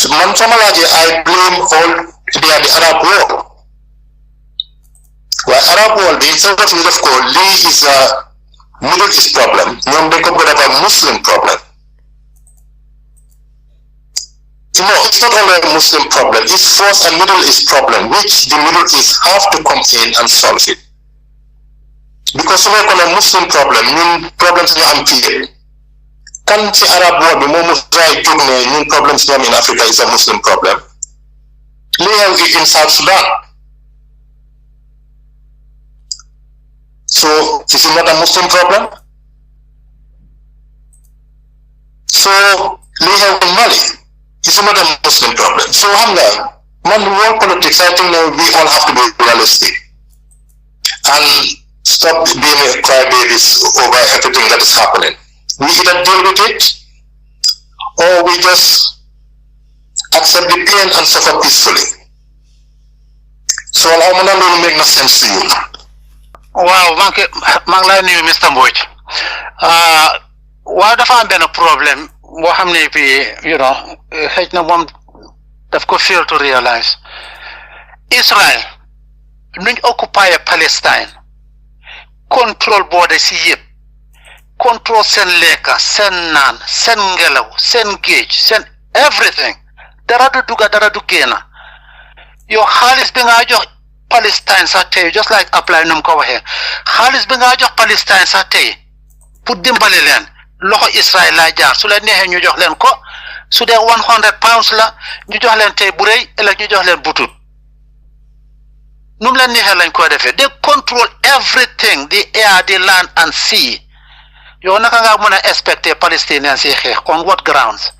I blame all the Arab world. Well, Arab world, the insurgents of Lee is a Middle East problem. They could have a Muslim problem. You know, it's not only a Muslim problem, it's first a Middle East problem, which the Middle East have to come in and solve it. Because when a Muslim problem, problems are unclear. Can't the Arab world be more problems in Africa is a Muslim problem? Live in South Sudan. So, is it not a Muslim problem? So, live in Mali. It's not a Muslim problem. So, world politics, I think we all have to be realistic and stop being crybabies over everything that is happening. We either deal with it or we just accept the pain and suffer peacefully. So, I'm not going to make no sense to you. Wow, Mangla ni Mr. Mboj. Why dafa am benn problem boo xam ne bi xëj na moom daf ko fail to realize. Israel nuñ occupy Palestine, control border si yëpp, control seen lekka, seen naan, seen ngelaw, seen géej, seen everything. Dara du dugga, dara du génna. Yow xaalis bi nga jox Palestine sax tey just like apply num ko waxee xaalis bi nga jox Palestine sax tey pour dimbale leen loxo Israel la jaar su la neexee ñu jox leen ko su dee 100 pounds la ñu jox leen tey bu rëy ëllëg ñu jox leen butut nu mu leen neexee lañ koy defee they control everything the air the land and sea yow naka nga mën a expecter Palestinians yi xeex on what grounds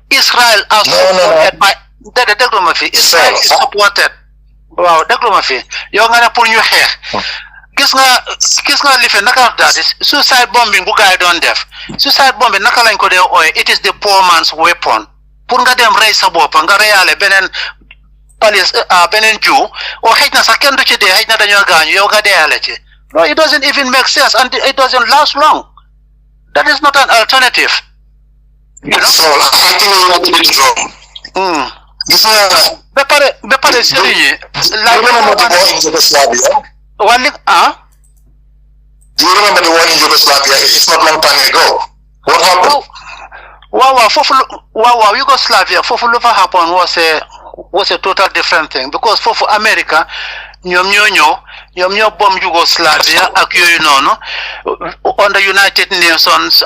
Israel are supported by déglu ma fi Israel is supported waaw déglu ma fi yow nga ne pour ñu xeex gis nga li fi naka daal suicide bombing bu gaay doon def suicide bombing naka lañ ko dee ooye it is the poor man's weapon pour nga dem rey sa bopp nga reyaale beneen jiw o xëj na sax kenn du ci dee xëj na dañoo gaañu yow nga deeyaale ci no it doesn't even make sense and it doesn't last long that is not an alternative you know so I think we want to be wrong ba pare sëriñ yi like remember the war in Yugoslavia wali do you remember the war in Yugoslavia it's not long time ago what happened wow Yugoslavia foofu lu fa happen was a total different thing because foofu America ñoom ñoo bomb Yugoslavia ak yooyu noonu on the United Nations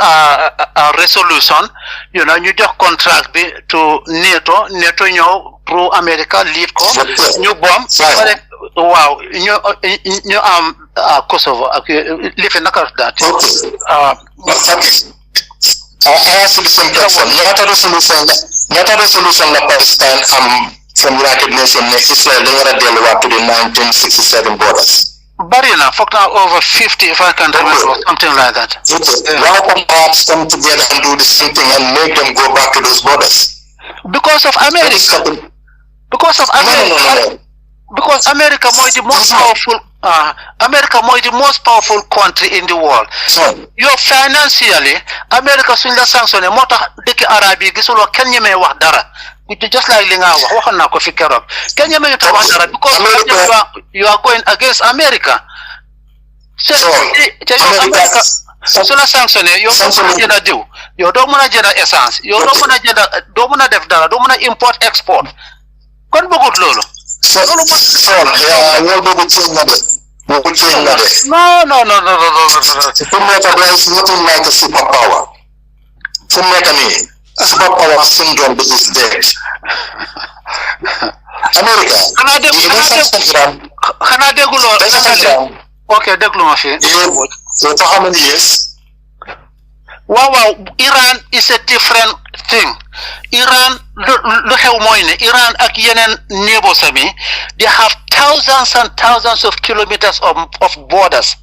resolution you know ñu jox contract bi to NATO ñëw pro America lead ko ñu bomb waaw ñu am Kosovo ak li fi naka daat I asked the same question. Ñaata resolution la Palestine from United Nations ne Israel dañu war a delluwaat to the 1967 borders. Bari na foog naa over 50 if I can remember something like that. Why can't Arabs come together and do the same thing and make them go back to those borders? Because of America. No. Because America mooy the most powerful the most powerful country in the world. Yow financially America suñ la sanctionné moo tax dëkki arab yi gisuloo kenn ñemee wax dara just like li nga waxoon naa ko fi keroog kenn ñemee ñu tax wax dara because you are going against America. America su la sanctionné yow doo mën a jënd diw yow doo mën a jënd essence yow doo mën a def dara doo mën a import export kon bëggut loolu. No. There is nothing like a superpower. Superpower syndrome is dead. America. Okay, déglu ma fi. For how many years? Wow, Iran is a different thing. Iran, lu xew mooy ne Iran ak yeneen neighbors ami they have thousands and thousands of kilometers of borders.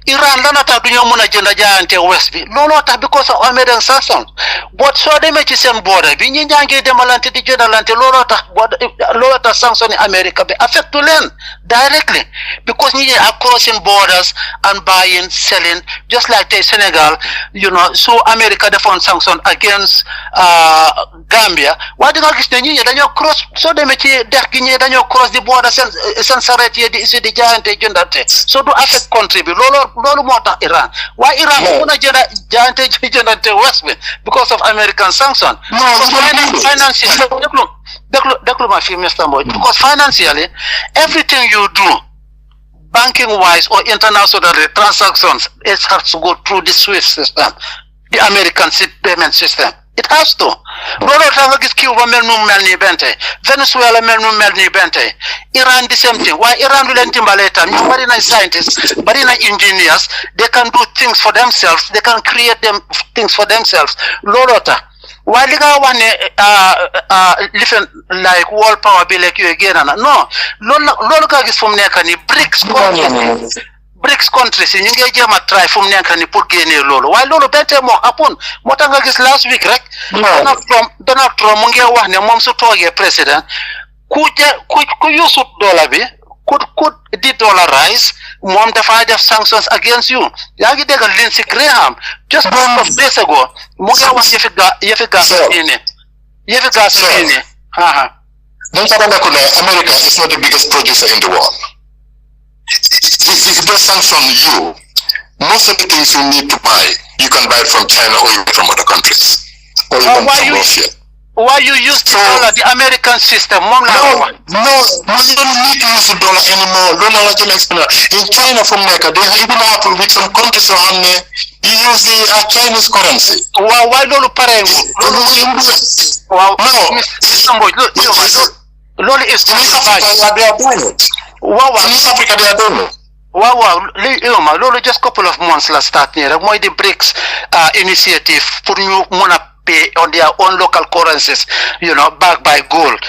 Iran lana tax du ñoo mën a jënd jaayante west bi looloo tax because of American sanctions but soo demee ci seen border bi ñi ñaa ngi demalante di jëndalante looloo tax sanction America bi affect leen directly because ñi are crossing borders and buying selling just like tey Senegal you know so America defoon sanction against Gambia waaye di nga gis ne ñi dañoo cross soo demee ci dex gi ñi dañoo cross di border seen saret yi di jaayante jëndante so du affect country bi loolu moo tax Iran waaye Iran mu mën a jëndante west bi because of American sanction financially déglu ma fi Mr. Mbodj because financially everything you do banking wise or international transactions it has to go through the SWIFT system the American payment system it has to looloo tax nga gis Cuba mel nu mel nii bente Venezuela mel nu mel nii bente Iran the same thing waaye Iran du leen dimbalee tam ñu bari nañ scientists bari nañ engineers they can do things for themselves they can create things for themselves looloo tax waaye li nga wax ne lifen like world power bi lekk yooyu génn na non loolu nga gis fu mu nekk nii BRICS countries yi ñu ngi jéem a try fu mu nekk ni pour génnee loolu waaye loolu bente moo happen moo tax nga gis last week rek Donald Trump mu ngi wax ne moom su toogee président ku yusut dollar bi ku di dollarize moom dafa def sanctions against you yaa ngi déggal Lindsey Graham just a couple of days ago mu ngi wax yëfi gasoline Don't America is not the biggest producer in the world. If they sanction you, most of the things you need to buy, you can buy from China or even from other countries. Or even from Russia. Why you use the dollar, the American system? No, you don't need to use the dollar anymore. In China from America, they even have with some countries around there, you use the Chinese currency. Why lolu pare wow Mr. Mbodj lolu is in East Africa they are doing it. Wow. In East Africa they are doing it. Wow, lolu just couple of months la start ni rek moy the BRICS initiative pour ñu mëna pay on their own local currencies, backed by gold.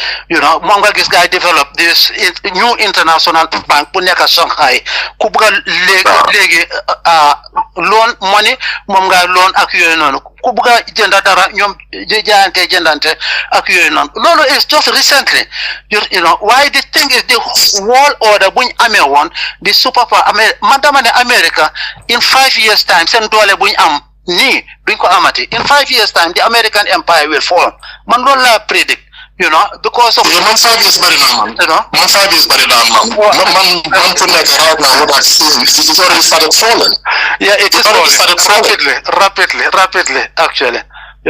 Moom nga gis guy develop this new international bank bu nekk Shanghai ku bëgg léegi loan money moom nga loan ak yooyu noonu ku bëgg jënd dara ñoom jëndante ak yooyu noonu loolu is just recently why the thing is the world order buñ amee woon the superpower man dama ne America in 5 years time seen doole buñ am ni duñ ko amati in 5 years time the American empire will fall man loolu la predict because of man 5 years bari na man man 5 years bari na man to nekk right now what I see it already started falling. Yeah, it is falling rapidly actually.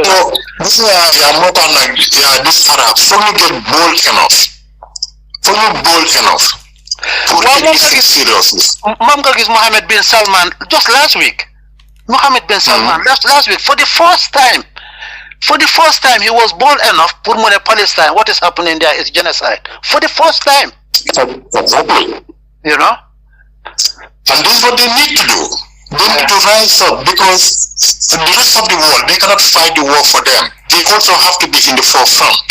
So this is more than like this Arab so you get bold enough to take it seriously. Mam nga gis Mohammed bin Salman just last week last week for the first time he was bold enough for Palestine what is happening there is genocide for the first time. Exactly. And this is what they need to do. They need to rise up because the rest of the world they cannot fight the war for them. They also have to be in the forefront.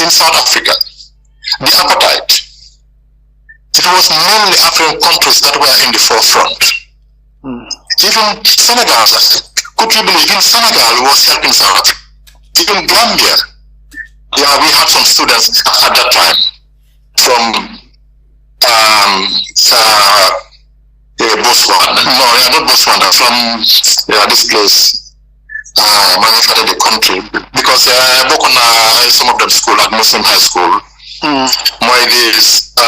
In South Africa, the apartheid, it was mainly African countries that were in the forefront. Even Senegal, could you believe, even Senegal was helping South Africa. Even Gambia, we had some students at that time from Botswana. No, not Botswana, from this place, manufactured the country, because some of them school, like Muslim high school,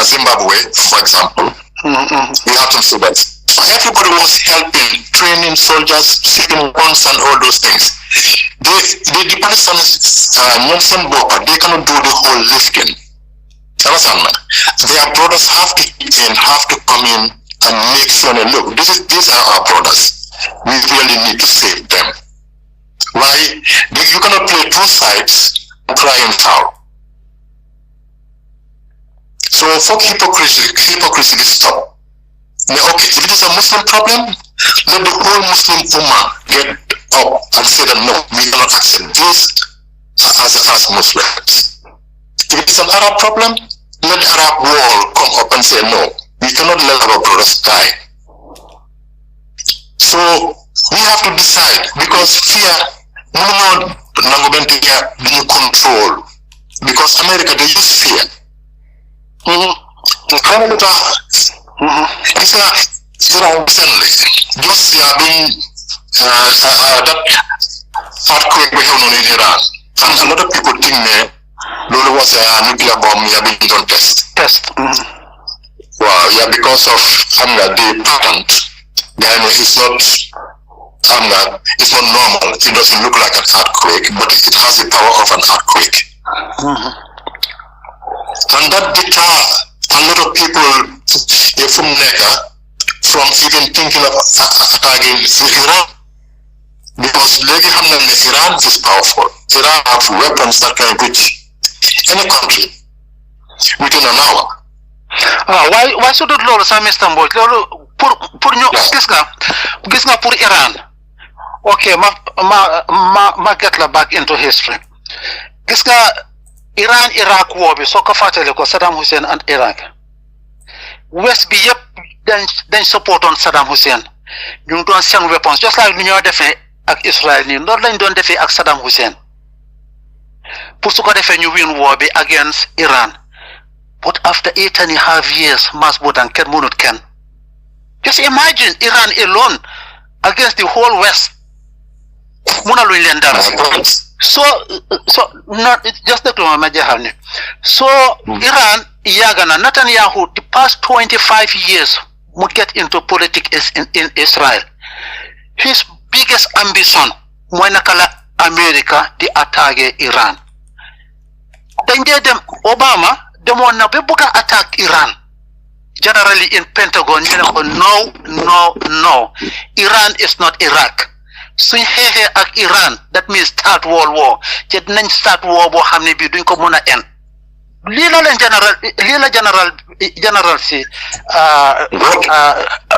Zimbabwe, for example, we had some students. Everybody was helping, training soldiers, shipping guns and all those things. The Palestinians, they cannot do the whole lifting. Understand, man? Their brothers have to come in and make sure, look, these are our brothers. We really need to save them. Why? You cannot play two sides and crying foul. So fuck hypocrisy stop. Okay, if it is a Muslim problem, let the whole Muslim Ummah get up and say that no, we cannot accept this as Muslims. If it is an Arab problem, let the Arab world come up and say no, we cannot let our brothers die. So we have to decide, because fear, no control, because America, they use fear. Recently, just being that earthquake we have in Iran, and a lot of people think Lulu was a nuclear bomb being done test. Well, yeah, because of the patent, it's not normal. It doesn't look like an earthquake, but it has the power of an earthquake. And that deter a lot of people from even thinking of attacking Iran, because Iran is powerful. Iran have weapons that can reach any country within an hour. Why should it loolu sa Mr. Mbodj loolu pour ñu gis nga pour Iran. Okay, ma get la back into history. Gis nga Iran Iraq war bi soo ko fàttali ko Saddam Hussein and Iraq West bi yëpp dañ support on Saddam Hussein ñu ngi doon seen weapons just like lu ñoo defee ak Israel nii noonu lañ doon defee ak Saddam Hussein pour su ko defee ñu win war bi against Iran. But after 8.5 years mass bodan kenn mënut kenn. Just imagine Iran alone against the whole West. Mënaluñ leen dara. So not just the Majahani. So Iran Yagana Netanyahu the past 25 years would get into politics in Israel. His biggest ambition Moinakala America the attack Iran. Then them Obama demoon na ba bëgg attack Iran generally in Pentagon, no. Iran is not Iraq. Suñ xeexee ak Iran, that means start world war. Te dinañ start war boo xam ne bii duñ ko mën a en. Lii la general si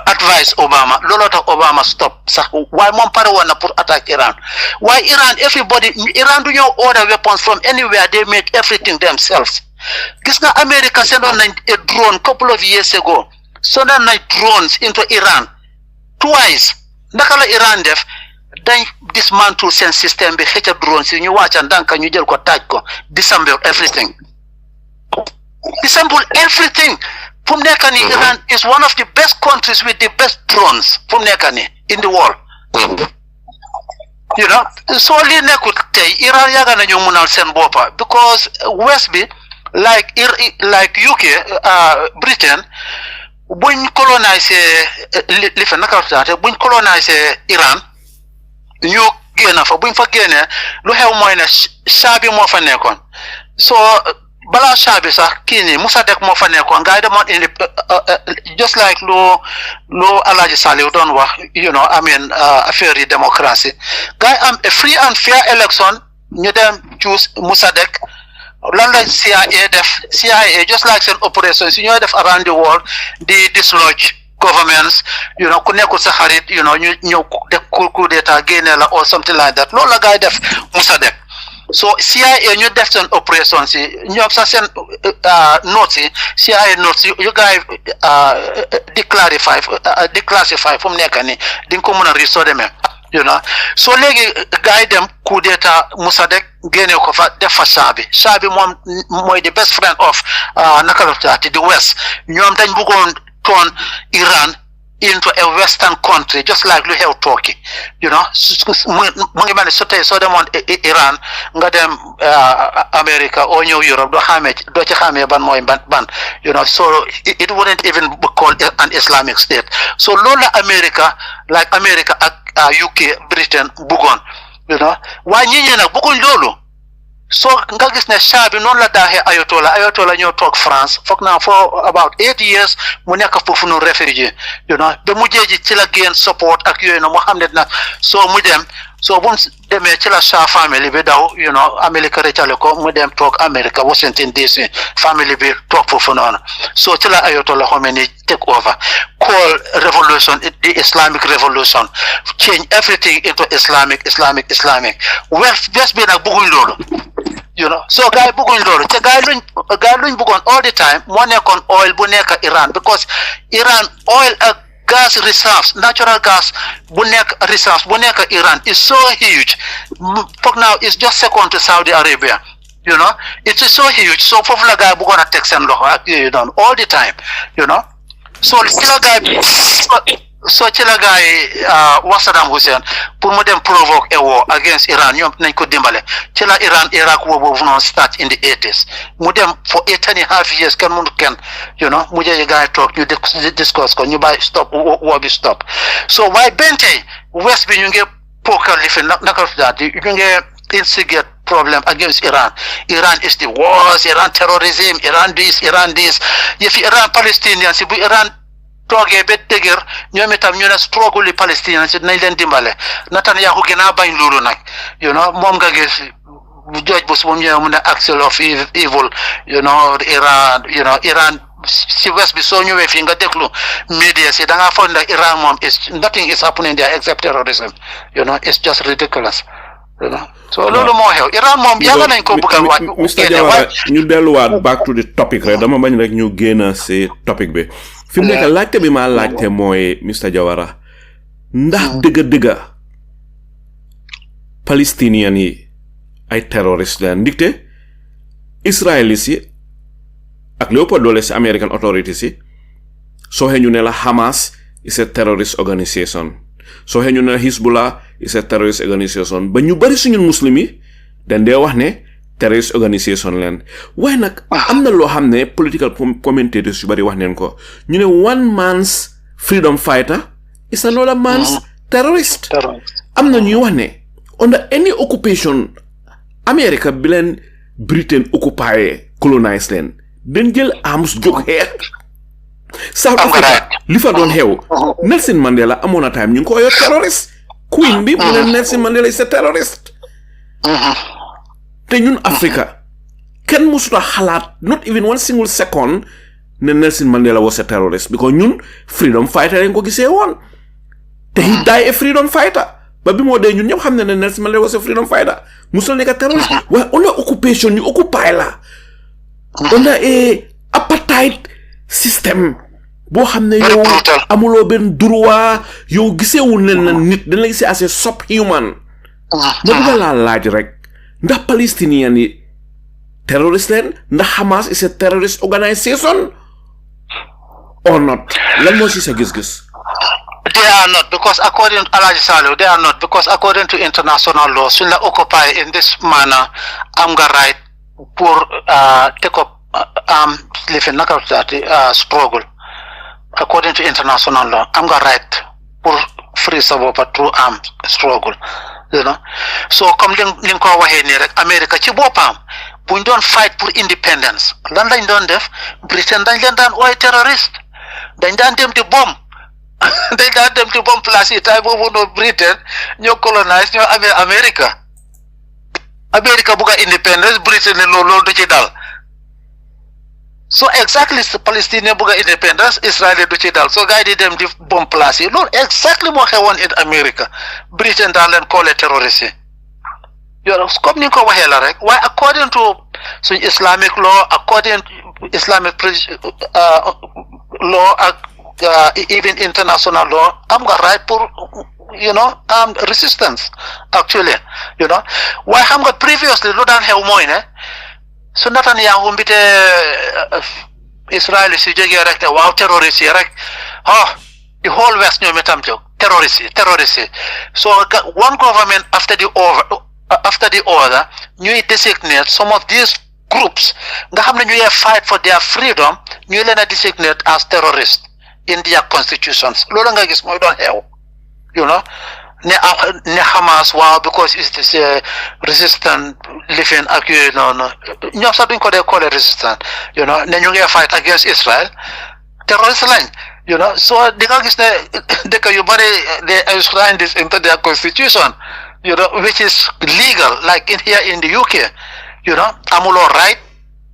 advice Obama. Looloo tax Obama stop sax waaye moom pare woon na pour attaque Iran. Waaye Iran, Iran du ñëw order weapons from anywhere, they make everything themselves. Gis nga America sendoon nañ a drone couple of years ago. Sendoon nañ drones into Iran twice. Naka la Iran def? Dañ dismantle seen système bi xëcc drones yi ñu wàcca ndànka ñu jël ko taaj ko disassemble everything. Fu mu nekk nii Iran is one of the best countries with the best drones fu mu nekk nii in the world. You know, so lii nekkut tey Iran yàgg nañu munal seen boppa because West bi like UK Britain buñ colonise li fa naka la buñ colonise Iran ñu génn fa buñ fa génnee lu xew mooy ne Shah bi moo fa nekkoon so balaa Shah bi sax kii nii Mossadegh moo fa nekkoon gars yi demoon indi just like lu Alhaji Saliou doon wax affaire yi démocratie gars yi am a free and fair election ñu dem choose Mossadegh lan la CIA def CIA just like seen operations yi ñooy def around the world di dislodge governments ku nekkul sa xarit ñu ñëw def coup d'état génne la or something like that loolu la gars yi def Mossadegh so CIA ñu def seen operations yi ñoom sax seen notes yi CIA notes yi yu gars yi declassify fu mu nekk nii di nga ko mën a ri soo demee so léegi gars yi dem coup d'état Mossadegh génne ko fa def fa Shah bi moom mooy the best friend of naka la the West ñoom dañ bëggoon turn Iran into a Western country just like lu xew Turkey mu ngi mel ni so tey soo demoon Iran nga dem America oo ñëw Europe doo ci xamee ban mooy ban so it wouldn't even be called an Islamic state so loolu la America ak UK Britain bëggoon waaye ñi nag bëgguñ loolu so nga gis ne Shah bi noonu la daaxee Ayatollah ñoo toog France foog naa for about 8 years mu nekk foofu noonu réfugié ba mujjee ji ci la gain support ak yooyu na Mohammed na so mu dem so bu mu demee ci la Shah family bi daw Amérique rëccale ko mu dem toog Amérique Washington DC family bi toog foofu noonu so ci la Ayatollah Khomeini take over call revolution the Islamic revolution change everything into Islamic West bi nag bëgguñ loolu so gars yi bëgguñ loolu te gars yi luñ bëggoon all the time moo nekkoon oil bu nekk Iran because Iran oil ak gas reserves natural gas bu nekk reserves bu nekk Iran is so huge foog now it's just second to Saudi Arabia it is so huge so foofu la gars yi bëggoon a teg seen loxo ak yooyu doon all the time so ci la gars yi wax Saddam Hussein pour mu dem provoke a war against Iran ñoom nañ ko dimbale ci la Iraq war boobu noonu start in the 80s mu dem for 8.5 years kenn mënu kenn mu jëye gars yi toog ñu discuss ko ñu bàyyi stop war bi stop so waaye benn tey West bi ñu ngi pokal li fi naka daal ñu ngi instigate problem against Iran is the worst Iran terrorism Iran this yëfi Iran Palestinian si bu Iran toogee ba dëgër ñoom itam ñu ne struggle Palestinian si dinañ leen dimbale Netanyahu gën a bañ loolu nag moom nga gis George Bush moom ñëwee mu ne axle of evil Iran si West bi soo ñëwee fii nga déglu media si da ngaa foog ne Iran moom nothing is happening there except terrorism it's just ridiculous so loolu moo xew Iran moom yàgg nañ ko bëgg a waaj Mr Jawara ñu delluwaat back to the topic rek dama bañ rek ñu génn si topic bi fi mu nekk laajte bi maa laajte mooy Mr Jawara ndax dëgga Palestinian yi ay terroriste la ndikte Israelis yi ak lépp doole si American authorities yi soo xee ñu ne la Hamas is a terrorist organisation soo xee ñu ne la Hezbollah is a terrorist organisation ba ñu bari suñu muslim yi dañ dee wax ne terrorist organisation leen waaye nag am na loo xam ne political commentators yu bari wax neen ko ñu ne one man's freedom fighter is another man's terrorist am na ñuy wax ne under any occupation America bi leen Britain occupy colonize leen dañ jël arms jóg xeex South Africa li fa doon xew Nelson Mandela amoon na time ñu ngi ko yor terroriste queen bi mu ne Nelson Mandela is a terrorist te ñun Africa kenn musuta xalaat not even one single second ne Nelson Mandela was a terrorist because ñun freedom fighter lañ ko gisee woon te he die a freedom fighter ba bi moo dee ñun ñëpp xam ne ne Nelson Mandela was a freedom fighter musul nekk a terrorist waaye on a occupation ñu occupy la on a apartheid system boo xam ne yow amuloo benn droit yow giseewul ne na nit dañ la gisee as a subhuman ma bëgg laa laaj rek ndax Palestinian yi terrorist leen ndax Hamas is a terrorist organization or not lan moo si sa gis-gis They are not, because according to Alaji Saleh, they are not, because according to international law, should not occupy in this manner, I'm got right for take up living struggle. According to international law, I'm got right for free sababa through struggle. You know, so come link over here, America, Chibopam, we don't fight for independence. London don't def, Britain don't oil terrorist. Then them the bomb. They got them to bomb place it. I won't Britain, you colonize new America. America buga independence, Britain and Lolo Duchidal. So exactly Palestinian buga independence, Israeli Duchidal. So guided them to bomb place. You know exactly what I want in America. Britain and call it terrorism. You're coming over here, right? Why according to Islamic law, according to Islamic law, even international law, I'm got right for resistance. Actually, you know, why I'm got previously look down how more, so Netanyahu bite Israel is direct wow terrorist right? Oh, the whole West new metamjo terrorist. So one government after the other, you designate some of these groups. Nga hamne you fight for their freedom, you lena designate as terrorists in their constitutions. Lola nga gis moy don xew. You know, ne Hamas wow because it's this resistant living you know ñom sax duñ ko dé call resistant, you know, ne ñu ngi fight against Israel terrorist line, you know. So di nga gis ne dëkk yu bari they enshrine this into their constitution, you know, which is legal, like in here in the UK, you know, amulo right.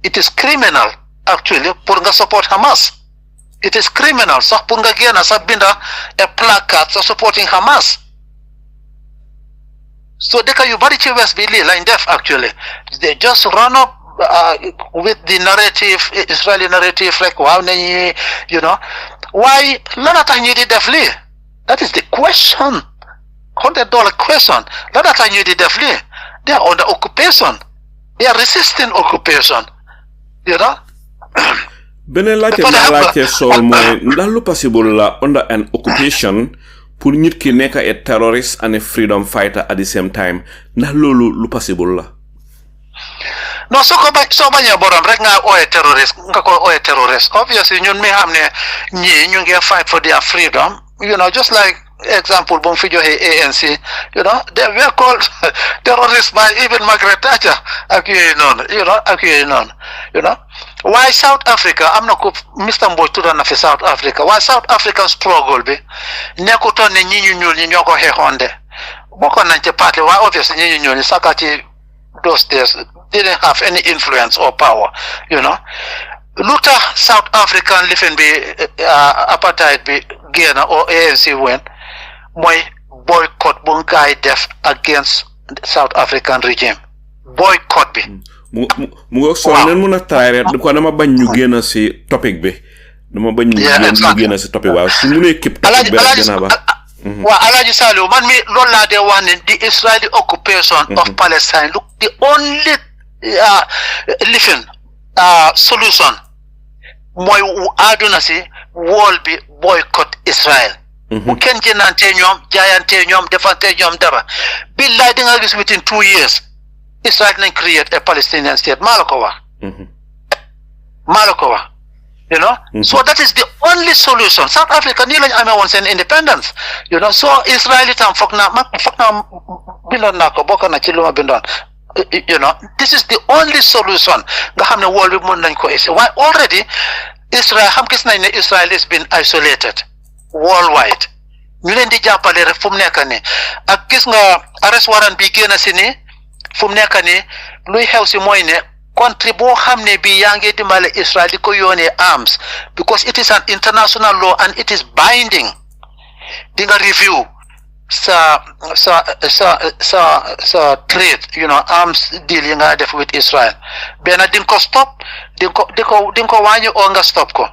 It is criminal actually pour nga support Hamas. It is criminal. So pour nga gena sa binda a placard so supporting Hamas. So deka you bari ci West bi li lañ def actually. They just run up with the narrative, Israeli narrative, like wow nañi, you know. Why lana tax ñi di def li? That is the question. $100 question. Lana tax ñi di def li? They are under occupation. They are resisting occupation. You know? beneen laajte ma laajte sool mooy ndax lu possible la under an occupation pour nit ki nekk a terrorist and a freedom fighter at the same time ndax loolu lu possible la no so baña borom rek nga oye terrorist nga ko oye terrorist obviously ñun mi xam ne ñi ñu ngi fight for their freedom, you know, just like example bon fi joxe ANC, you know, they were called terrorists by even Margaret Thatcher ak yooyu noonu, you know. Why South Africa, am na ko Mr. Mboy tuddoon na fi South Africa, why South African struggle bi nekkutoon ne ñi ñu ñuul ñi ñoo ko xeexoon de bokkoon nañ ci parti waaye obviously ñi ñu ñuul ñi saka ci those days didn't have any influence or power, you know. Lu tax South African living bi apartheid bi génn or ANC win mooy boycott bu ngaay def against South African regime, boycott bi mu ngo so nen mëna try rek ko dama bañ ñu génn ci topic bi dama bañ ñu génn ci topic waaw su mëne képp topic bi gëna ba wa Alaji Saleh man mi loolu laa dee wax ne the Israeli occupation of Palestine, look, the only living solution mooy aduna si wall bi boycott Israel. Bu kenn jënante ñoom jaayante ñoom defante ñoom dara billahi di nga gis within 2 years Israel can create a Palestinian state. Malakowa. You know? So that is the only solution. South Africa nearly wants an independence. You know, so Israeli tam fakna bindon nako boka na chiluma bindon. You know, this is the only solution. Nga xamne wol bi mën nañ ko essayer. Why already Israel xam gis nañ ne Israel is been isolated worldwide ñu leen di jàppale rek fu mu nekk nii ak gis nga arrest warrant bi génn si ni fu mu nekk nii luy xew si mooy ne country boo xam ne bi yaa ngi dimbale Israel di ko yónnee arms because it is an international law and it is binding di nga review sa trade arms deal yi nga def with Israel benn di nga ko stop di nga ko wàññi oo nga stop ko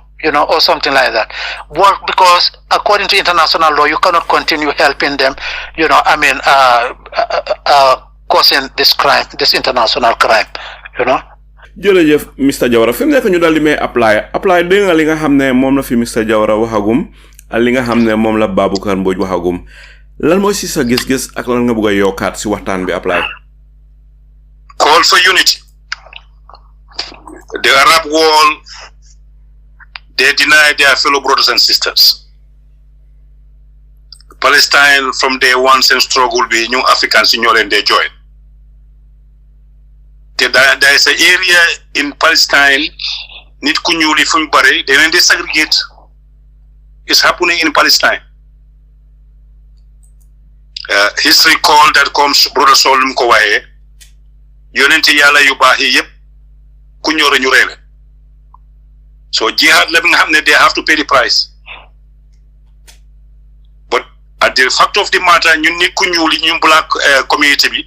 or something like that. Work because according to international law, you cannot continue helping them, causing this crime, this international crime, jërëjëf Mr Jawara fi mu nekk ñu daal di may apply dégg nga li nga xam ne moom la fi Mr Jawara waxagum ak li nga xam ne moom la Baboucarr Mbodj waxagum lan mooy si sa gis-gis ak lan nga bëgg a yokkaat si waxtaan bi apply. Call for unity. The Arab world, they deny their fellow brothers and sisters. Palestine from day one since struggle be new Africans in and they join. There is an area in Palestine need kunyuli from Bari, then they segregate. It's happening in Palestine. History call that comes brother Solum Kowaye, Yonenti Yala Yubahi yep, Kunyore Nurele. So jihad living happening, they have to pay the price. But at the fact of the matter, you need kunyuli new black community.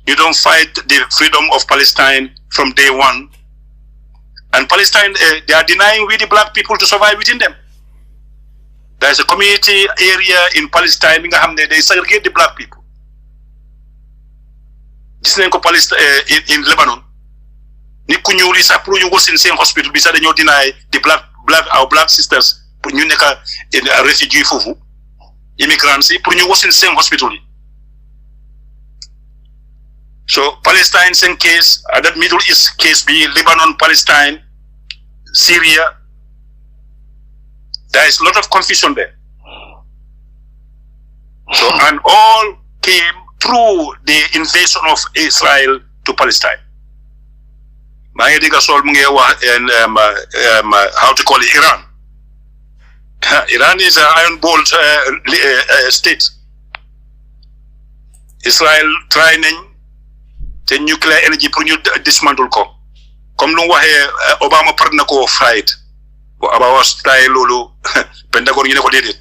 You don't fight the freedom of Palestine from day one. And Palestine, they are denying we the black people to survive within them. There is a community area in Palestine, they segregate the black people. This is in Lebanon. Ni kunyuli sa pro you go in same hospital beside you deny the our black sisters you neka in a refugee fufu immigrants pro you go in same hospital. So Palestine same case, that Middle East case be Lebanon, Palestine, Syria. There is a lot of confusion there. So and all came through the invasion of Israel to Palestine. How to call it Iran. Iran is an iron bolt state. Israel trying the nuclear energy to dismantle ko. Comme lu waxe Obama partner ko fried. About style lulu Pentagon you know did it.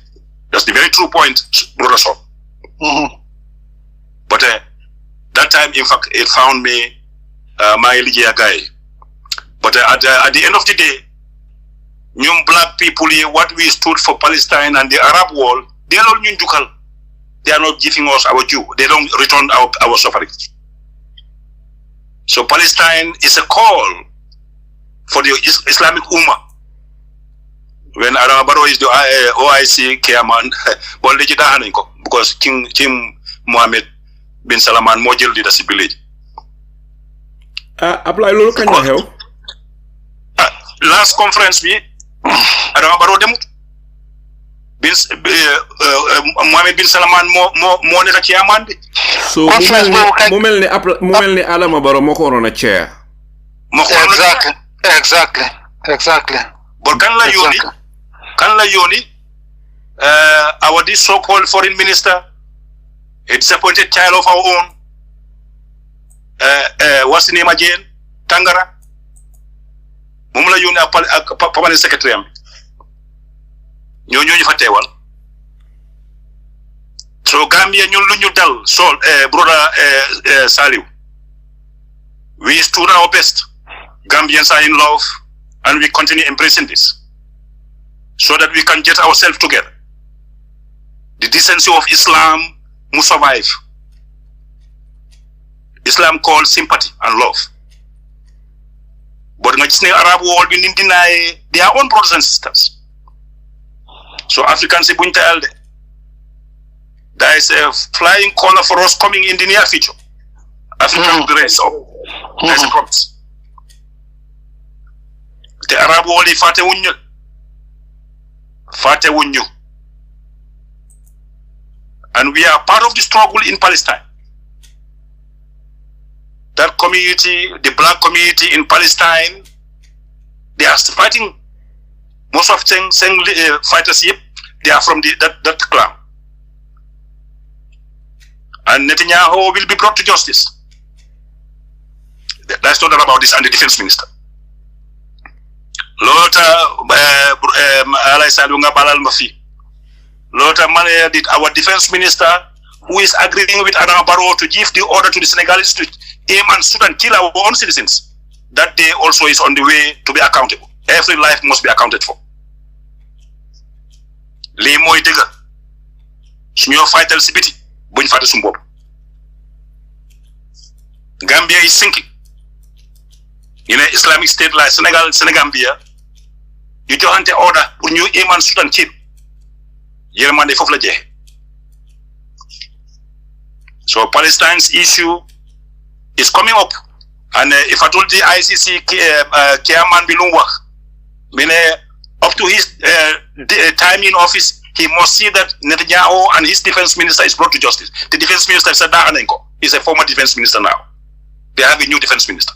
That's the very true point, brother Sol. But that time in fact it found me my Elijah guy. But at the end of the day, new black people here, what we stood for Palestine and the Arab world, they are not new. They are not giving us our due. They don't return our suffering. So Palestine is a call for the Islamic Ummah. When Adama Barrow is the OIC chairman, because King Mohammed bin Salman Mojil did a village. Apply lolo can you help? Last conference bi Adama Barrow demut Mohammed bin Salman mo nekk ci chairman bi. So mu mel ni Adama Barrow moo ko waroon a chair. Exactly. But kan la yoni our this so-called foreign minister, a disappointed child of our own, what's the name again? Tangara. Moom la yónnee ak permanent secretary am ñoo fa teewal. So Gambia ñun lu ñu dal Sol brother Saliu, we stood our best. Gambians are in love and we continue embracing this so that we can get ourselves together. The decency of Islam must survive. Islam calls sympathy and love. But the Arab world we deny their own brothers and sisters. So Africans say there is a flying corner for us coming in the near future. African grace up. There's a promise. The Arab world is fate wunyu. And we are part of the struggle in Palestine. That community, the black community in Palestine, they are fighting Most of fighters, they are from that clan. And Netanyahu will be brought to justice. That's not about this and the defense minister. Lota alay salunga balal mafi. Lota mane did our defense minister who is agreeing with Adama Barrow to give the order to the Senegalese to aim and shoot and kill our own citizens. That day also is on the way to be accountable. Every life must be accounted for. Li moy dega. Suñu fightal ci biti buñ faté suñu bop. Gambia is sinking. You know, Islamic State like Senegambia, you joxante order pour ñu aim and shoot and kill. Yermande fofu la jeex. So Palestine's issue is coming up, and if I told the ICC chairman Bilungwa, up to his time in office, he must see that Netanyahu and his defense minister is brought to justice. The defense minister is a former defense minister now. They have a new defense minister.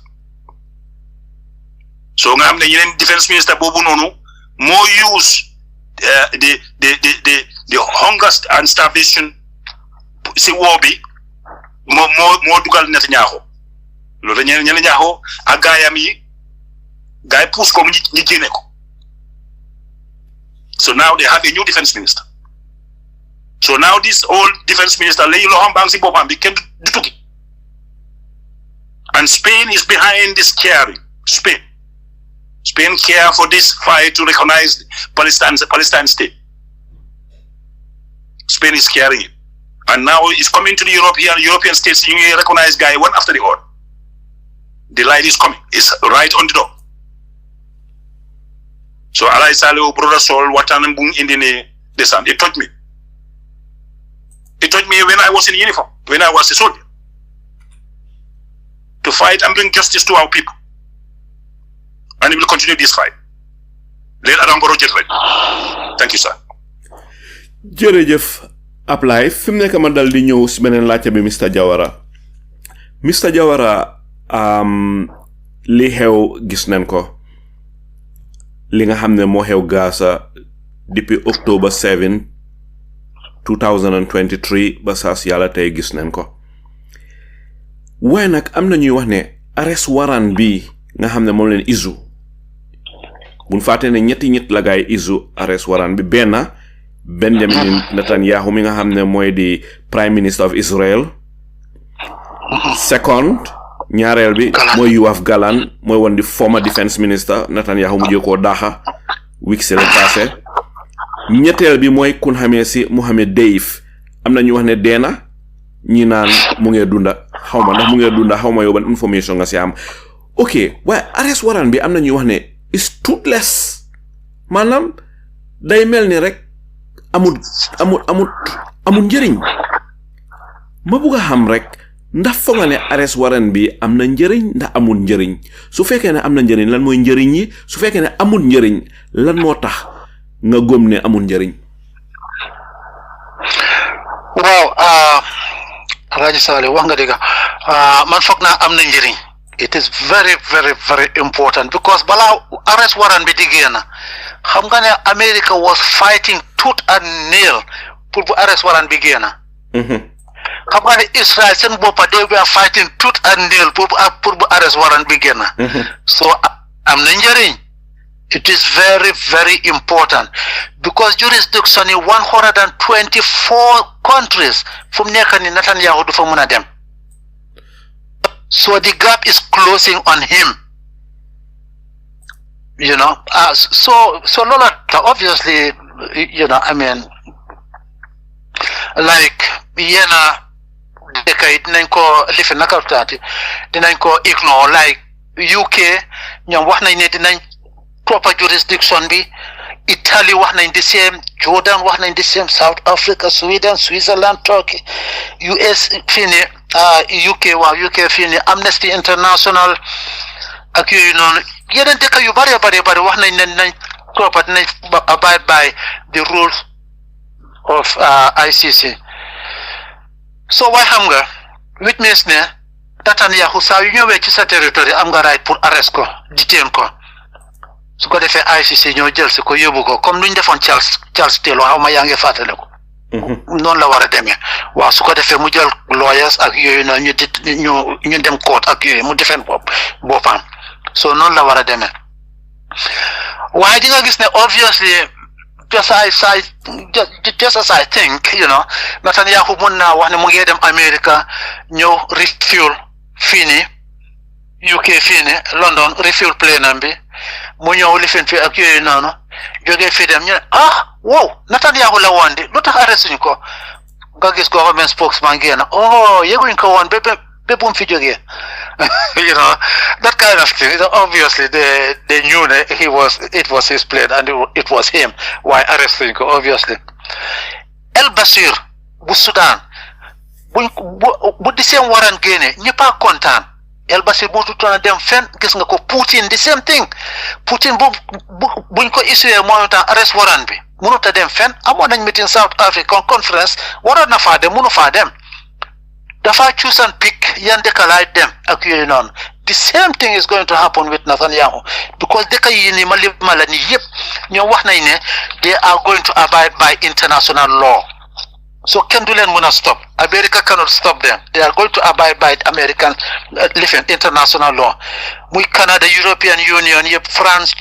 So nga am ne yeneen defense minister bobu nonu more use the hunger and starvation si war bi more dugal Netanyahu. Lo dañu Netanyahu ak gaayam yi gaay pousse ko ñi génné ko. So now they have a new defense minister. So now this old defense minister lay loxom bang si bopam bi kenn du tukki. And Spain is behind this caring. Spain care for this fight to recognize Palestine state. Spain is carrying it. And now it's coming to the European states. You recognize guy one after the other. The light is coming. It's right on the door. So Alay Saleh, brother Sol, Watan Bung Indine Desan. It touched me. It touched me when I was in uniform, when I was a soldier. To fight and bring justice to our people. And we will continue this fight. Let Adama Barrow get ready. Thank you, sir. Jërëjëf Ablay fi mu nekk ma dal di ñëw si beneen laajte bi Mr Jawara li xew gis nañ ko li nga xam ne moo xew Gaza depuis October 7 2023 ba saas yàlla tey gis nañ ko waaye nag am na ñuy wax ne arrest warrant bi nga xam ne moom leen isu buñ fàtte ne ñetti nit la gaay isu arrest warrant bi benn Benjamin Netanyahu mi nga xam ne mooy di Prime Minister of Israel. Second ñaareel bi mooy Yoav Gallant mooy woon di former defense minister Netanyahu mu jëkoo daaxa weeks la passé. ñetteel bi mooy kun xamee si Mohammed Deif am na ñu wax ne deena ñi naan mu ngi dunda xawma ndax mu ngi dunda xawma yow ban information nga si am. Ok waaye arrest warrant bi am na ñuy wax ne is toothless maanaam day mel ni rek amul njëriñ ma bëgg a xam rek ndax foog nga ne arrest warrant bi am na njëriñ ndax amul njëriñ su fekkee ne am na njëriñ lan mooy njëriñ yi su fekkee ne amul njëriñ lan moo tax nga gëm ne amul njëriñ. waaw Alhaji Saleh wax nga dëgg man foog naa am na njëriñ. It is very, very, very important because bala arrest warrant bi di génn xam nga ne America was fighting tooth and nail pour bu arrest warrant bi génn. xam nga ne Israel seen boppa they were fighting tooth and nail pour bu arrest warrant bi génn. So am na njëriñ. It is very, very important because jurisdiction in 124 countries fu mu nekk ni Netanyahu du fa mën a dem. So the gap is closing on him, you know. So Lola, obviously, you know, I mean, like, decade nanko life nakatati, dinanko ignore like UK, nyam wax nañ ne dinañ proper jurisdiction bi, Italy wax nañ the same, Jordan wax nañ the same, South Africa, Sweden, Switzerland, Turkey, US fini. UK fii ni Amnesty International ak yooyu noonu yeneen dëkk yu bari wax nañ ne nañ propre nañ abide by the rules of ICC. So waaye xam nga which means ne Netanyahu saa yu ñëwee ci sa territoire am nga right pour arrest ko detain ko su ko defee ICC ñoo jël si ko yóbbu ko comme luñ defoon Charles Taylor xaw ma yaa ngi fàttale ko noonu la war a demee waaw su ko defee mu jël lawyers ak yooyu noonu ñu dem court ak yooyu mu defeen boppam so noonu la war a demee waaye di nga gis ne obviously just as I think Netanyahu mun naa wax ne mu ngi dem America ñëw refuel fii nii UK fii nii London refuel plane bi mu ñëw lifin fi ak yooyu noonu jógee fii dem ñu ne wow Netanyahu la woon di lu tax arrêté ñu ko nga gis government spokesman génn yëguñ ko woon ba bu mu fi jógee that kind of thing. Obviously they knew that it was his plane and it was him. Why arresting him? Obviously. El Bashir bu Sudan bu di same warrant génne ñëpp a kontaan El Bashir bu tutoon dem fen gis nga ko Putin the same thing Putin buñ ko issué mooy temps arrest warrant bi mënut a dem fen amoon nañ meeting South African conference waroon na faa dem mënu faa dem dafa choose and pick yan dëkk laay dem ak yooyu noonu the same thing is going to happen with Netanyahu because dëkk yi ni ma la ni yëpp ñoom wax nañ ne they are going to abide by international law so kenn du leen mën a stop America cannot stop them they are going to abide by American international law muy Canada European Union yëpp France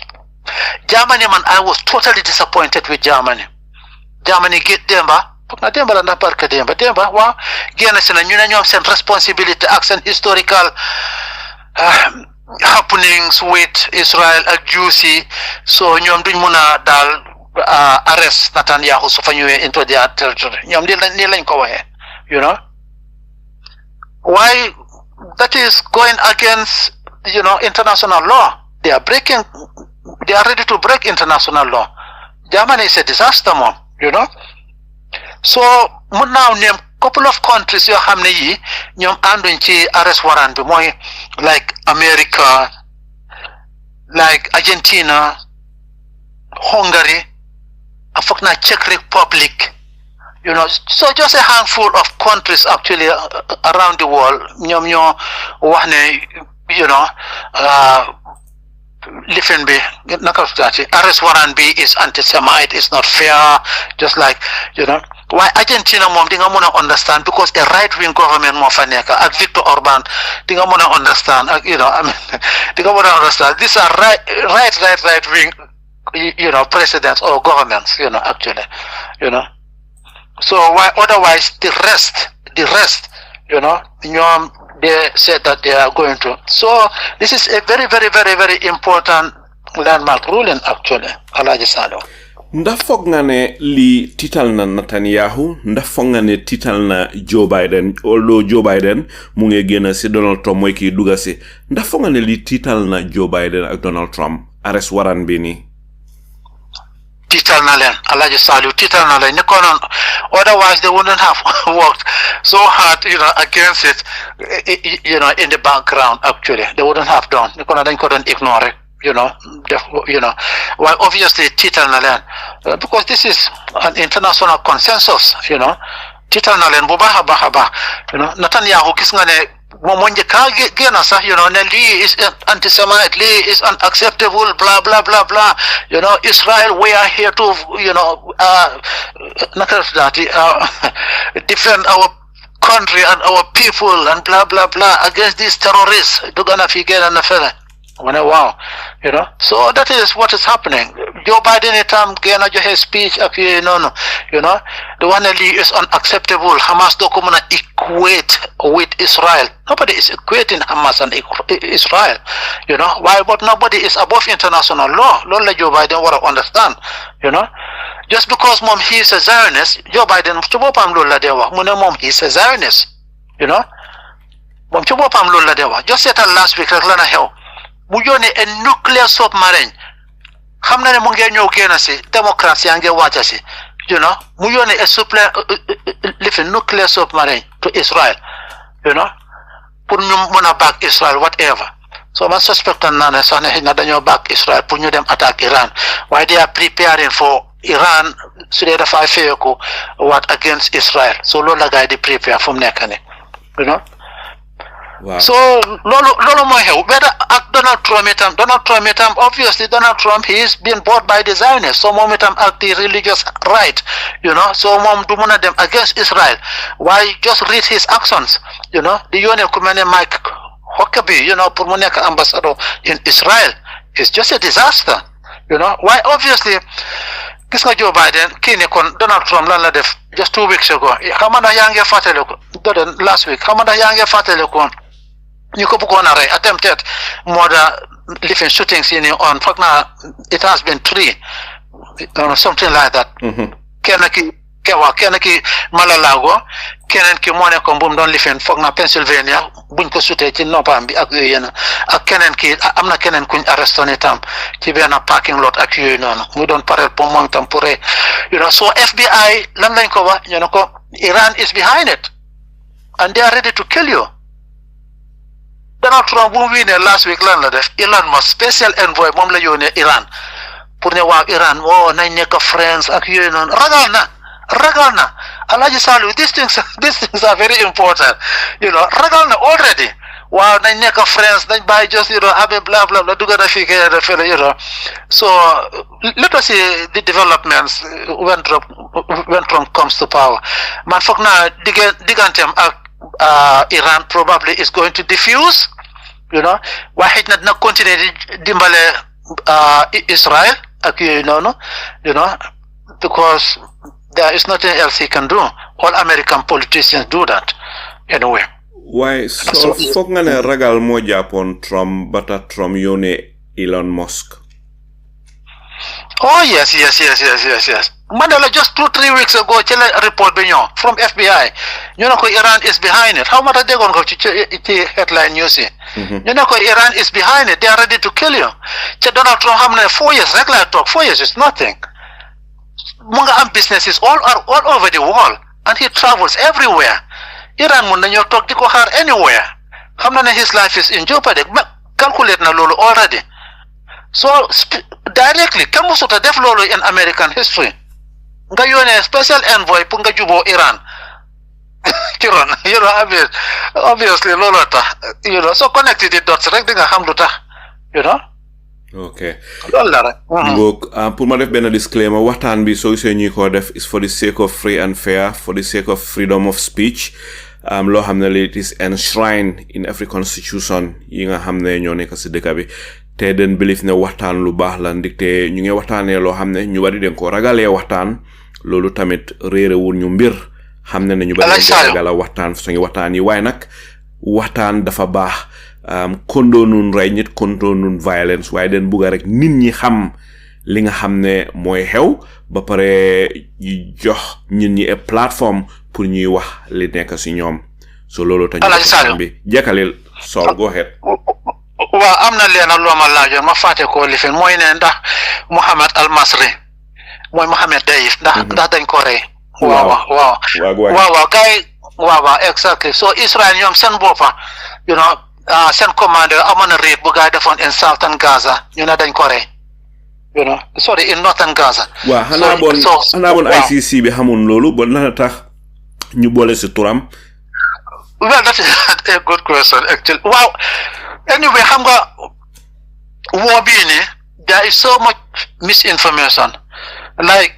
Germany man I was totally disappointed with Germany get demba na demba la ndax barka demba waaw génn si na ñu ne ñoom seen responsibility ak seen historical happenings with Israel ak Jews yi so ñoom duñ mun a daal arrest Netanyahu su fa ñëwee into their territory ñoom nii lañ ko waxee why that is going against international law they are ready to break international law Germany is a disaster mom so mun naaw name couple of countries yoo xam ne yi ñoom ànduñ ci arrest warrant bi mooy like America like Argentina Hungary and foog naa Czech Republic so just a handful of countries actually around the world ñoom ñoo wax ne lifin bi naka arrest warrant bi is anti-Semite is not fair just like why Argentina moom di nga mën a understand because a right-wing government moo fa nekk ak Victor Orban di nga mën a understand ak di nga mën a understand these are right-wing presidents or governments actually so why otherwise the rest ñoom they said that they are going to so this is a very very very very important landmark ruling actually Alhaji Saleh ndax foog nga ne li tiital na Netanyahu ndax foog nga ne tiital na Joe Biden although Joe Biden mu ngi génn si Donald Trump mooy kii dugga si ndax foog nga ne li tiital na Joe Biden ak Donald Trump arrest warrant bi nii tiital na leen Alhaji Saleh tiital na leen otherwise they wouldn't have worked so hard against it in the background actually they wouldn't have done dañ ko doon ignore it well obviously tiital na leen because this is an international consensus tiital na leen bu baax a baax Netanyahu gis nga ne moom moo njëkk a génn sax ne lii is anti-Semite lii is unacceptable blah blah blah blah Israel we are here to defend our country and our people and blah blah blah against these terrorists dugg na fi génn na fele wow so that is what is happening Joe Biden itam génn joxe speech ak the one that is unacceptable Hamas doo ko mën a equate with Israel nobody is equating Hamas and Israel why but nobody is above international law loolu la Joe Biden war a understand just because moom he is a Zionist Joe Biden ci boppam loolu la dee wax mu ne moom he is a Zionist moom ci boppam loolu la dee wax just seetal last week rek la na xew mu yónnee a nuclear submarine xam na ne mu ngi ñëw génn si démocratie yaa ngi wàcca si mu yónnee a nuclear submarine to Israel pour ñu mën a back Israel whatever so man suspect naa ne sax ne na dañoo back Israel pour ñu dem attack Iran waaye they are preparing for Iran su dee dafa feyeku what against Israel so loolu la gaay di prepare fu mu nekk ni Wow. So lolo mo xew whether ak Donald Trump itam obviously Donald Trump he is being bought by the Zionists, so moom itam ak the religious right, so moom du mën a dem against Israel. Why just read his actions, di yónnee ku mel ne Mike Huckabee, pour mu nekk ambassador in Israel. It's just a disaster, why obviously gis nga Joe Biden kii ne kon Donald Trump lan la def just 2 weeks ago xam nga yaa ngi fàttaliku last week xam nga yaa ngi fàttaliku ñu ko bëggoon a rey attempted murder living shootings on foog naa it has been 3 something like that. kenn ki Malalago keneen ki moo nekkoon bu mu doon lifin foog naa Pennsylvania buñ ko sutee ci noppam bi ak yooyu yéen ak keneen ki am na keneen kuñ arresté itam ci benn parking lot ak yooyu noonu mu doon parel pour moom itam pour so FBI lan lañ ko wax ñu ne ko Iran is behind it and they are ready to kill you. Donald Trump bu mu wiinee last week lan la def Elon Musk special envoy moom la yónnee Iran pour ne waaw Iran nañ nekk friends ak yooyu noonu ragal na Alhaji Salou these things are very important ragal na already waaw nañ nekk friends nañ bàyyi just have a blah blah blah dugga na fii kay na fële so let us see the developments when Trump comes to power. Man foog naa digganteem ak Iran probably is going to diffuse waaye xëy na dina continuer di dimbale Israel ak yooyu noonu because there is nothing else he can do. All American politicians do that anyway. Why so foog nga ne ragal moo jàppoon Trump bata Trump yónnee Elon Musk? Oh yes. Mandela just 2-3 weeks ago ci la report bi ñëw from FBI ñu ne ko Iran is behind it. How much a déggoon ko ci headline news yi ñu ne ko Iran is behind it, they are ready to kill you. Ci Donald Trump xam ne 4 years rek la toog 4 years is nothing. Mu nga am businesses all over the world and he travels everywhere. Iran mun nañoo toog di ko xaar anywhere. Xam na ne his life is in jeopardy. Calculate na loolu already. So directly kan musuta def loolu in American history. Nga yónnee special envoy pour nga juboo Iran. Kiron, obviously loolu tax, so connected the dots rek di nga xam lu tax, Okay. loolu la rek. Pour ma def benn disclaimer waxtaan bi soo gisee ñuy ko def is for the sake of free and fair, for the sake of freedom of speech. Loo xam ne it is enshrined in every constitution yi nga xam ne ñoo nekk si dëkk bi te den believe ne waxtaan lu baax la ndikte ñu ngi waxtaanee loo xam ne ñu bari den ko ragalee waxtaan loolu tamit réerewul ñu mbir xam ne ñu bari ragala waxtaan façon waxtaan yi waaye nag waxtaan dafa baax kondoonun rey nit kondoonun violence waaye den bugga rek nit ñi xam li nga xam ne mooy xew ba pare jox nit ñi a plateforme pour ñuy wax li nekk si ñoom so loolu tañu bi jekkalil sol go ahead. waaw am na leena loo ma laajoon ma fàtte ko lifin mooy ne ndax Mohammed al-Masri mooy Mohammed Deif ndax dañ ko rey. waaw kay waaw exactly so Israel ñoom seen boppa seen commander amoon na raid bu gaay defoon in southern Gaza ñu ne dañ ko rey sorry in northern Gaza. waaw xanaa bon ICC bi xamoon loolu bon na tax ñu boole si turam. Well, that is a good question actually. Wow. Anyway, xam nga war bii ni there is so much misinformation like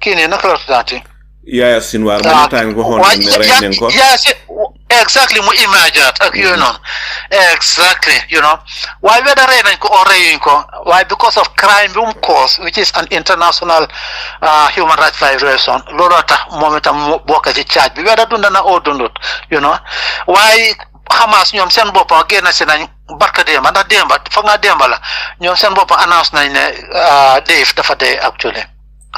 kii ni naka la tuddaati Yaya Sinwar many times waxoon ne rey nañ ko exactly mu imaginate ak yooyu noonu exactly why whether rey nañ ko or reyuñ ko why because of crime bi mu cause which is an international human rights violation looloo tax moom itam mu bokk ci charge bi whether dunda na oo dundut why Hamas ñoom seen boppa génn si nañ barka démba ndax démba foog nga démba la ñoom seen boppa annonce nañ ne Deif dafa dee actually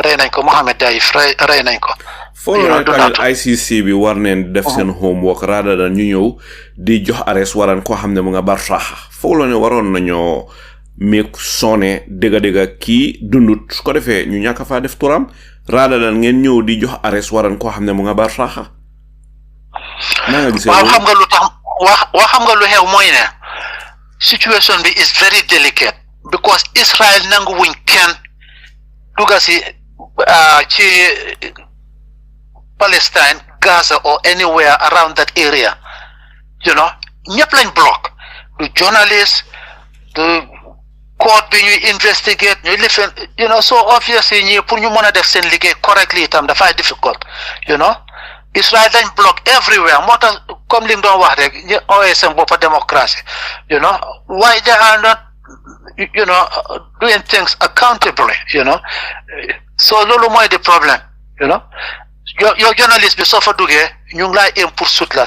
rey nañ ko Mohammed Deif rey nañ ko. Follow na tamit ICC bi war neen def seen homework rather than ñu ñëw di jox arrest waran koo xam ne mu nga bar saxa follow ne waroon nañoo meek sone dëgga kii dundut su ko defee ñu ñàkk faa def turam rather than ngeen ñëw di jox arrest waran koo xam ne mu nga bar saxa. waaw xam nga lu tax waa xam nga lu xew mooy ne situation bi is very delicate because Israel nangu wuñ kenn dugga si ci Palestine, Gaza or anywhere around that area ñëpp lañ block du journalist du court bi ñuy investigate ñuy lifin so obviously ñi pour ñu mën a def seen liggéey correctly itam dafay difficult Israel dañ block everywhere moo tax comme li nga doon wax rek ñu ooyee seen boppa démocratie why they are not doing things accountably so loolu mooy the problem yow journaliste bi soo fa duggee ñu ngi lay aim pour sut la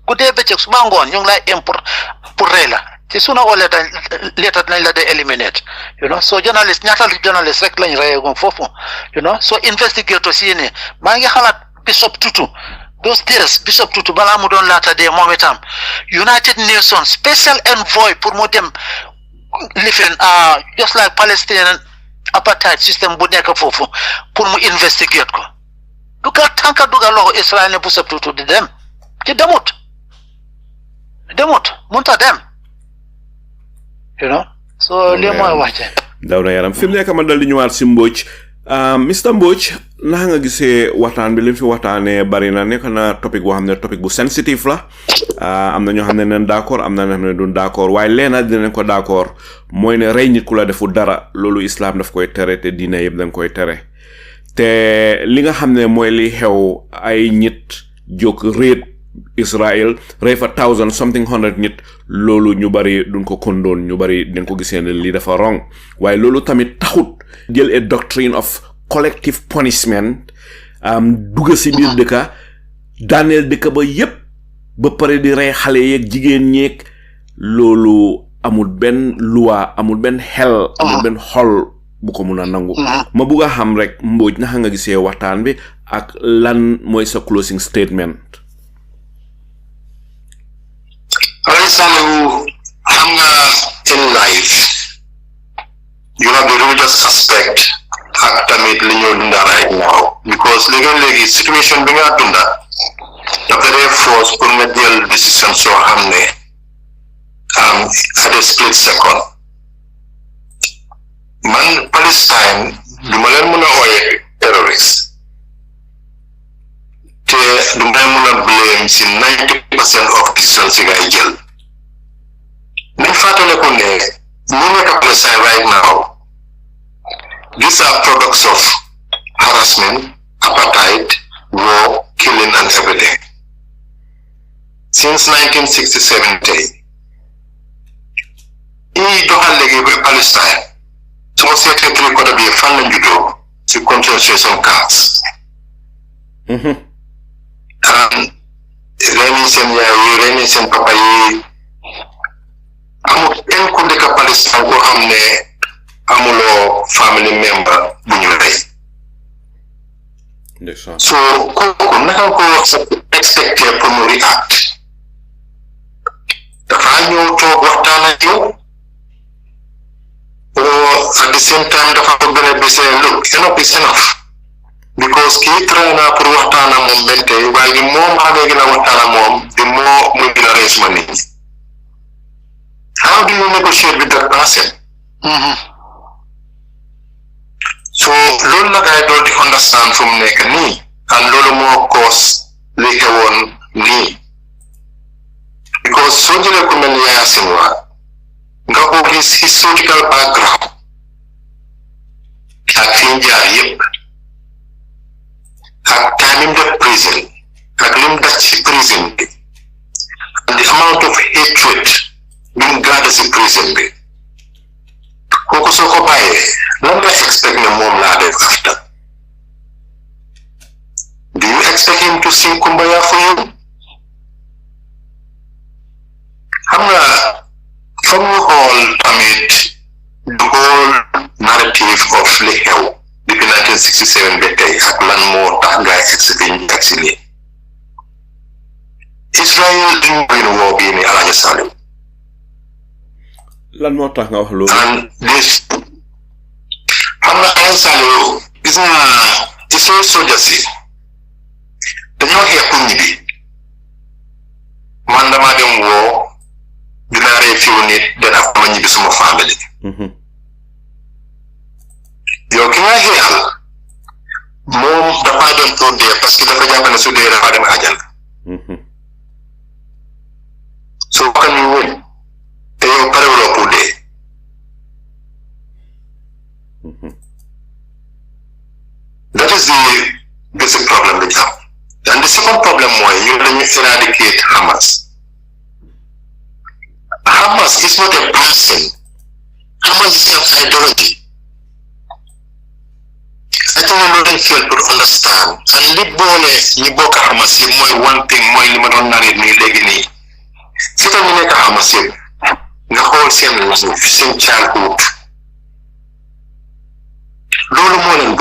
ku dee bëccëg suba ngoon ñu ngi lay aim pour rey la ci suna oo leeta nañ la day eliminate so journaliste ñaata journaliste rek lañ reyeegum foofu so investigator si ne maa ngi xalaat Bishop Tutu those days Bishop Tutu balaa mu doon laata dee moom itam United Nations special envoy pour mu dem lifin just like Palestinian apartheid system bu nekk foofu pour mu investigate ko dugal tànka dugal loxo Israel ne Bishop Tutu di dem ci demut munta dem so lii mooy wax daw na yaram fi mu nekk ma dal di ñëwaat si Mbodj Mr Mbodj naka nga gisee waxtaan bi li fi waxtaanee bari na nekk na topic boo xam ne topic bu sensitive la am na ñoo xam ne neen d'accord am na ñoo xam ne duñ d'accord waaye leena dinañ ko d'accord mooy ne rey nit ku la defu dara loolu islam daf koy tere te diine yëpp dañ koy tere te li nga xam ne mooy li xew ay nit jóg réet Israel rey fa 100 nit loolu ñu bari duñ ko kondoon ñu bari dañ ko gisee ne lii dafa wrong waaye loolu tamit taxut jël a doctrine of collective punishment dugg si biir dëkka daaneel dëkka ba yépp ba pare di rey xale yeeg jigéen ñeeg loolu amul benn loi amul benn xel amul benn xol bu ko mun a nangu ma bugg a xam rek Mbodj naka nga gisee waxtaan bi ak lan mooy sa closing statement xam nga in life you have the religious aspect ak tamit li ñoo dunda right now because léegi situation bi nga dunda dafa dee force pour nga jël décision soo xam ne at a split second man Palestine du ma leen mën a ooye terroriste te du ma leen mën a blame si 90% of decisions si ngay jël nañ fàttaliku ne ñu nekk Palestine right now these are products of harassment, apartheid, war, killing and everything. Since 1967 i doxal léegi ba Palestine soo seetee tri ko bi fan lañ juddoo ci concentration camps rey nañ seen yaay yi rey nañ seen papa yi amul kenn ku dëkk Palestine koo xam ne amuloo family member bu ñu rey so kooku naka ko expecté pour mu react dafa ñëw toog waxtaan ak yow at the same time dafa ko gën a bisee look enough is enough because kii try naa pour waxtaan ak moom benn tey waaye di moom xamee gën a waxtaan ak moom di moo muy gën a rey suma nit ñi how do you negotiate with that person so loolu la ngay doon di understand fu mu nekk nii and loolu moo cause li xewoon nii because soo jëlee ku mel ni Yaya Sinwar nga xool his historical background ak fi mu jaar yëpp ak time im def prison ak lim daj ci prison bi and the amount of hatred bi mu garde ci prison bi kooku soo ko bàyyee lan nga expect ne moom laa def after do you expect him to sing kumbaya for you xam nga foog ñu xool tamit the whole narrative of li xew depuis 1967 ba tey ak lan moo tax ngay expect si nii Israel duñu win woo bii ni Alaaji Saliou lan moo tax nga wax loolu and this xam nga Alaaji Saliou gis nga Israel soldiers yi dañoo xeex pour ñibbi man dama dem woo dinaa rey fiw nit dana am ma ñibbi suma famille yow ki nga xeexal moom dafa dem pour dee parce que dafa jàpp ne su dee dafa dem àjjana So how can you win? They are parallel for day. That is the basic problem we have. And the second problem was you eradicate Hamas. Hamas is not a person. Hamas is an ideology. I think I'm not able to understand. And Liboka Hamas is one thing, more limited than me legally. Sit on the Hamas, the whole same childhood. Lolo more than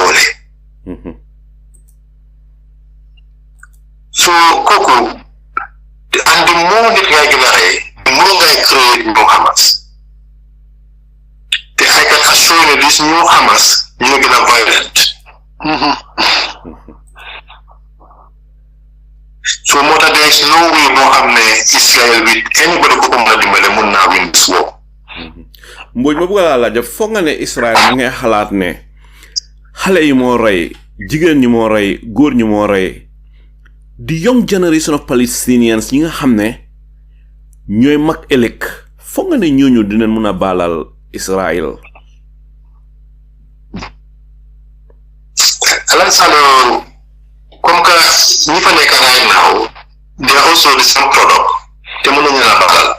So, Coco, and the more the more I create new Hamas. I can assure you this new Hamas is going to be violent. So, Mota, there is no way Mohammed Israel with anybody who can now win this war. Mboy ma bëgg la def foog nga ne Israel mu ngi xalaat ne xale yi moo rey jigéen ñi moo rey góor ñi moo rey the young generation of Palestinians ñi nga xam ne ñooy mag ëllëg foog nga ne ñooñu dinañ mun a baalal Israel. Alan Salo, comme que ñi fa nekk right now, they are also the same product. Te mënuñu la baalal.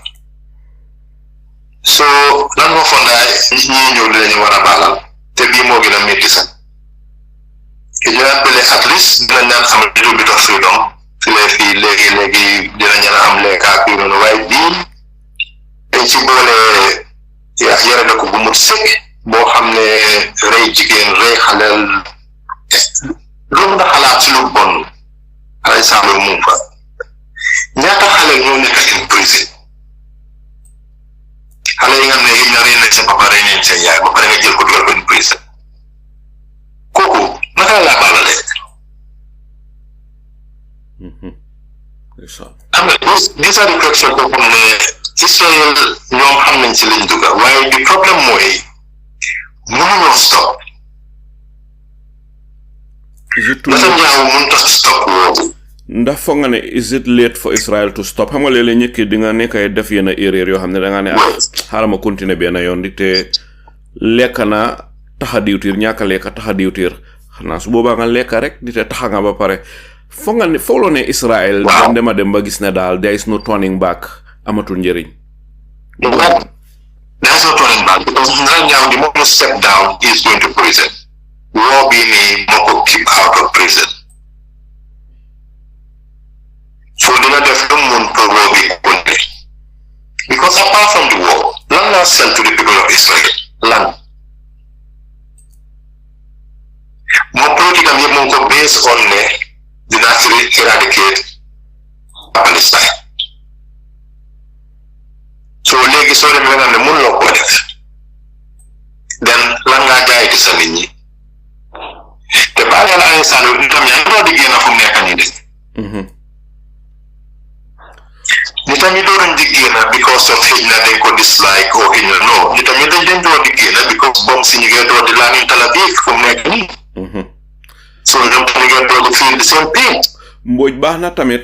So lan moo fa ndaay ñi ñëw di lañu war a baalal te bii moo gën a métti sax. Il y a at least dinañ naan am little bit of freedom su lee fii léegi dinañ ñaan am lekkaat yu noonu waaye bii dañ ci boole yare na ko bu mu sëkk boo xam ne rey jigéen rey xaleel lu mu da xalaat si lu bon xale sàmlo mu fa ñaata xale ñoo nekk in prison xale yi nga xam ne yi nga rey nañ sa papa rey nañ seen yaay ba pare nga jël ko dugal ko in prison kooku naka la baalale am na these are the questions boo xam ne Israel ñoom xam nañ si lañ dugga waaye the problem mooy mënuñoo stop Netanyahu mënut a stop woowu ndax foog nga ne is it late for Israel to stop xam nga léeg-léeg ñëkki di nga nekkay def yenn erreur yoo xam ne da nga ne xaaral ma continuer benn yoon di te lekk na taxa diwtiir ñàkk a lekk taxa diwtiir xanaa su boobaa nga lekk rek di te taxa nga ba pare foog nga ne foog loo ne Israel dem ba gis ne daal there is no turning back amatul njëriñ. There's no turning back because Netanyahu the moment step down he is going to prison. War being a keep out of prison. So they are definitely for war being because apart from the war, land now sent to the people of Israel. Land. More politically, more based on the naturally eradicate Palestine. So legi so dem nga ne mun lo ko def then lan nga jaay ci sa nit ñi te ba nga ay salu ndam ya do di gëna fu nekk ni de nit ñi do ron di gëna because of him na dañ ko dislike or you know nit ñi dañ do di gëna because bom si ñi do di la ni Tel Aviv fu nekk ni so ñom tamit nga do feel the same thing mboj baax na tamit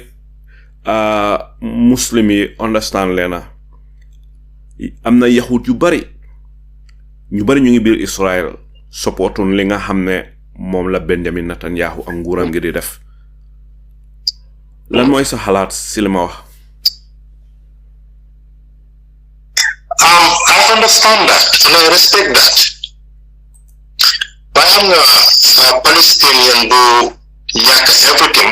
muslimi understand lena amna yahud yu bari ñu ngi biir Israel supportun li nga xamne mom la Benjamin Netanyahu ak nguuram gi di def lan moy sa xalaat ci li ma wax I understand that and I respect that but I'm a Palestinian who yak everything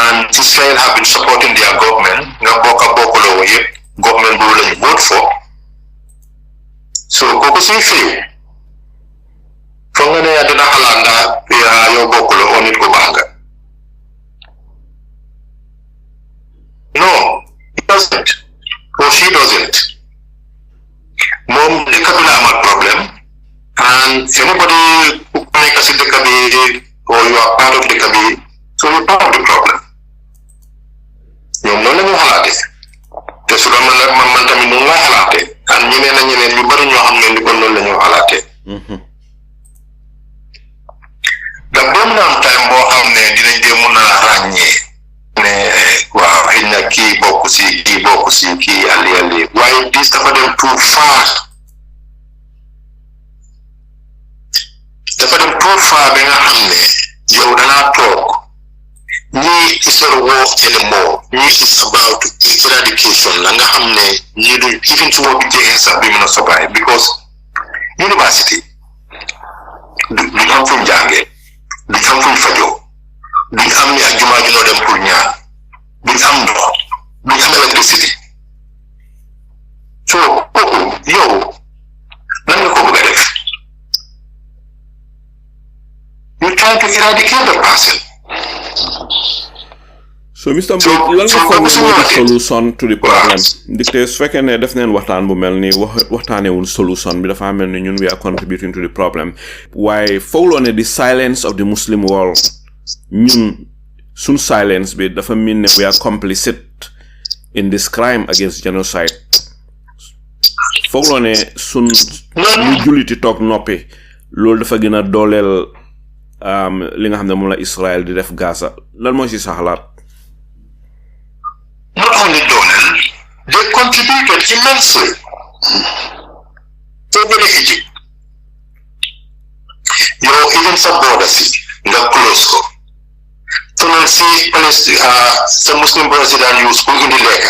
and Israel have been supporting their government nga bokk lo yépp government will like vote for. So, koko si few. From the Adana Halanda, your bokolo on it go banga. No, he doesn't. Or she doesn't. Mom, the Kabila have a problem. And anybody who make us in the Kabila or you are part of the Kabila, so you're part of the problem. You're no longer halate. Te su la man tamit non la xalaté ak ñeneen ñu bari ñoo xam ne ni ko non la ñu xalaté da bon na time boo xam ne dinañ dé mëna ragné né waaw xëy na kii bokk Why this dafa dem too far? Dafa dem too far ba nga xam ne yow dangaa toog ñii is not war anymore. Ñii is about eradication la nga xam ne ñii du even su woo bi jege sax bi mën a survive because university duñ am fuñ jàngee duñ am fuñ fajoo duñ am ni ak jumaa ju noo dem pour ñaan duñ am ndox duñ am électricité so kooku yow lan nga ko bëgg a def you try to eradicate the person. So Mr. Mbodj lan nga foog ne mooy solution to the problem dicté su fekkee ne def neen waxtaan bu mel ni waxtaanewul solution bi dafa mel ni ñun we are contributing to the problem waaye foogloo ne the silence of the Muslim world ñun sun silence bi dafa mean ne we are complicit in this crime against genocide foogloo ne sun ñu julliti toog noppi loolu dafa gën a dooleel li nga xam ne moom la Israel di def Gaza lan mooy si sa xalaat. Not only donor, they contributed immensely. Over Egypt. You know, even some borders, the close. So let's see, some Muslim president use in the lake.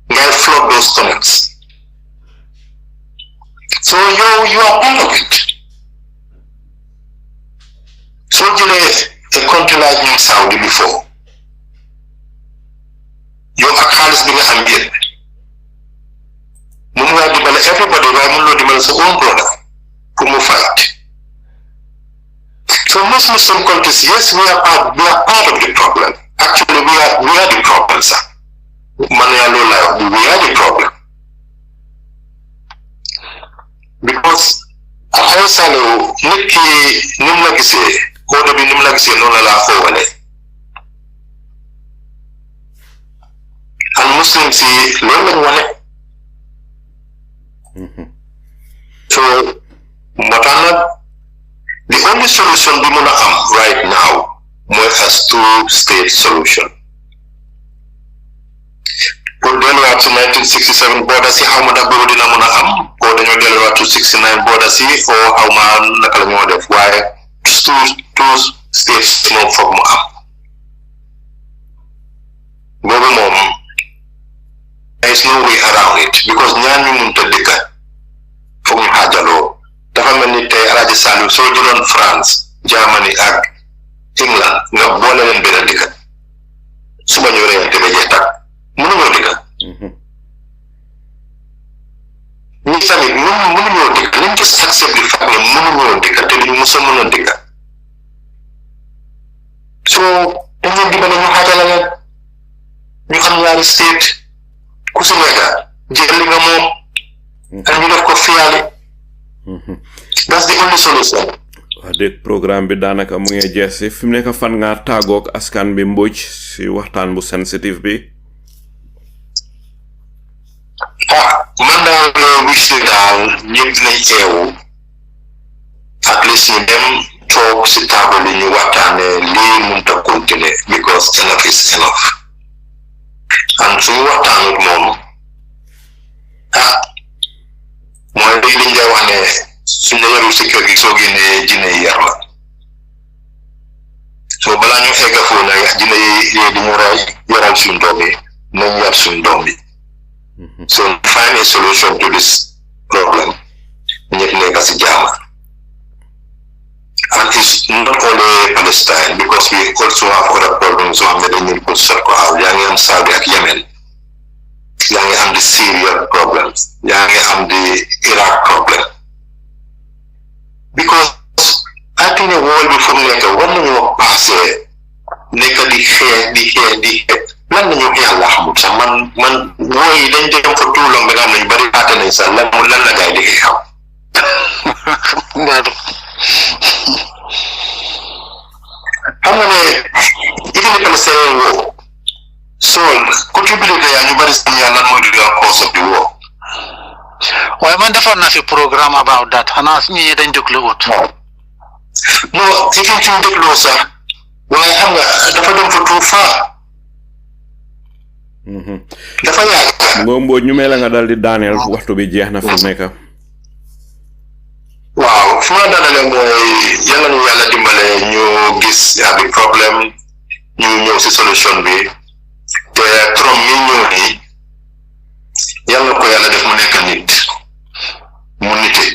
They flood those tunnels. So you are part of it. So you know, a country like Saudi before. Yow ak xaalis bi nga am yéen mun ngaa dimbale everybody waaye mun loo dimbale sa own brother pour mu fight. So most Muslim countries, yes, we are part of the problem. Actually, we are the problem, sir. Man yaa loolu laa wax, we are the problem. Because Alhaji Saleh nit ki ni mu la gisee code bi ni mu la gisee noonu la laa xoowalee. And Muslims see loolu lañ wane. So Matana, the only solution we muna am right now mooy as two-state solution. Pour delluwaat ci 1967 borders yi xaw ma ndax boobu dina mën a am oo dañoo delluwaat to 69 borders yi oo xaw ma naka la ñoo def waaye two states moom foog mu am. Boobu moom there is no way around it because ñaar ñu mënta dëkka foog ñu xaajaloo dafa mel ni tey Alhaji Saliou soo jëloon France Germany ak England nga boole leen benn dëkka suba ñu reyante ba jeex tàkk mënuñoo dëkka ñi tamit mënuñoo dëkka nañ just accept the fact ne mënuñoo dëkka te duñu mos a mën a dëkka so dañ leen dimbale ñu xaajala leen ñu xam ñaari state ku si nekk jël li nga moom ak ñu def ko fiyaale. That's the only solution. wax dëgg programme bi daanaka mu ngi jeex si fi mu nekk fan nga tàggoog askan bi Mbodj si waxtaan bu sensitive bi. Man daal wish daal ñëpp dinañ eewu at least ñu dem toog si table yi ñu waxtaane lii mënut a continuer because enough is enough. And suñu waxtaanut moom mooy li liñ lay wax ne suñ la yarul si kër gi soo génnee jinne yi yar la so balaa ñu egga foofu nag jinne yi diñu yaral suñ doom yi nañ yar suñ doom yi so find a solution to this problem ñëpp nekk si jaama and it's not only Palestine because we also have other problems so xam ne dañ leen ko sort ko aw yaa ngi am Saudi ak Yemen yaa ngi am the Syria problems yaa ngi am the Iraq problem because I think the world bi fu mu nekk war nañoo passé nekk di xeex lan nañu yàlla xamul sax man mooy dañ dem fa tout long ba nga xam ne ñu bari fàtte nañ sax lan la gaay di xew xam nga ne even the Palestinian war so contributed yaa ñu bari sax lan mooy di cause of the war. waaye man defoon naa fi programme about that xanaa ñi dañ déglu wut. non even suñ dégloo sax waaye xam nga dafa dem fa too far dafa yàgg. Ngombo ñu may la nga dal di daaneel waxtu bi jeex na fi nekk. waaw fu ma daanale mooy yàlla ñu yàlla dimbale ñu gis bi problème ñu ñëw si solution bi te Trump mi ñëw nii yàlla ko yàlla def mu nekk nit mu nite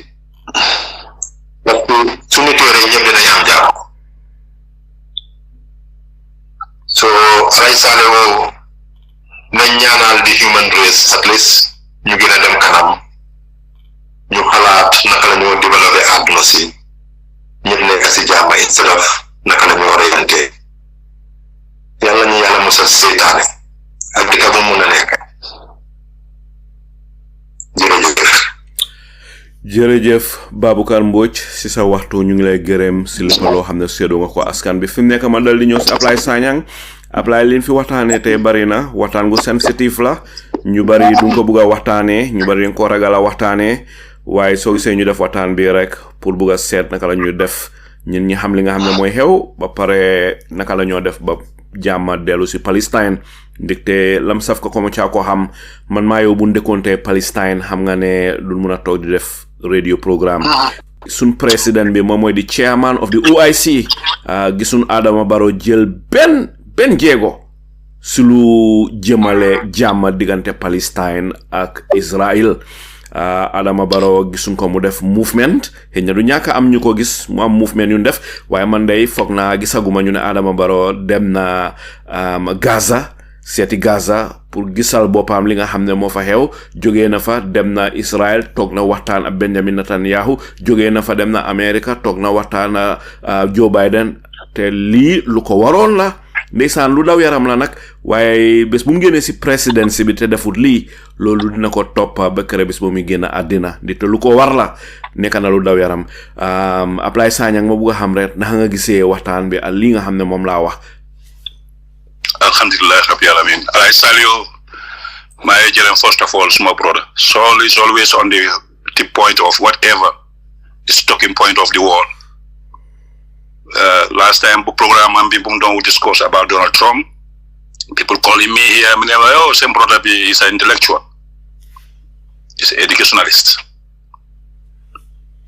parce que su nitee rek ñëpp dinañ am jàmm so alay saale woo nañ ñaanal di human race at least ñu gën a dem kanam ñu xalaat naka la ñoo développé àdduna si ñëpp nekk si jàmm instead of naka la ñoo reyante yàlla ñu yàlla musal seytaane ak dëkk bu mun a nekk jërëjëf Baboucarr Mbodj si sa waxtu ñu ngi lay gërëm si lépp loo xam ne séddoo nga ko askan bi fi mu nekk ma dal di ñëw si Ablaye Sagnang Ablaye liñ fi waxtaanee tey bari na waxtaan gu sensitif la ñu bari duñ ko bugg a waxtaanee ñu bari dañ ko ragal a waxtaanee waaye soo gisee ñu def waxtaan bi rek pour bugg a seet naka la ñuy def ñun ñi xam li nga xam ne mooy xew ba pare naka la ñoo def ba jàmm dellu si Palestine ndikte lam saf ko comme caa ko xam man maa yow bu ndekkoonte Palestine xam nga ne du mun a toog di def radio programme sun président bi moom mooy di chairman of the OIC gisun Adama Barrow jël benn jéego si lu jëmale jàmm diggante Palestine ak Israel Adama Barrow gisuñ ko mu def movement xëy na du ñàkk am ñu ko gis mu am movement yu def waaye man day foog naa gisaguma ñu ne Adama Barrow dem na Gaza seeti Gaza pour gisal boppam li nga xam ne moo fa xew jógee na fa dem na Israel toog na waxtaan ak Benjamin Netanyahu jógee na fa dem na America toog na waxtaan ak Joe Biden te lii lu ko waroon la ndeysaan lu daw yaram la nag waaye bés bu mu génnee si presidency bi te defut lii loolu dina ko toppa ba kere bés bu muy génn àddina di te lu ko war la nekk na lu daw yaram Ablaye Sagnang ma bugg a xam rek naka nga gisee waxtaan bi ak lii nga xam ne moom laa wax. Alhamdulillah rabbil alamin. Alay Salio, my agent first of all, small brother. Saul is always on the point of whatever is talking point of the world. Last time the program and people don't discuss about Donald Trump. People calling me here, I mean, oh, same brother is an intellectual. He's an educationalist.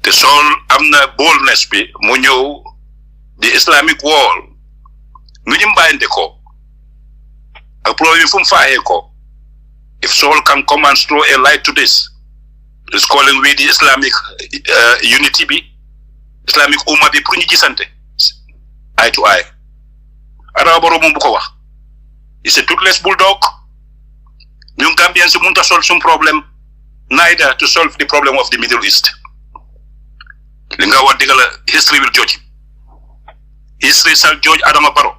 The soul am na boldness be mu ñëw the Islamic world nu ñu mbayante ko ak problème fu mu faaxee ko if soul can come and throw a light to this is calling we the Islamic unity bi Islamic umma bi pour ñu gisante eye to eye Adama Barrow moom bu ko wax it's a toothless bulldog ñun Gambians si mënut a solve some problem neither to solve the problem of the Middle East li nga wax dëgg la history will judge history shall judge Adama Barrow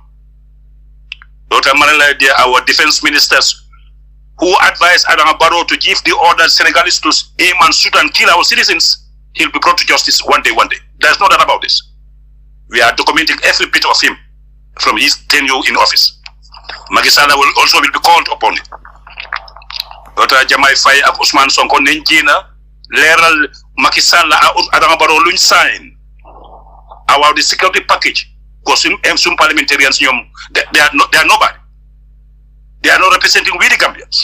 loolu tax ma ne la our defense ministers who advised Adama Barrow to give the order Senegalese to aim and shoot and kill our citizens, he'll be brought to justice one day. There's no doubt about this. We are documenting every bit of him from his tenure in office. Macky Sall will also be called upon it. Dr. Jamai Faye ak Ousmane Sonko nañ jéena leeral Macky Sall ak Adama Barrow luñ sign about the security package because some parliamentarians ñoom they are nobody. They are not representing we the Gambians.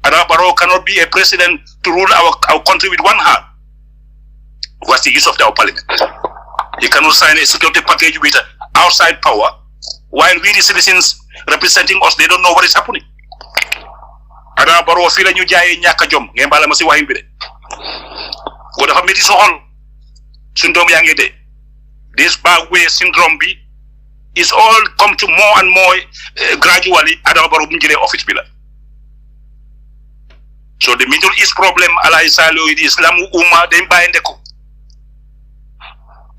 Adama Barrow cannot be a president to rule our country with one hand. What's the use of our parliament? He cannot sign a security package with outside power while we the citizens representing us, they don't know what is happening. Adama Barrow fii la ñu jaayee ñàkk a jom ngeen baal ma si waxin bi de ko dafa métti soxol suñ doom yaa ngi dee this backway syndrome bi is all come to more and more gradually Adama Barrow bu mu jëlee office bi la so the Middle East problem alay salo di Islam umma dañ bàyyinde ko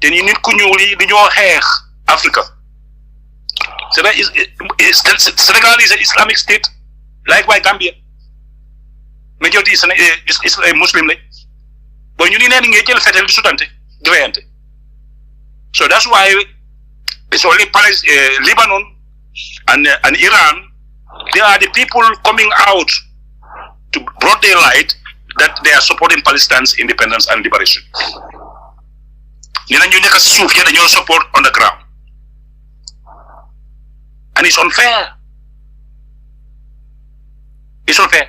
te ni nit ku ñuul yi dañoo xeex Africa Senegal is an Islamic state like why Gambia majority is a Muslim lañ bon ñu ni neen ngay jël fetel di sutante di reyante so that's why it's only Lebanon and Iran. They are the people coming out to broad daylight that they are supporting Palestine's independence and liberation. You nekk si suuf ya dañoo support on the ground. And it's unfair. It's unfair.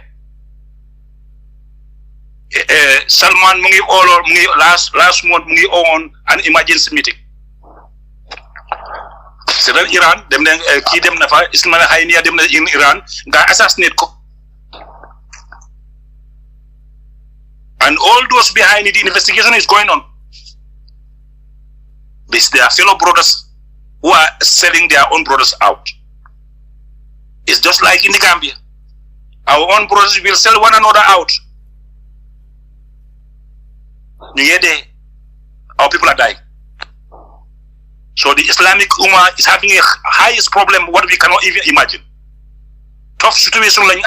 Salman mungi last month mungi on an emergency meeting. Sedan Iran dem na ki dem na fa Ismail Haniya dem na in Iran nga assassinate ko. And all those behind it, the investigation is going on. This their fellow brothers who are selling their own brothers out. It's just like in the Gambia. Our own brothers will sell one another out. Our people are dying. So the Islamic Ummah is having a highest problem what we cannot even imagine. Tough situation like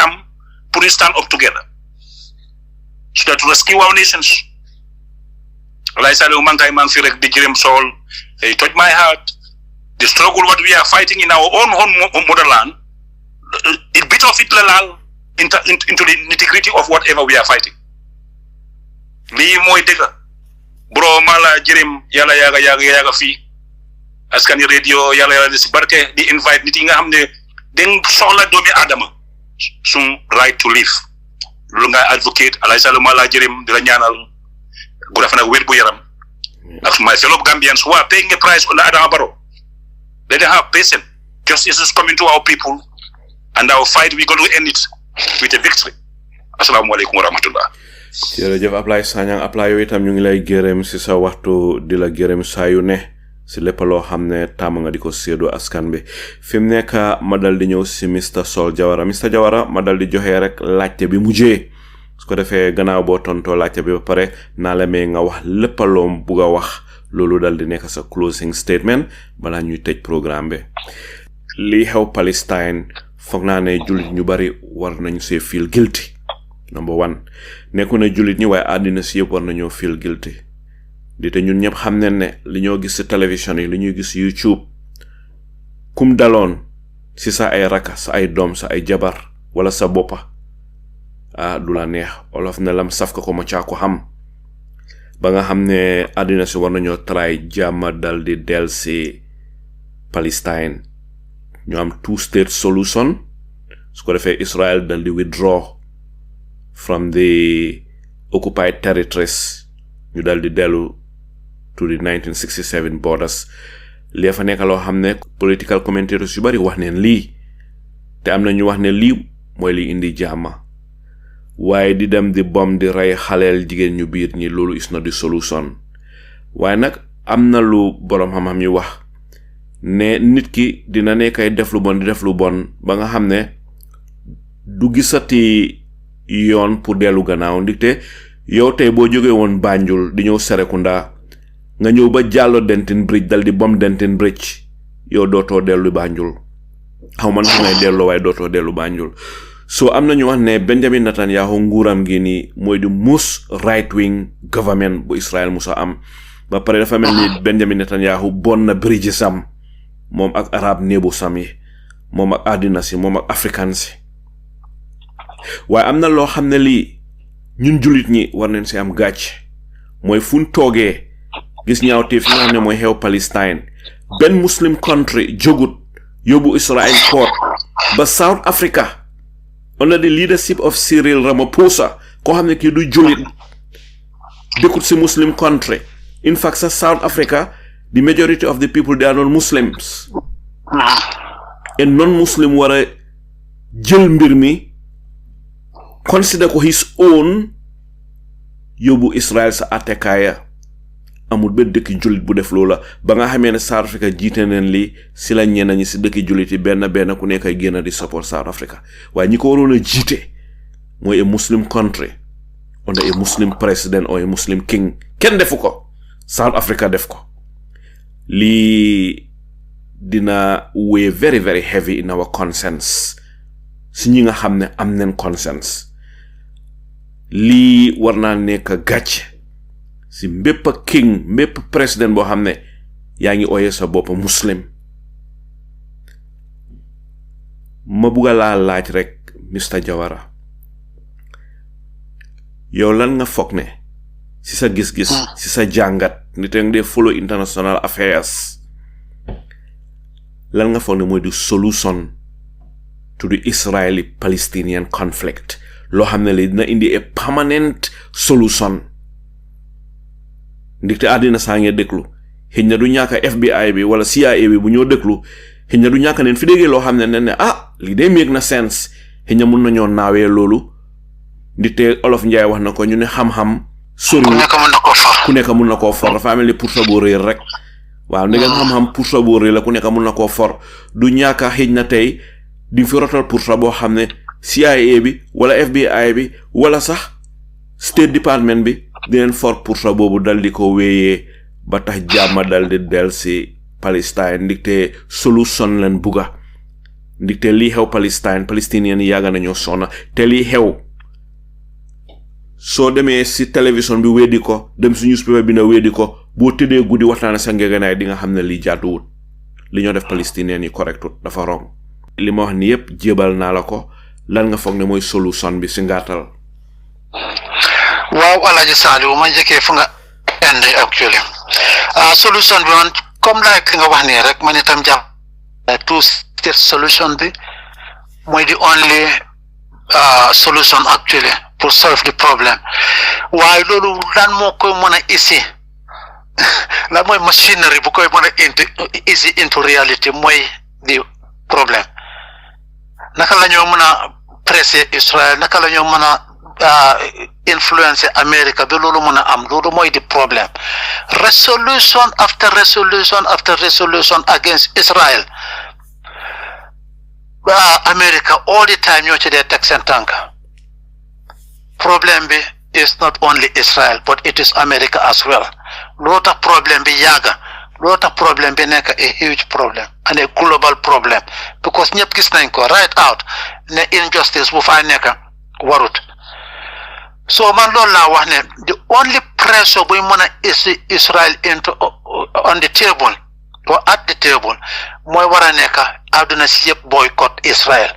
put stand up together. So that to rescue our nations. Like I said, it touched my heart. The struggle what we are fighting in our own motherland, it bit of it into the nitty-gritty of whatever we are fighting. Li moy dega bro mala jirim yalla yaga fi askani radio yalla ci barke di invite nit yi nga xamne den soxla doomi adama sun right to live lu nga advocate alay salu mala jirim dila ñaanal gu dafa nak wër bu yaram ak my fellow Gambians who are paying a price on Adama Barrow. They don't have patience. Justice is coming to our people and our fight we're going to end it with a victory. Assalamu alaikum wa rahmatullah. Jërëjëf Ablaye Sanyang Ablaye itam ñu ngi lay gërëm ci sa waxtu di la gërëm saa yu ne ci lépp loo xam ne tàmm nga di ko séedoo askan bi fi mu nekk ma dal di ñëw ci Mr Sol Jawara ma dal di joxe rek laajte bi mujjee su ko defee gannaaw boo tontoo laajte bi ba pare naa la may nga wax lépp loo bugg a wax loolu dal di nekk sa closing statement balaa ñuy tëj programme bi lii xew Palestine foog naa ne jullit ñu bari war nañu see feel guilty. Number one, nekku na julit ñi waaye àddina si yëpp war nañoo feel guilty di te ñun ñëpp xam ne li ñoo gis si télévision yi li ñuy gis YouTube kum daloon si sa ay raka sa ay doom sa ay jabar wala sa boppa du la neex olof ne lam saf ko ma caa ko xam ba nga xam ne àddina si war nañoo try jàmma dal di del si Palestine ñu am two-state solution su ko defee Israel dal di withdraw from the occupied territories ñu dal di dellu to the 1967 borders li fa nekk loo xam ne political commentators yu bari wax neen lii te am na ñu wax ne lii mooy li indi jàmma waaye di dem di bom di rey xaleel jigéen ñu biir ñi loolu is not the solution waaye nag am na lu borom xam-xam yu wax ne nit ki dina nekkay def lu bon di def lu bon ba nga xam ne du gisati yoon pour dellu gannaaw ndikte yow tey boo jógee woon Banjul di ñëw Serekunda nga ñëw ba jàllo Denton Bridge dal di bom Denton Bridge yow dootoo dellu Banjul xaw man fu ngay dellu waaye dootoo dellu Banjul so am na ñu wax ne Benjamin Netanyahu nguuram gi ni mooy the most right wing government bu Israel musa am ba pare dafa mel ni Benjamin Netanyahu bon na bridge sam moom ak arab néebu sam yi moom ak àddina si moom ak african si waaye am na loo xam ne lii ñun julit ñi war nañ si am gàcc mooy fuñ toogee gis ñaawteef yi nga xam ne mooy xew Palestine benn muslim country jógut yóbbu Israel court ba South Africa under the leadership of Cyril Ramaphosa koo xam ne kii du julit dëkkut si muslim country in fact sa South Africa the majority of the people they are not Muslims and non-Muslim war a jël mbir mi consider ko his own yóbbu Israel sa attekaaya amul benn dëkki julit bu def loola ba nga xamee ne South Africa jiite neen li si la ñenn ñi si dëkki julit yi benn ku nekk ay génn di support South Africa waaye ñi ko waroon a jiite mooy a Muslim country under a Muslim president or a Muslim king kenn defu ko South Africa def ko lii dina weigh very very heavy in our conscience si ñi nga xam ne am neen conscience lii war naa nekk gàcc si mbépp king mbépp président boo xam ne yaa ngi ooyee sa bopp muslim ma bugga laa laaj rek Mr Jawara yow lan nga foog ne si sa gis-gis si sa jàngat nit nga dee follow international affairs lan nga foog ne mooy di solution to the Israeli-Palestinian conflict loo xam ne li dina indi a permanent solution ndikte àddina saa ngee déglu xëy na du ñàkk FBI bi wala CIA bi bu ñoo déglu xëy na du ñàkk neen fi déggee loo xam ne lii day make na sense xëy na mun nañoo naawee loolu ndikte Olof Njaay wax na ko ñu ne xam-xam sori ku nekk mun na koo for dafa mel ni pour sa boo réer rek waaw ndegam xam-xam pour sa boo réer la ku nekk mun na koo for du ñàkk xëy na tey di fi rotal pour sa boo xam ne CIA bi wala FBI bi wala sax State Department bi dineen for pour sa boobu dal di ko wéyee ba tax jàmma dal di del si Palestine ndikte solution leen bugga ndikte lii xew Palestinian yàgga nañoo sonna te lii xew soo demee si télévision bi weddi ko dem si newspaper bi na weddi ko boo tëddee guddi waxtaane sa ngegenaay di nga xam ne lii jaaduwut li ñoo def Palestinian yi correctut dafa wrong li ma wax ni yépp jébal naa la ko lan nga foog ne mooy solution bi si ngaatal waaw Alaaji Saliou ma njëkkee fu nga indi actually solution bi man comme like nga wax nii rek man itam jàpp two state solution bi mooy the only solution actually pour solve the problem waaye loolu lan moo koy mën a isi lan mooy machinery bu koy mën a isi into reality mooy the problem naka la ñoo mën a presser Israel naka la ñoo mën a influencer America ba loolu mën a am loolu mooy the problem resolution after resolution after resolution against Israel America all the time ñoo ci dee teg seen tànk problem bi is not only Israel but it is America as well loolu tax problem bi yàgga loolu tax problem bi nekk a huge problem and a global problem because ñëpp gis nañ ko right out ne injustice bu fa nekk warut so man loolu laa wax ne the only pressure buy mën a isi Israel into on the table or at the table mooy war a nekk àdduna si yëpp boycott Israel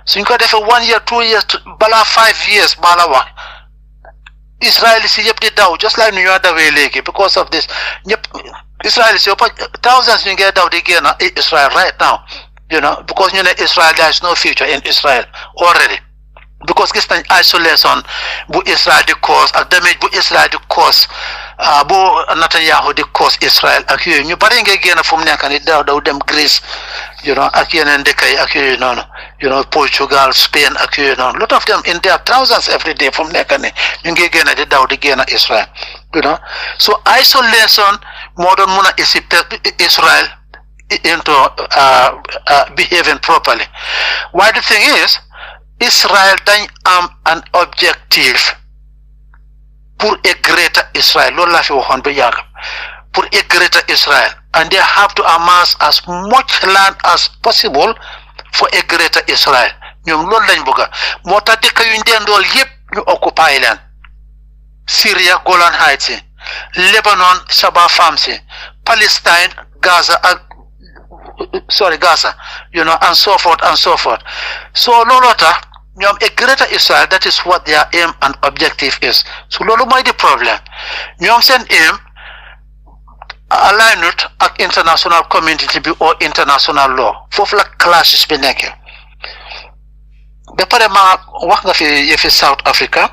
suñ ko defee 1 year 2 years balaa 5 years maa la wax Israel si yëpp di daw just like nu ñoo dawee léegi because of this ñëpp Israel si yëpp thousands ñu ngi daw di génn Israel right now because ñu ne Israel there is no future in Israel already because gis nañ isolation bu Israel di cause ak damage bu Israel di cause bu Netanyahu di cause Israel ak yooyu ñu bari ngay génn fu mu nekk ni daw dem Greece ak yeneen dëkk yi ak yooyu noonu Portugal Spain ak yooyu noonu lot of them in there thousands every day fu mu nekk ni ñu ngi génn di daw di génn Israel so isolation moo doon mun a isi Israel into behaving properly why the thing is Israel dañ am an objective pour a greater Israel loolu laa fi waxoon ba yàgg pour a greater Israel and they have to amass as much land as possible for a greater Israel ñoom loolu lañ bëgga moo tax dëkk yu ndendool yépp ñu occupy leen Syria Golan Heights Lebanon Shaba Farms Palestine Gaza ak Gaza and so forth so looloo tax ñoom a greater Israel that is what their aim and objective is so loolu mooy the problem ñoom seen aim alignut ak international community bi or international law foofu la clashes bi nekkee ba pare ma wax nga fi yëfi South Africa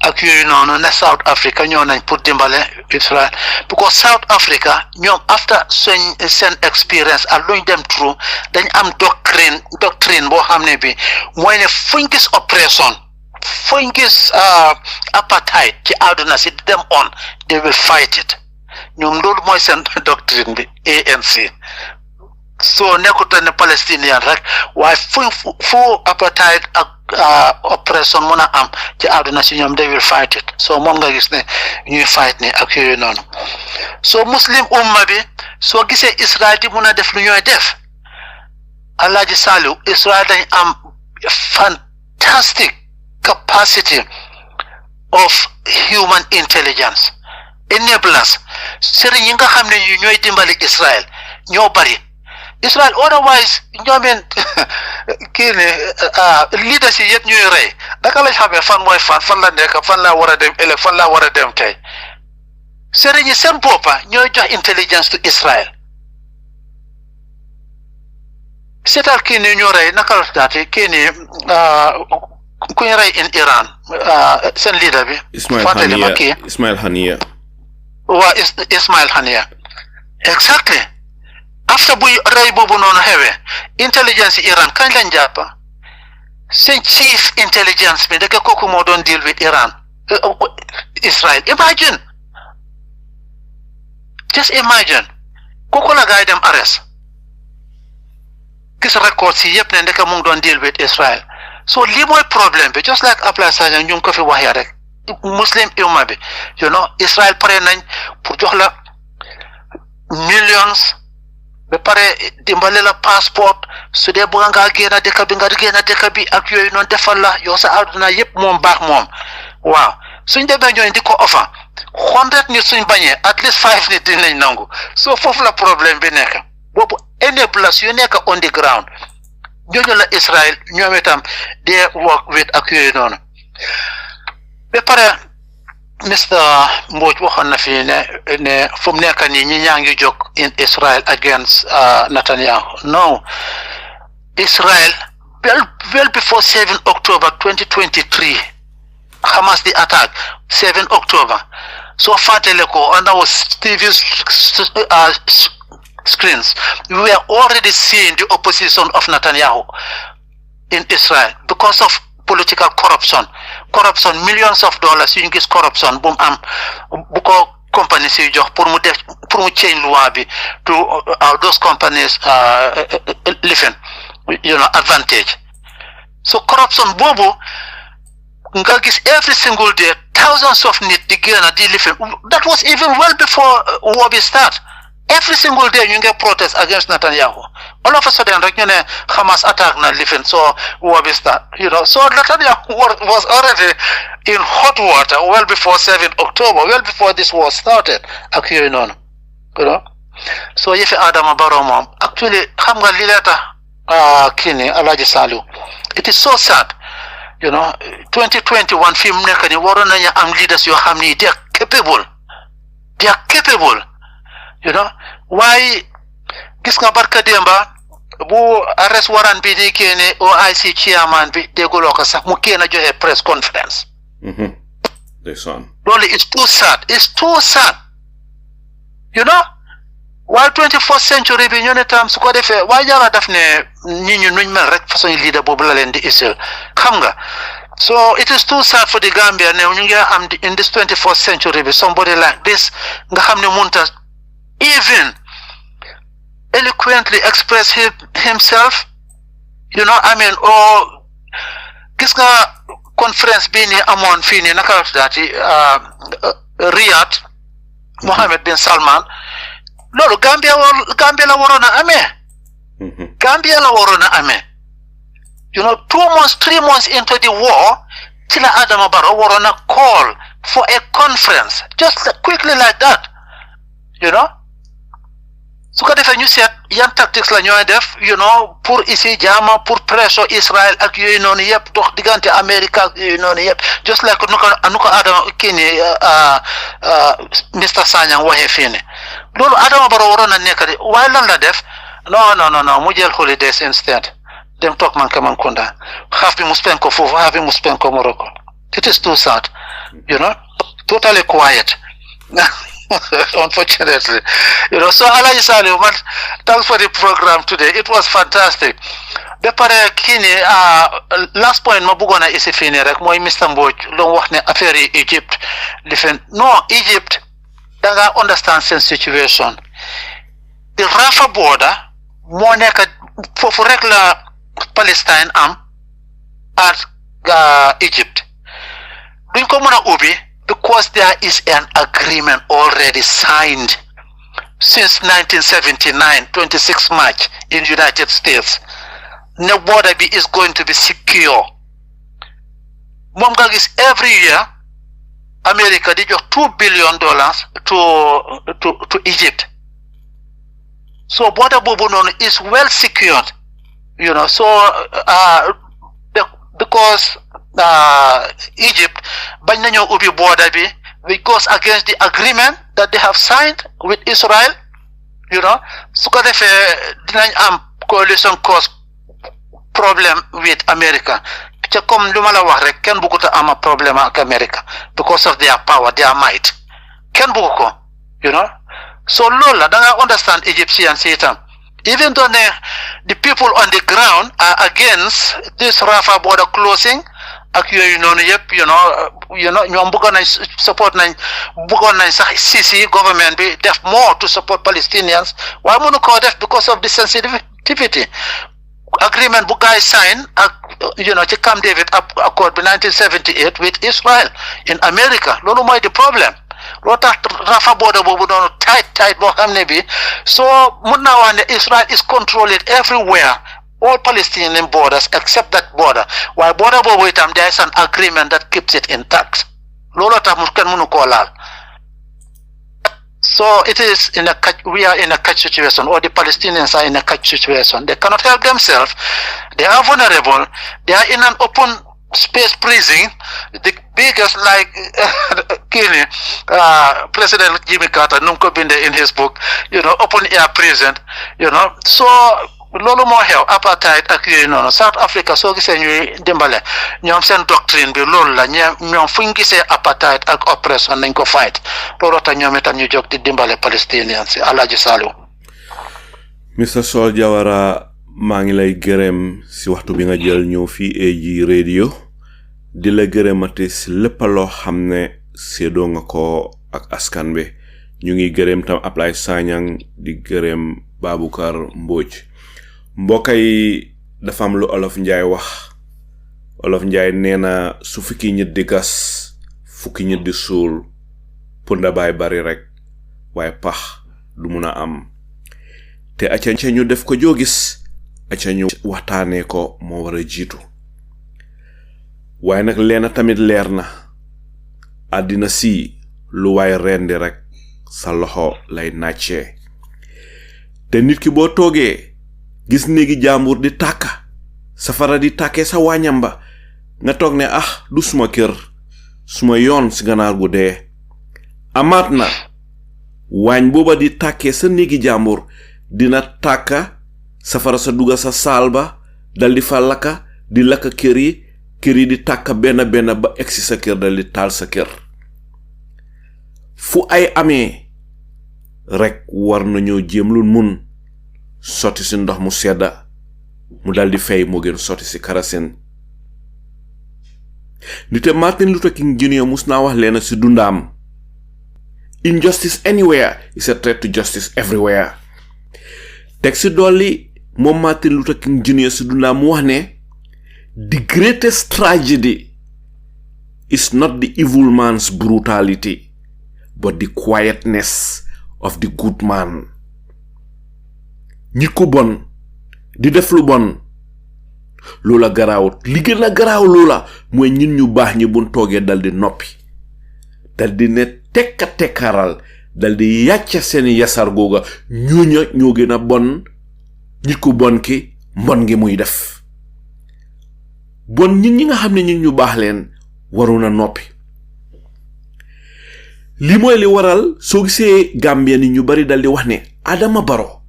ak yooyu noonu ne South Africa ñoo nañ pour dimbale Israel because South Africa ñoom after seen experience ak luñ dem through dañ am doctrine boo xam ne bi mooy ne fuñ gis oppression fuñ gis apartheid ci àdduna si dem on they will fight it ñoom loolu mooy seen doctrine bi ANC so nekkuta ne Palestinian rek waaye fu apartheid ak oppression mën a am ci àdduna si ñoom they will fight it so moom nga gis ne ñuy fight ne ak yooyu noonu so muslim umma bi soo gisee Israel di mën a def lu ñooy def Alaaji Saliou Israel dañ am fantastic capacity of human intelligence enablers sëriñ yi nga xam ne ñooy dimbali Israel ñoo bari Israel otherwise ñoomeen kii ne leaders yi yëpp ñuy rey naka lañ xamee fan mooy fan la nekk fan laa war a dem ëllëg fan laa war a dem tey sëriñ yi seen boppa ñooy jox intelligence to Israel setal kini ñu ray nakal dati kini ku ñu ray in Iran sen leader bi Ismail Haniya wa Ismail Haniya exactly after bu ray bobu non xewé intelligence Iran kañ lañ japp sen chief intelligence bi deke koku mo don deal with Iran Israel just imagine koku la gaay dem arrest gis record si yep ne ndeka mu ngi doon deal with Israel so li mooy problème bi just like Ablaye Sagne ñu ngi ko fi waxee rek muslim umma bi Israel pare nañ pour jox la millions ba pare dimbale la passeport su dee bëgg nga génn dëkk bi nga génn dëkk bi ak yooyu noonu defal la yow sa àdduna yëpp moom baax moom waaw suñ demee ñooy di ko offer 100 nit suñ bañee at least 5 nit dinañ nangu so foofu la problème bi nekk boobu enablers yu nekk on the ground ñooñu la Israel ñoom itam they work with ak yooyu noonu ba pare Mr. Mbodj waxoon na fi ne fu mu nekk nii ñi ñaa ngi jóg in Israel against Netanyahu no Israel well before 7 October 2023 Hamas the attack 7 October so fàttale ko on our TV screens we were already seeing the opposition of Netanyahu in Israel because of political corruption millions of dollars yu ñu gis corruption bu mu am bu ko companies yi jox pour mu change loi bi to those companies living advantage so corruption boobu nga gis every single day thousands of nit di génn di living that was even well before war bi start every single day ñu ngi protest against Netanyahu all of a sudden rek ñu ne Hamas attack na living so war bi start so Netanyahu was already in hot water well before 7 October well before this war started ak yooyu noonu so yëfi Adama Barrow moom actually xam nga li la tax kii ni Alhaji Saliu it is so sad 2021 fi mu nekk ni waroon nañu am leaders yoo xam ni they are capable waaye gis nga barka demba bu arrest warrant bi ni génne OIC chairman bi dégguloo ko sax mu génn joxe press conference loolu it's too sad waaye 21st century bi ñu ne tam su ko defee waaye yàlla daf ne nit ñi nuñ mel rek façon leader boobu la leen di isil xam nga so it is too sad for the Gambia ne ñu ngi am in this 21st century bi somebody like this nga xam ne munta even eloquently express himself or gis nga conference bi ni amoon fii nii naka la tuddaati Riyadh Mohammed bin Salman loolu Gambia la waroon a amee Gambia la waroon a amee 3 months into the war ci la Adama Barrow waroon a call for a conference just quickly like that su ko defee ñu seet yan tactics la ñooy def pour ici jaama pour pressure Israel ak yooyu noonu yëpp dox diggante Amérique ak yooyu noonu yëpp just like nu ko Adama kii ni Mr. Sanyang waxee fii ne loolu Adama Barrow waroon na nekk de waaye lan la def non mu jël holidays instead dem toog Mankunda xaaf bi mu spend ko foofu xaaf bi mu spend ko Morocco it is too sad totally quiet unfortunately so Alhaji Saliu man thanks for the program today it was fantastic ba pare kii ni last point ma bëggoon a isi fii nii rek mooy Mr. Mbodj lu wax ne affaire yi Egypt Egypt da nga understand seen situation the Rafah border moo nekk foofu rek la Palestine am at Egypt duñ ko mën a ubbi because there is an agreement already signed since 1979, 26 March in United States. The border is going to be secure. Momgagis every year, America did $2 billion to Egypt. So border bobunon is well secured, because Egypt banyanyo ubi border bi goes against the agreement that they have signed with Israel, so ko defé dinañ am coalition problem with America. Ca comme lu ma la wax rek kenn bëggut a am problème ak America because of their power, their might. Kenn bëggu ko, you know. So lola, da nga understand Egyptians itam. Even though the people on the ground are against this Rafah border closing, ak yooyu noonu yëpp, you know, ñoom bëggoon nañ support nañ sax ICC government bi def more to support Palestinians. Waaye mënu koo def because of the sensitivity. Agreement bu guys sign ak, you know, ci Camp David Accord bi 1978 with Israel in America. Loolu mooy the problem. Loo tax Rafah border boobu noonu tight boo xam ne bi so mun naa wax ne Israel is controlled everywhere, all Palestinian borders except that border. Waaye border boobu itam there is an agreement that keeps it intact. Loolu tax mu kenn mënu koo laal. So it is we are in a catch situation, or the Palestinians are in a catch situation. They cannot help themselves. They are vulnerable. They are in an open space prison, the biggest, like President Jimmy Carter, Nunko Binde in his book, you know, open air prison, you know. So lolu mo xew apartheid ak yooyu noonu South Africa soo gisee ñuy dimbale ñoom seen doctrine bi loolu la ñoom fu ñu gisee apartheid ak oppression nañ ko fight loolu tax ñoom itam ñu jóg di dimbale Palestinians si Alhaji Saliou. Mr. Sol Jawara maa ngi lay gërëm si waxtu bi nga jël ñëw fii AG radio di la gërëmate si lépp loo xam ne séedoo nga ko ak askan bi ñu ngi gërëm tam Ablaye Sanyang di gërëm Baboucar Mbodj. Mbokk yi dafa am lu Olof Njaay wax Olof Njaay nee na su fukki nit di gas fukki nit di suul punda baay bari rek waaye pax du mun a am te acca ñu def ko joo gis acca ñu waxtaanee ko moo war a jiitu waaye nag leena tamit leer na àddina si lu waay rendi rek sa loxo lay nàccee te nit ki boo toogee gis néegi jàmbur di tàkka safara di tàkkee sa wàññam ba nga toog ne du suma kër suma yoon si ganaar gu dee amaat na waañ booba di tàkkee sa néegi jàmbur dina tàkka safara sa duga sa saal ba dal di fa lakka di lakka kër yi di tàkka benn ba egsi sa kër dal di taal sa kër fu ay amee rek war nañoo jéem lu mun sotti si ndox mu sedda mu dal di fay moo gën sotti si karasen nite Martin Luther King Jr. mus naa wax leena si dundaam injustice anywhere is a threat to justice everywhere teg si dolli moom Martin Luther King Jr. si dundaam mu wax ne the greatest tragedy is not the evil man's brutality but the quietness of the good man. Nit ko bon di def lu bon loola garaawut li gën a garaaw loola mooy ñun ñu baax ñi buñ toogee dal di noppi dal di ne tekkaral dal di yàcca seen yasar googa ñooña ñoo gën a bon nit ko bon ki mbon ngi muy def bon ñi nga xam ne ñun ñu baax leen waroon a noppi li mooy li waral soo gisee Gambia ni ñu bari dal di wax ne Adama Barrow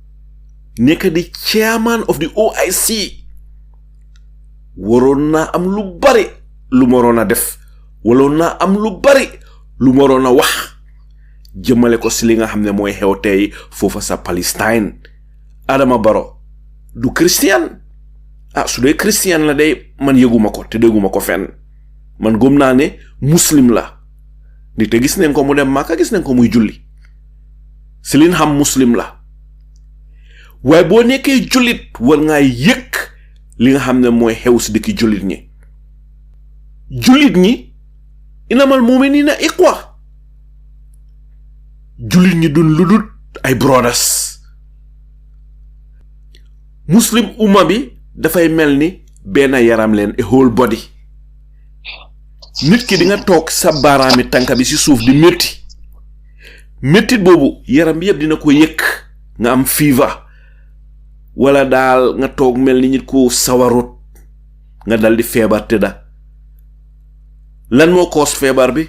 nekk di chairman of the OIC waroon naa am lu bari lu waroon a def waroon naa am lu bari lu waroon a wax jëmale ko si li nga xam ne mooy xew tey foofa sa Palestine. Adama Barrow du christian su dee christian la day man yëguma ko te dégguma ko fenn man gëm naa ne muslim la di te gis nañ ko mu dem Makka gis nañ ko muy julli si liñ xam muslim la waaye boo nekkee jullit war ngaa yëg li nga xam ne mooy xew si dëkki jullit ñi inamal mu'minina ikhwa jullit ñi dun ludut ay brothers muslim umma bi dafay mel ni benn yaram leen a whole body nit ki di nga toog sa baaraami tànka bi si suuf di métti boobu yaram bi yëpp dina ko yëg nga am fever wala daal nga toog mel ni nit ko sawarut nga dal di feebar tëdda lan moo koos feebar bi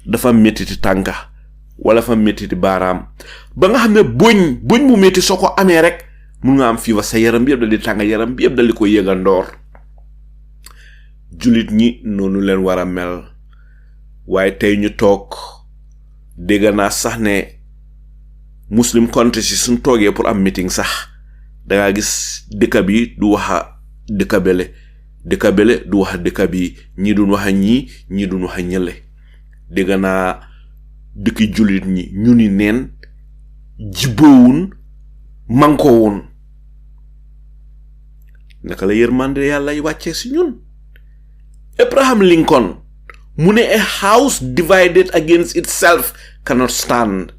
dafa méttiti tànka wala fa méttiti baaraam ba nga xam ne boñ bu métti soo ko amee rek mun nga am fiiva sa yaram bi yëpp dal di tàng yaram bi yëpp dal di ko yëgandoor julit ñi noonu leen war a mel waaye tey ñu toog dégg naa sax ne muslim countries yi suñ toogee pour am meeting sax da nga gis dëkk bi du waxa dëkk bele du waxa dëkk bi ñi duñ waxa ñi duñ waxa ñële dégg naa dëkki julit ñi ñu ni neen jibboowun mankoowun naka la yërmande yàlla yi wàccee si ñun Abraham Lincoln mu ne a house divided against itself cannot stand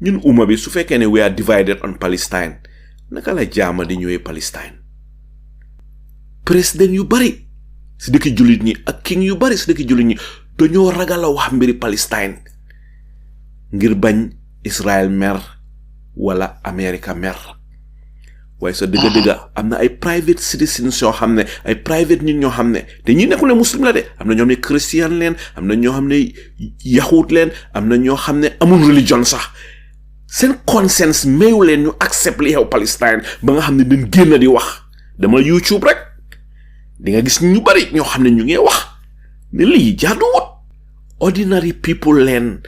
ñun umma bi su fekkee ne we are divided on Palestine naka la jaama di ñëwee Palestine président yu bari si dëkki julit ñi ak king yu bari si dëkki julit ñi dañoo ragal a wax mbiri Palestine ngir bañ Israel mer wala America mer waaye sa dëgga am na ay private citizens yoo xam ne ay private nit ñoo xam ne te ñi nekkul ne muslim la de am na ñoo xam ne christian leen am na ñoo xam ne yahud leen am na ñoo xam ne amul religion sax seen conscience mayu leen ñu accept li xew Palestine ba nga xam ne dañ génn di wax dama YouTube rek di nga gis ñu bari ñoo xam ne ñu ngi wax ne lii jaaduwut ordinary people leen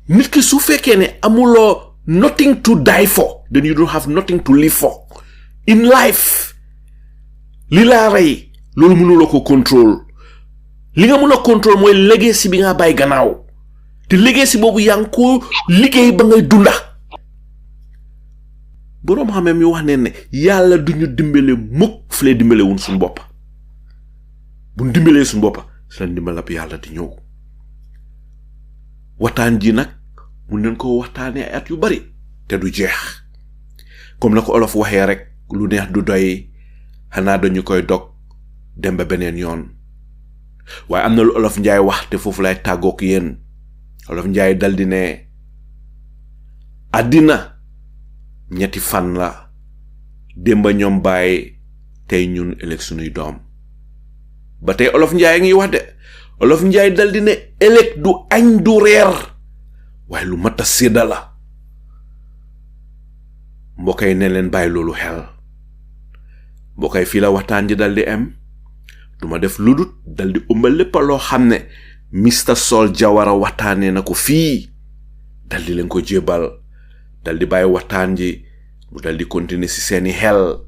nit ki su fekkee ne amuloo nothing to die for, then you don't have nothing to live for. In life, li la rey loolu mënuloo ko control. Li nga mën a control mooy legacy bi nga bàyyi gannaaw. Te legacy boobu yaa ngi ko liggéey ba ngay dunda. Boroom xamee mi wax ne yàlla duñu dimbale mukk fu lay dimbale wun suñu bopp. Bu dimbalee suñu bopp sa dimbalab yàlla di ñëw. Waxtaan ji nag mun nañ ko waxtaanee ay at yu bari te du jeex comme la ko olof waxee rek lu neex du doy xanaa dañu koy dog dem ba beneen yoon waaye am na lu olof njaay wax te foofu lay tàggook yéen olof njaay dal di ne àddina ñetti fan la démba ñoom bàyyi tey ñun ëllëg sunuy doom ba tey olof njaay ngi wax de olof njaay dal di ne ëllëg du añ du reer waaye lu mat a sédda la mbokkay ne leen bàyyi loolu xel mbokkay fii la waxtaan ji dal di am duma def ludut dal di ëmbal lépp loo xam ne Mr Sol Jawara waxtaanee na ko fii dal di leen ko jébal dal di bàyyi waxtaan ji mu dal di continuer si seeni xel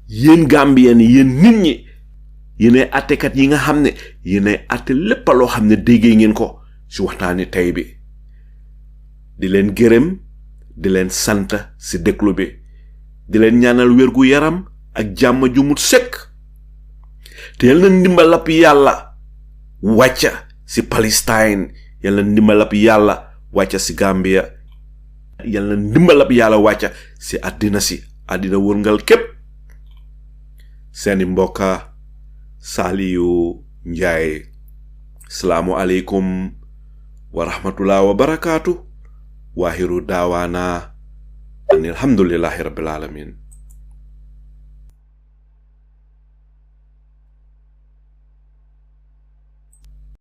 yéen Gambien yéen nit ñi yéenay attekat yi nga xam ne yéenay atte lépp loo xam ne déggee ngeen ko si waxtaani tey bi di leen gërëm di leen sant si déglu bi di leen ñaanal wérgu yaram ak jàmm ju mut sëkk te yal na ndimbalab yàlla wàcca si Palestine yal na ndimbalab yàlla wàcca si Gambia yal na ndimbalab yàlla wàcca si àddina wërngal képp seeni mbokka Saliyu Njaay salaamu aleykum wa rahmatullah wa barakaatu waahiru daawaana an alhamdulillahi rabbil alamin